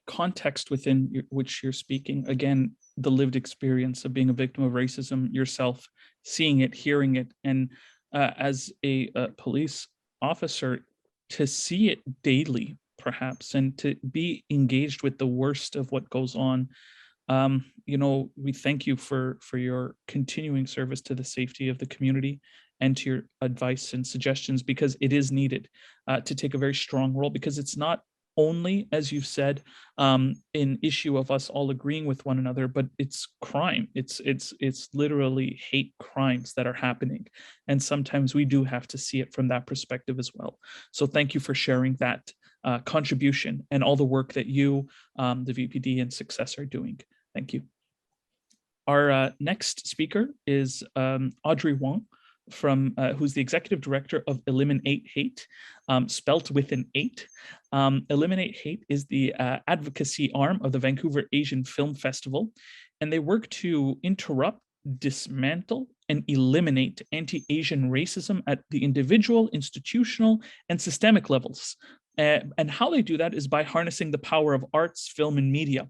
context within which you're speaking, again, the lived experience of being a victim of racism yourself, seeing it, hearing it, and as a police officer, to see it daily, perhaps, and to be engaged with the worst of what goes on. We thank you for your continuing service to the safety of the community and to your advice and suggestions, because it is needed to take a very strong role, because it's not only, as you've said, an issue of us all agreeing with one another, but it's crime. It's literally hate crimes that are happening. And sometimes we do have to see it from that perspective as well. So thank you for sharing that contribution and all the work that you, the VPD and Success are doing. Thank you. Our next speaker is Audrey Wong, who's the executive director of Eliminate Hate, spelt with an 8. Eliminate Hate is the advocacy arm of the Vancouver Asian Film Festival, and they work to interrupt, dismantle, and eliminate anti-Asian racism at the individual, institutional, and systemic levels. And how they do that is by harnessing the power of arts, film, and media.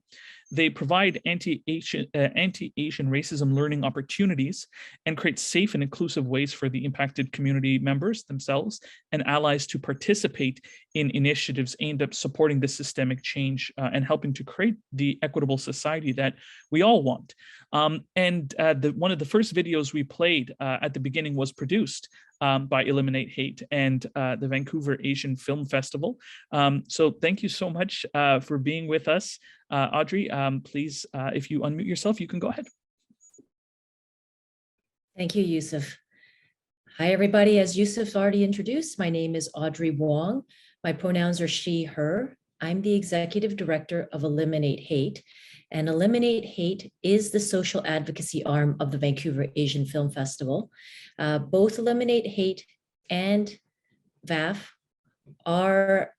They provide anti-Asian racism learning opportunities and create safe and inclusive ways for the impacted community members themselves and allies to participate in initiatives aimed at supporting the systemic change and helping to create the equitable society that we all want. One of the first videos we played at the beginning was produced by Eliminate Hate and the Vancouver Asian Film Festival. So thank you so much for being with us. Audrey, please, if you unmute yourself, you can go ahead. Thank you, Yusuf. Hi, everybody. As Yusuf already introduced, my name is Audrey Wong. My pronouns are she, her. I'm the executive director of Eliminate Hate. And Eliminate Hate is the social advocacy arm of the Vancouver Asian Film Festival. Both Eliminate Hate and VAF are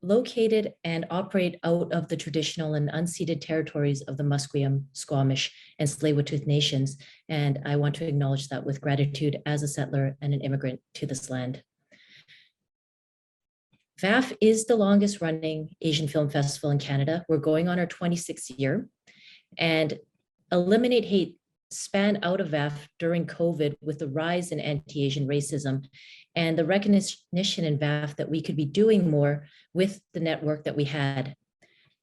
located and operate out of the traditional and unceded territories of the Musqueam, Squamish, and Tsleil-Waututh nations. And I want to acknowledge that with gratitude as a settler and an immigrant to this land. VAF is the longest running Asian Film Festival in Canada. We're going on our 26th year, and Eliminate Hate span out of VAF during COVID with the rise in anti-Asian racism and the recognition in VAF that we could be doing more with the network that we had.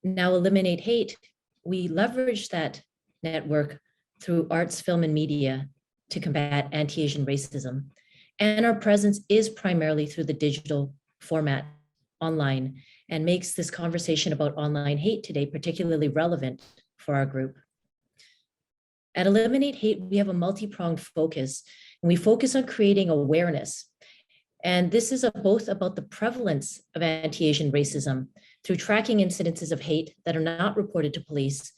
Now, Eliminate Hate, we leverage that network through arts, film, and media to combat anti-Asian racism. And our presence is primarily through the digital format online, and makes this conversation about online hate today particularly relevant for our group. At Eliminate Hate, we have a multi-pronged focus, and we focus on creating awareness. And this is both about the prevalence of anti-Asian racism through tracking incidences of hate that are not reported to police,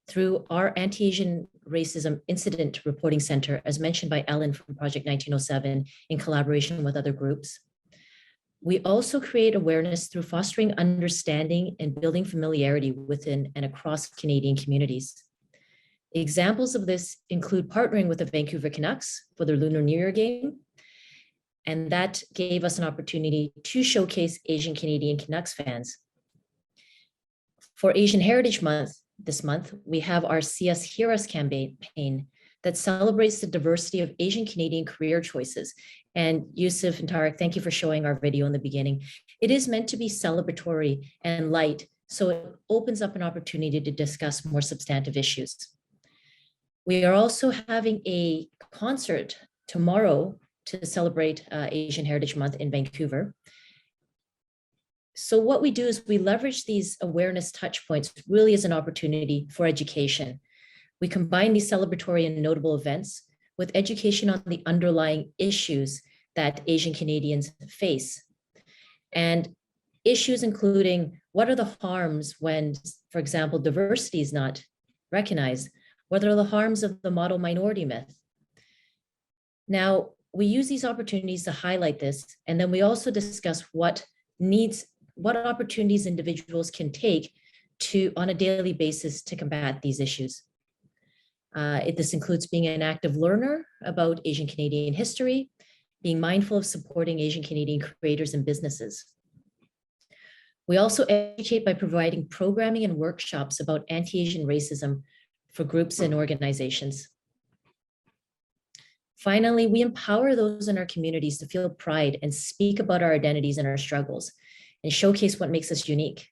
through our Anti-Asian Racism Incident Reporting Center, as mentioned by Ellen from Project 1907, in collaboration with other groups. We also create awareness through fostering understanding and building familiarity within and across Canadian communities. Examples of this include partnering with the Vancouver Canucks for their Lunar New Year game, And that gave us an opportunity to showcase Asian Canadian Canucks fans. For Asian Heritage Month this month, we have our See Us, Hear Us campaign that celebrates the diversity of Asian Canadian career choices. And Yusuf and Tarek, thank you for showing our video in the beginning. It is meant to be celebratory and light, so it opens up an opportunity to discuss more substantive issues. We are also having a concert tomorrow to celebrate Asian Heritage Month in Vancouver. So what we do is we leverage these awareness touch points really as an opportunity for education. We combine these celebratory and notable events with education on the underlying issues that Asian Canadians face. And issues including what are the harms when, for example, diversity is not recognized? What are the harms of the model minority myth? Now, we use these opportunities to highlight this, and then we also discuss what opportunities individuals can take on a daily basis to combat these issues. This includes being an active learner about Asian Canadian history, being mindful of supporting Asian Canadian creators and businesses. We also educate by providing programming and workshops about anti-Asian racism for groups and organizations. Finally, we empower those in our communities to feel pride and speak about our identities and our struggles and showcase what makes us unique.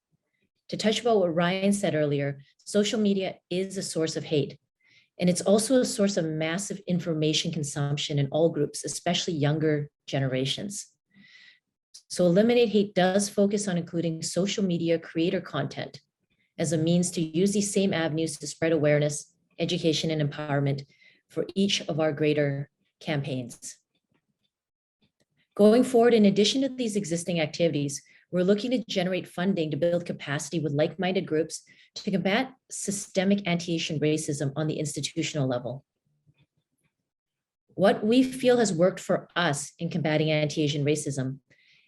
To touch about what Ryan said earlier, social media is a source of hate, and it's also a source of massive information consumption in all groups, especially younger generations. So Eliminate Hate does focus on including social media creator content as a means to use these same avenues to spread awareness, education, and empowerment for each of our greater campaigns. Going forward, in addition to these existing activities, we're looking to generate funding to build capacity with like-minded groups to combat systemic anti-Asian racism on the institutional level. What we feel has worked for us in combating anti-Asian racism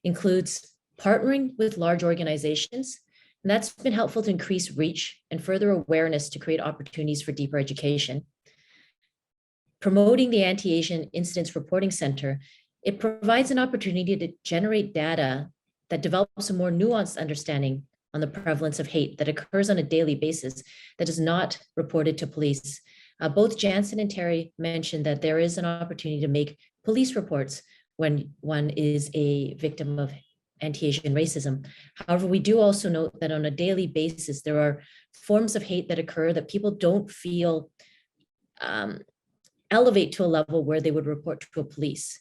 includes partnering with large organizations, and that's been helpful to increase reach and further awareness to create opportunities for deeper education. Promoting the Anti-Asian Incidents Reporting Center, it provides an opportunity to generate data that develops a more nuanced understanding on the prevalence of hate that occurs on a daily basis that is not reported to police. Both Jansen and Terry mentioned that there is an opportunity to make police reports when one is a victim of anti-Asian racism. However, we do also note that on a daily basis, there are forms of hate that occur that people don't feel elevate to a level where they would report to a police.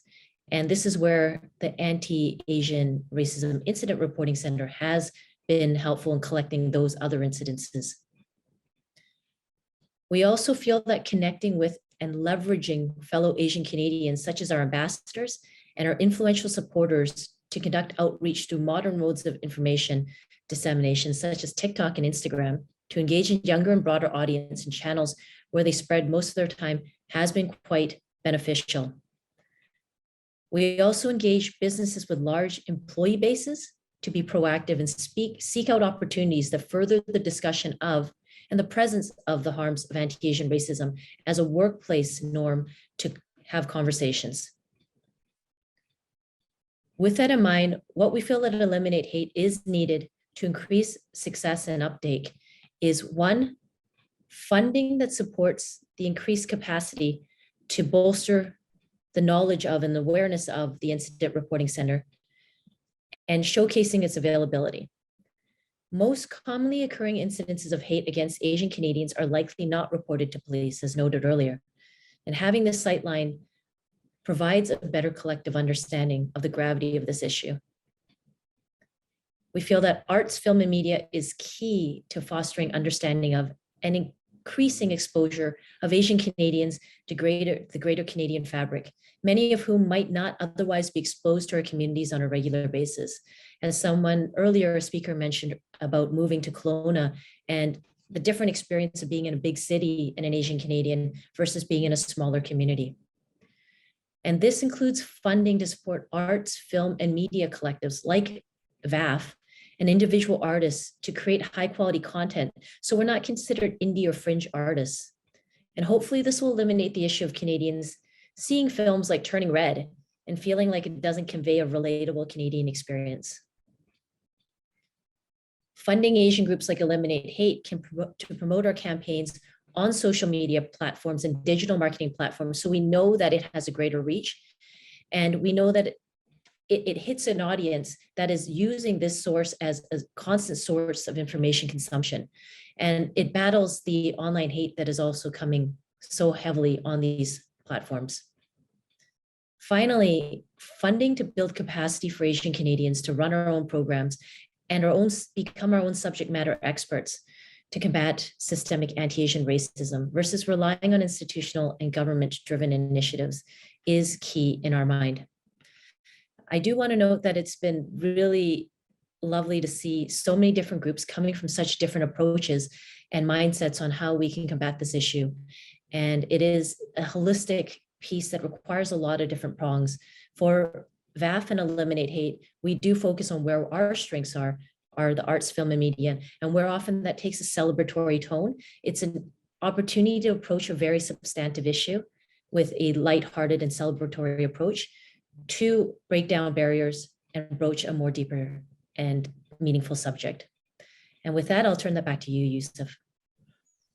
And this is where the Anti-Asian Racism Incident Reporting Center has been helpful in collecting those other incidences. We also feel that connecting with and leveraging fellow Asian Canadians, such as our ambassadors and our influential supporters, to conduct outreach through modern modes of information dissemination, such as TikTok and Instagram, to engage a younger and broader audience in channels where they spread most of their time has been quite beneficial. We also engage businesses with large employee bases to be proactive and seek out opportunities that further the discussion of and the presence of the harms of anti-Asian racism as a workplace norm to have conversations. With that in mind, what we feel that Eliminate Hate is needed to increase success and uptake is one, funding that supports the increased capacity to bolster the knowledge of and awareness of the Incident Reporting Center and showcasing its availability. Most commonly occurring incidences of hate against Asian Canadians are likely not reported to police, as noted earlier. And having this sightline provides a better collective understanding of the gravity of this issue. We feel that arts, film, and media is key to fostering understanding of and increasing exposure of Asian Canadians to the greater Canadian fabric, many of whom might not otherwise be exposed to our communities on a regular basis. As someone earlier, a speaker mentioned about moving to Kelowna and the different experience of being in a big city and an Asian Canadian versus being in a smaller community. And this includes funding to support arts, film, and media collectives like VAF and individual artists to create high quality content so we're not considered indie or fringe artists. And hopefully this will eliminate the issue of Canadians seeing films like Turning Red and feeling like it doesn't convey a relatable Canadian experience. Funding Asian groups like Eliminate Hate can promote our campaigns on social media platforms and digital marketing platforms. So we know that it has a greater reach, and we know that it hits an audience that is using this source as a constant source of information consumption. And it battles the online hate that is also coming so heavily on these platforms. Finally, funding to build capacity for Asian Canadians to run our own programs and become our own subject matter experts to combat systemic anti-Asian racism versus relying on institutional and government-driven initiatives is key in our mind. I do want to note that it's been really lovely to see so many different groups coming from such different approaches and mindsets on how we can combat this issue. And it is a holistic piece that requires a lot of different prongs. For VAF and Eliminate Hate, we do focus on where our strengths are the arts, film, and media, and where often that takes a celebratory tone. It's an opportunity to approach a very substantive issue with a lighthearted and celebratory approach to break down barriers and broach a more deeper and meaningful subject. And with that, I'll turn that back to you, Yusuf.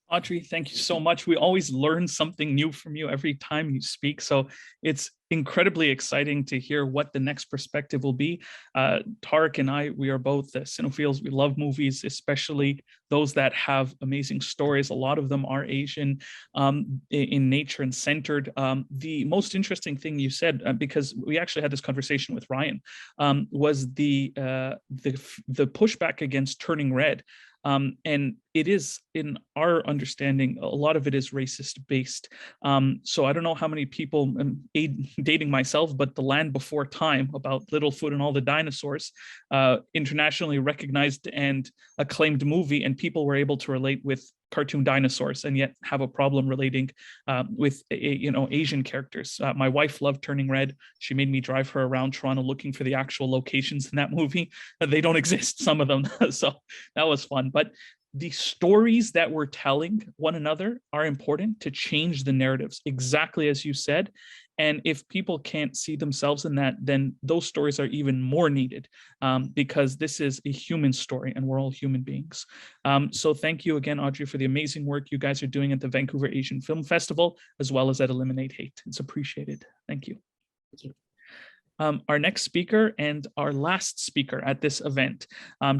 Audrey, thank you so much. We always learn something new from you every time you speak. So it's incredibly exciting to hear what the next perspective will be. Tarek and I, we are both cinephiles. We love movies, especially those that have amazing stories. A lot of them are Asian in nature and centered. The most interesting thing you said, because we actually had this conversation with Ryan, was the pushback against Turning Red. And it is, in our understanding, a lot of it is racist based. So I don't know how many people, dating myself, but The Land Before Time about Littlefoot and all the dinosaurs, internationally recognized and acclaimed movie, and people were able to relate with cartoon dinosaurs and yet have a problem relating with Asian characters. My wife loved Turning Red. She made me drive her around Toronto looking for the actual locations in that movie. They don't exist, some of them. So that was fun. But the stories that we're telling one another are important to change the narratives, exactly as you said. And if people can't see themselves in that, then those stories are even more needed, because this is a human story and we're all human beings. So thank you again, Audrey, for the amazing work you guys are doing at the Vancouver Asian Film Festival, as well as at Eliminate Hate. It's appreciated. Thank you. Thank you. Our next speaker and our last speaker at this event,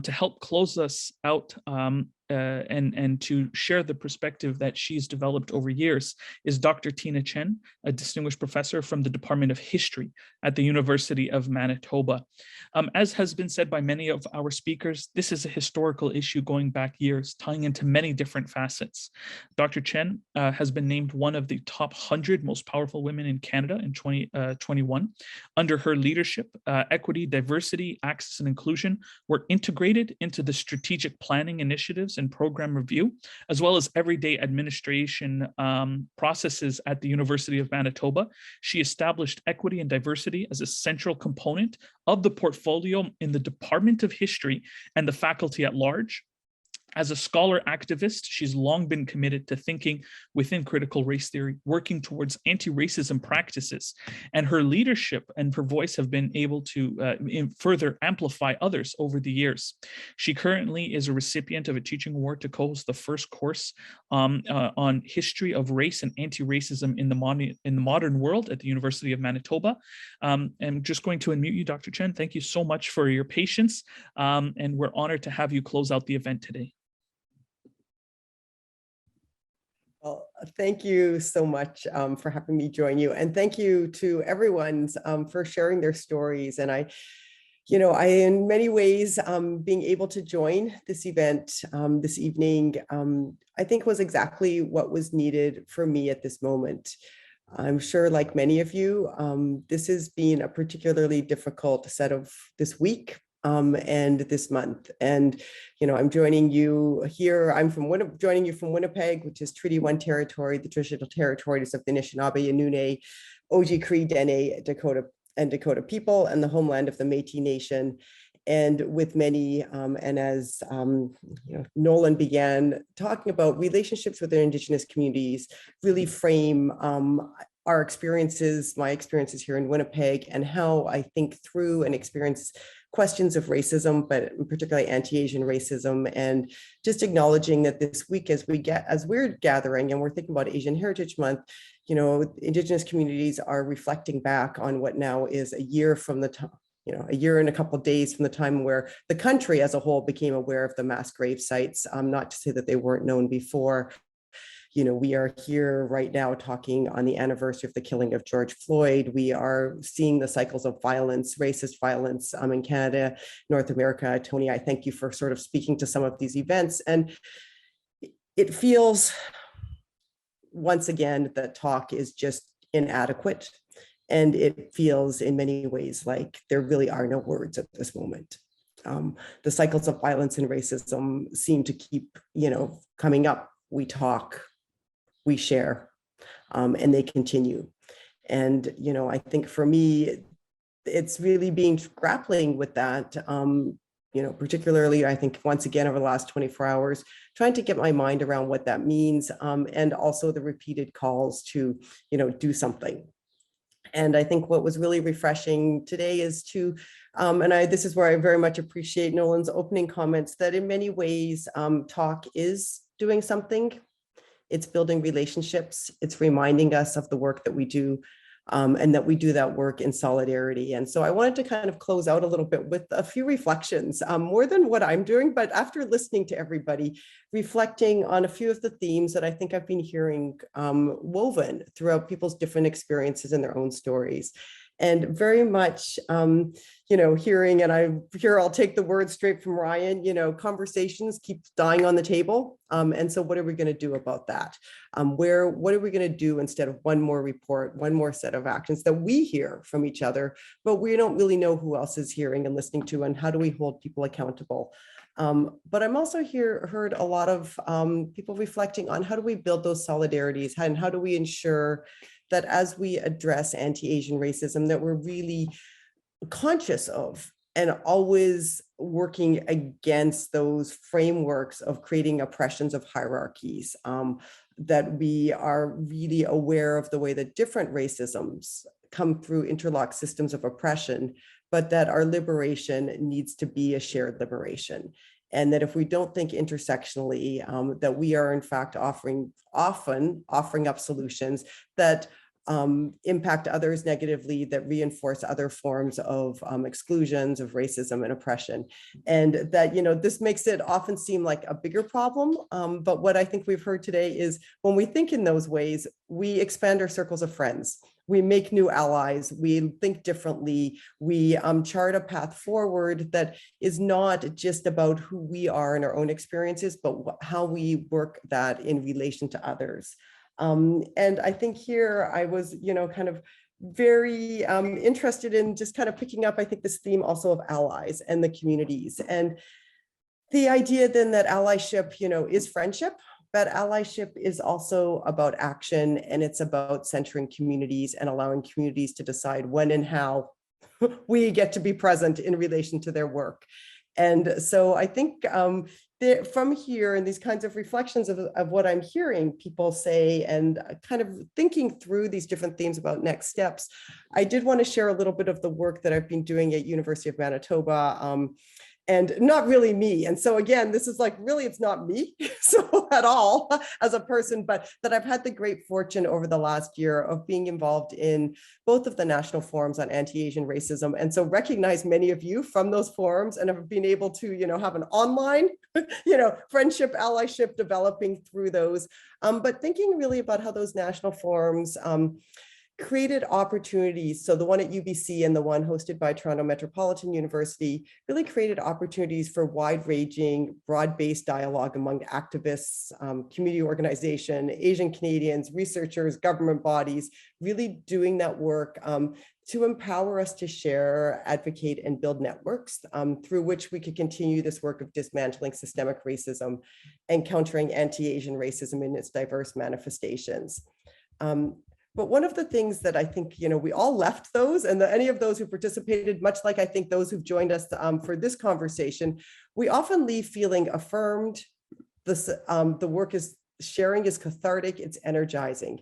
to help close us out and to share the perspective that she's developed over years, is Dr. Tina Chen, a distinguished professor from the Department of History at the University of Manitoba. As has been said by many of our speakers, this is a historical issue going back years, tying into many different facets. Dr. Chen has been named one of the top 100 most powerful women in Canada in 2021. Under her leadership, equity, diversity, access, and inclusion were integrated into the strategic planning initiatives and program review, as well as everyday administration processes at the University of Manitoba. She established equity and diversity as a central component of the portfolio in the Department of History and the faculty at large. As a scholar activist, she's long been committed to thinking within critical race theory, working towards anti-racism practices, and her leadership and her voice have been able to further amplify others over the years. She currently is a recipient of a teaching award to co-host the first course on history of race and anti-racism in the modern world at the University of Manitoba. I'm just going to unmute you, Dr. Chen. Thank you so much for your patience, and we're honored to have you close out the event today. Well, thank you so much for having me join you. And thank you to everyone for sharing their stories. And I, in many ways, being able to join this event this evening, I think was exactly what was needed for me at this moment. I'm sure, like many of you, this has been a particularly difficult set of this week and this month. And, I'm joining you here. I'm joining you from Winnipeg, which is Treaty 1 territory, the traditional territories of the Anishinaabe, Inune, Oji-Cree, Dene, Dakota people, and the homeland of the Métis Nation. And with many, and as Nolan began talking about, relationships with their Indigenous communities really frame our experiences, my experiences here in Winnipeg, and how I think through and experience questions of racism, but particularly anti-Asian racism, and just acknowledging that this week, as we're gathering and we're thinking about Asian Heritage Month, you know, Indigenous communities are reflecting back on what now is a year from the time, you know, a year and a couple of days from the time where the country as a whole became aware of the mass grave sites. Not to say that they weren't known before. You know, we are here right now talking on the anniversary of the killing of George Floyd. We are seeing the cycles of violence, racist violence in Canada, North America. Tony, I thank you for sort of speaking to some of these events. And it feels, once again, that talk is just inadequate. And it feels in many ways like there really are no words at this moment. The cycles of violence and racism seem to keep, you know, coming up. We talk, we share, and they continue. And, you know, I think for me, it's really grappling with that, you know, particularly, I think, once again, over the last 24 hours, trying to get my mind around what that means, and also the repeated calls to, you know, do something. And I think what was really refreshing today is to, this is where I very much appreciate Nolan's opening comments, that in many ways, talk is doing something. It's building relationships. It's reminding us of the work that we do, and that we do that work in solidarity. And so I wanted to kind of close out a little bit with a few reflections, more than what I'm doing, but after listening to everybody, reflecting on a few of the themes that I think I've been hearing woven throughout people's different experiences and their own stories. And very much, you know, hearing, and I'll take the words straight from Ryan, you know, conversations keep dying on the table. And so what are we going to do about that? What are we going to do instead of one more report, one more set of actions that we hear from each other, but we don't really know who else is hearing and listening to, and how do we hold people accountable? But I'm also heard a lot of people reflecting on how do we build those solidarities, and how do we ensure that as we address anti-Asian racism, that we're really conscious of and always working against those frameworks of creating oppressions of hierarchies, that we are really aware of the way that different racisms come through interlocked systems of oppression, but that our liberation needs to be a shared liberation. And that if we don't think intersectionally, that we are in fact often offering up solutions that impact others negatively, that reinforce other forms of exclusions, of racism and oppression. And that, you know, this makes it often seem like a bigger problem. But what I think we've heard today is when we think in those ways, we expand our circles of friends. We make new allies, we think differently, we chart a path forward that is not just about who we are in our own experiences, but how we work that in relation to others. And I think here I was, you know, kind of very interested in just kind of picking up, I think, this theme also of allies and the communities. And the idea then that allyship, you know, is friendship, but allyship is also about action, and it's about centering communities and allowing communities to decide when and how we get to be present in relation to their work. And so I think from here and these kinds of reflections of what I'm hearing people say, and kind of thinking through these different themes about next steps, I did want to share a little bit of the work that I've been doing at University of Manitoba. And not really me. And so again, this is like, really, it's not me so at all as a person, but that I've had the great fortune over the last year of being involved in both of the national forums on anti-Asian racism. And so recognize many of you from those forums, and have been able to, you know, have an online, you know, friendship, allyship developing through those. But thinking really about how those national forums created opportunities. So the one at UBC and the one hosted by Toronto Metropolitan University really created opportunities for wide-ranging, broad-based dialogue among activists, community organization, Asian Canadians, researchers, government bodies, really doing that work to empower us to share, advocate, and build networks through which we could continue this work of dismantling systemic racism and countering anti-Asian racism in its diverse manifestations. But one of the things that I think, you know, we all left those, and any of those who participated, much like I think those who've joined us for this conversation, we often leave feeling affirmed. The work is sharing is cathartic, it's energizing.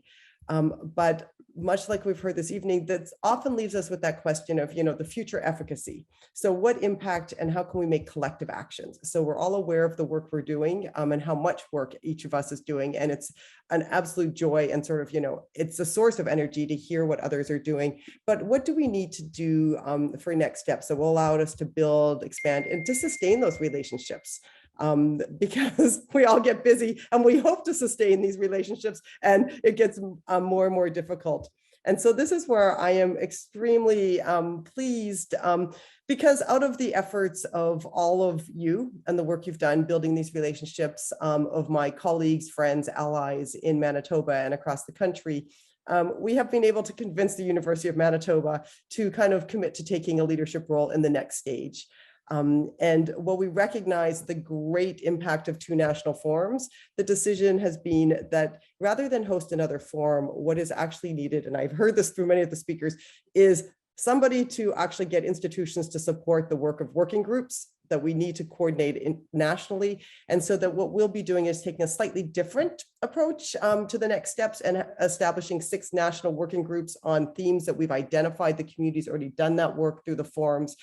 But much like we've heard this evening, that often leaves us with that question of, the future efficacy. So what impact and how can we make collective actions? So we're all aware of the work we're doing and how much work each of us is doing. And it's an absolute joy and sort of, it's a source of energy to hear what others are doing. But what do we need to do for next steps that will allow us to build, expand, and to sustain those relationships? Because we all get busy and we hope to sustain these relationships, and it gets more and more difficult. And so this is where I am extremely pleased because out of the efforts of all of you and the work you've done building these relationships of my colleagues, friends, allies in Manitoba and across the country, we have been able to convince the University of Manitoba to kind of commit to taking a leadership role in the next stage. And while we recognize the great impact of 2 national forums, the decision has been that rather than host another forum, what is actually needed, and I've heard this through many of the speakers, is somebody to actually get institutions to support the work of working groups that we need to coordinate nationally. And so that what we'll be doing is taking a slightly different approach to the next steps and establishing 6 national working groups on themes that we've identified. The community's already done that work through the forums.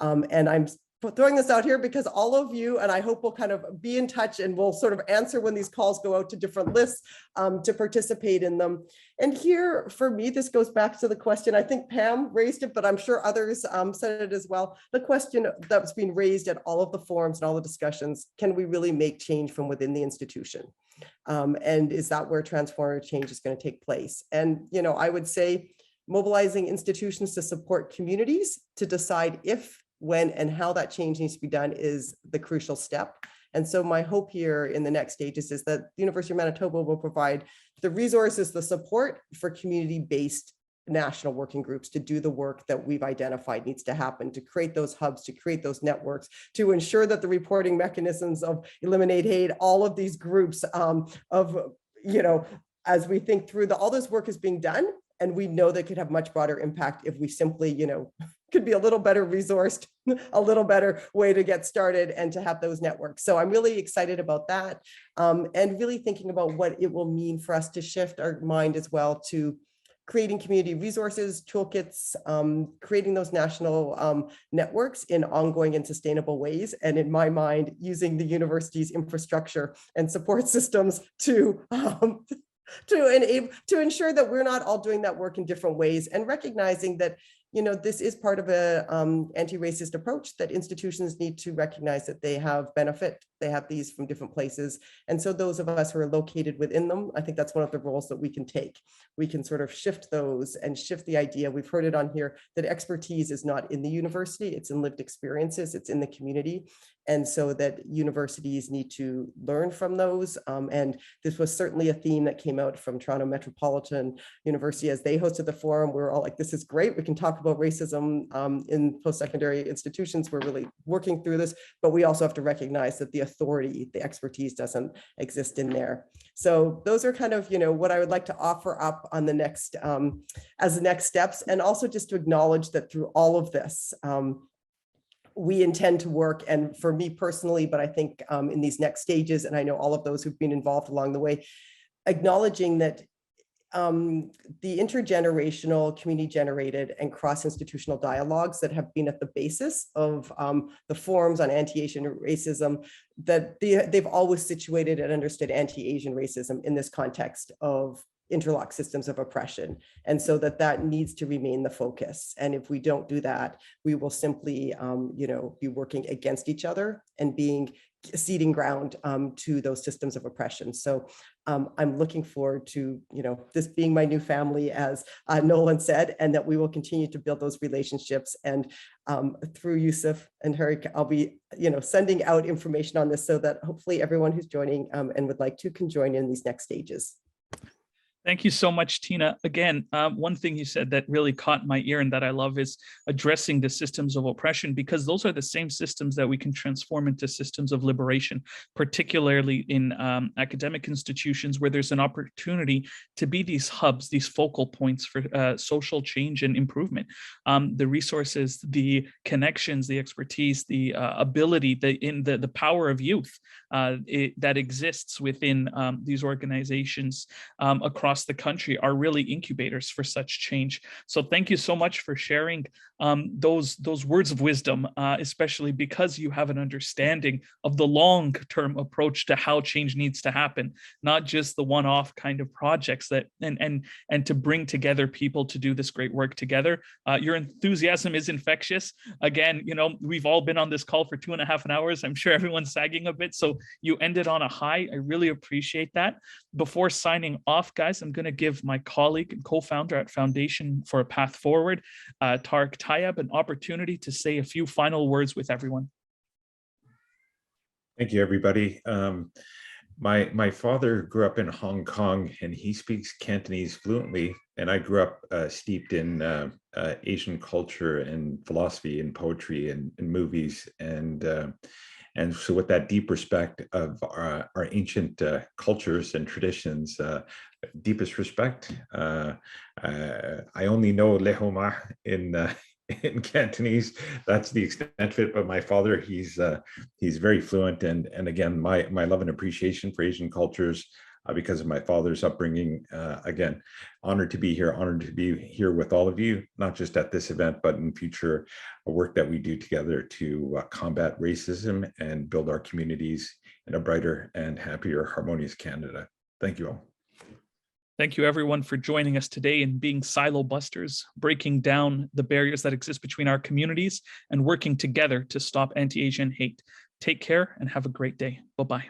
And I'm throwing this out here because all of you, and I hope we'll kind of be in touch and we'll sort of answer when these calls go out to different lists to participate in them. And here, for me, this goes back to the question, I think Pam raised it, but I'm sure others said it as well. The question that's being raised at all of the forums and all the discussions, can we really make change from within the institution? And is that where transformative change is going to take place? And, I would say mobilizing institutions to support communities to decide if, when, and how that change needs to be done is the crucial step. And so my hope here in the next stages is that the University of Manitoba will provide the resources, the support for community-based national working groups to do the work that we've identified needs to happen, to create those hubs, to create those networks, to ensure that the reporting mechanisms of Eliminate Hate, all of these groups as we think through all this work is being done. And we know that could have much broader impact if we simply, could be a little better resourced, a little better way to get started and to have those networks. So I'm really excited about that and really thinking about what it will mean for us to shift our mind as well to creating community resources, toolkits, creating those national networks in ongoing and sustainable ways. And in my mind, using the university's infrastructure and support systems to ensure that we're not all doing that work in different ways and recognizing that this is part of a anti-racist approach that institutions need to recognize that they have benefit. They have these from different places. And so those of us who are located within them, I think that's one of the roles that we can take. We can sort of shift those and shift the idea. We've heard it on here that expertise is not in the university, it's in lived experiences, it's in the community. And so that universities need to learn from those. And this was certainly a theme that came out from Toronto Metropolitan University as they hosted the forum. We're all like, this is great. We can talk about racism in post-secondary institutions. We're really working through this, but we also have to recognize that the authority, the expertise doesn't exist in there. So those are kind of, what I would like to offer up on the next, as the next steps. And also just to acknowledge that through all of this, we intend to work, and for me personally, but I think in these next stages, and I know all of those who've been involved along the way, acknowledging that the intergenerational, community-generated, and cross-institutional dialogues that have been at the basis of the forums on anti-Asian racism, that they've always situated and understood anti-Asian racism in this context of interlocked systems of oppression. And so that needs to remain the focus. And if we don't do that, we will simply, be working against each other and ceding ground to those systems of oppression. So I'm looking forward to, this being my new family, as Nolan said, and that we will continue to build those relationships. And through Yusuf and Harry, I'll be, sending out information on this so that hopefully everyone who's joining and would like to can join in these next stages. Thank you so much, Tina. Again, one thing you said that really caught my ear and that I love is addressing the systems of oppression, because those are the same systems that we can transform into systems of liberation, particularly in academic institutions where there's an opportunity to be these hubs, these focal points for social change and improvement. The resources, the connections, the expertise, the ability, the power of youth that exists within these organizations across across the country are really incubators for such change. So thank you so much for sharing those words of wisdom, especially because you have an understanding of the long-term approach to how change needs to happen, not just the one-off kind of projects that and to bring together people to do this great work together. Your enthusiasm is infectious. Again, you know, we've all been on this call for 2.5 hours. I'm sure everyone's sagging a bit, so you ended on a high. I really appreciate that. Before signing off, guys, I'm going to give my colleague and co-founder at Foundation for a Path Forward, Tarek Tayeb, an opportunity to say a few final words with everyone. Thank you, everybody. My father grew up in Hong Kong, and he speaks Cantonese fluently. And I grew up steeped in Asian culture and philosophy and poetry and movies. And so with that deep respect of our ancient cultures and traditions, deepest respect. I only know Lehoma in Cantonese. That's the extent of it. But my father, he's very fluent. And again, my love and appreciation for Asian cultures because of my father's upbringing. Again, honored to be here with all of you, not just at this event, but in future work that we do together to combat racism and build our communities in a brighter and happier, harmonious Canada. Thank you all. Thank you, everyone, for joining us today and being silo busters, breaking down the barriers that exist between our communities and working together to stop anti-Asian hate. Take care and have a great day. Bye-bye.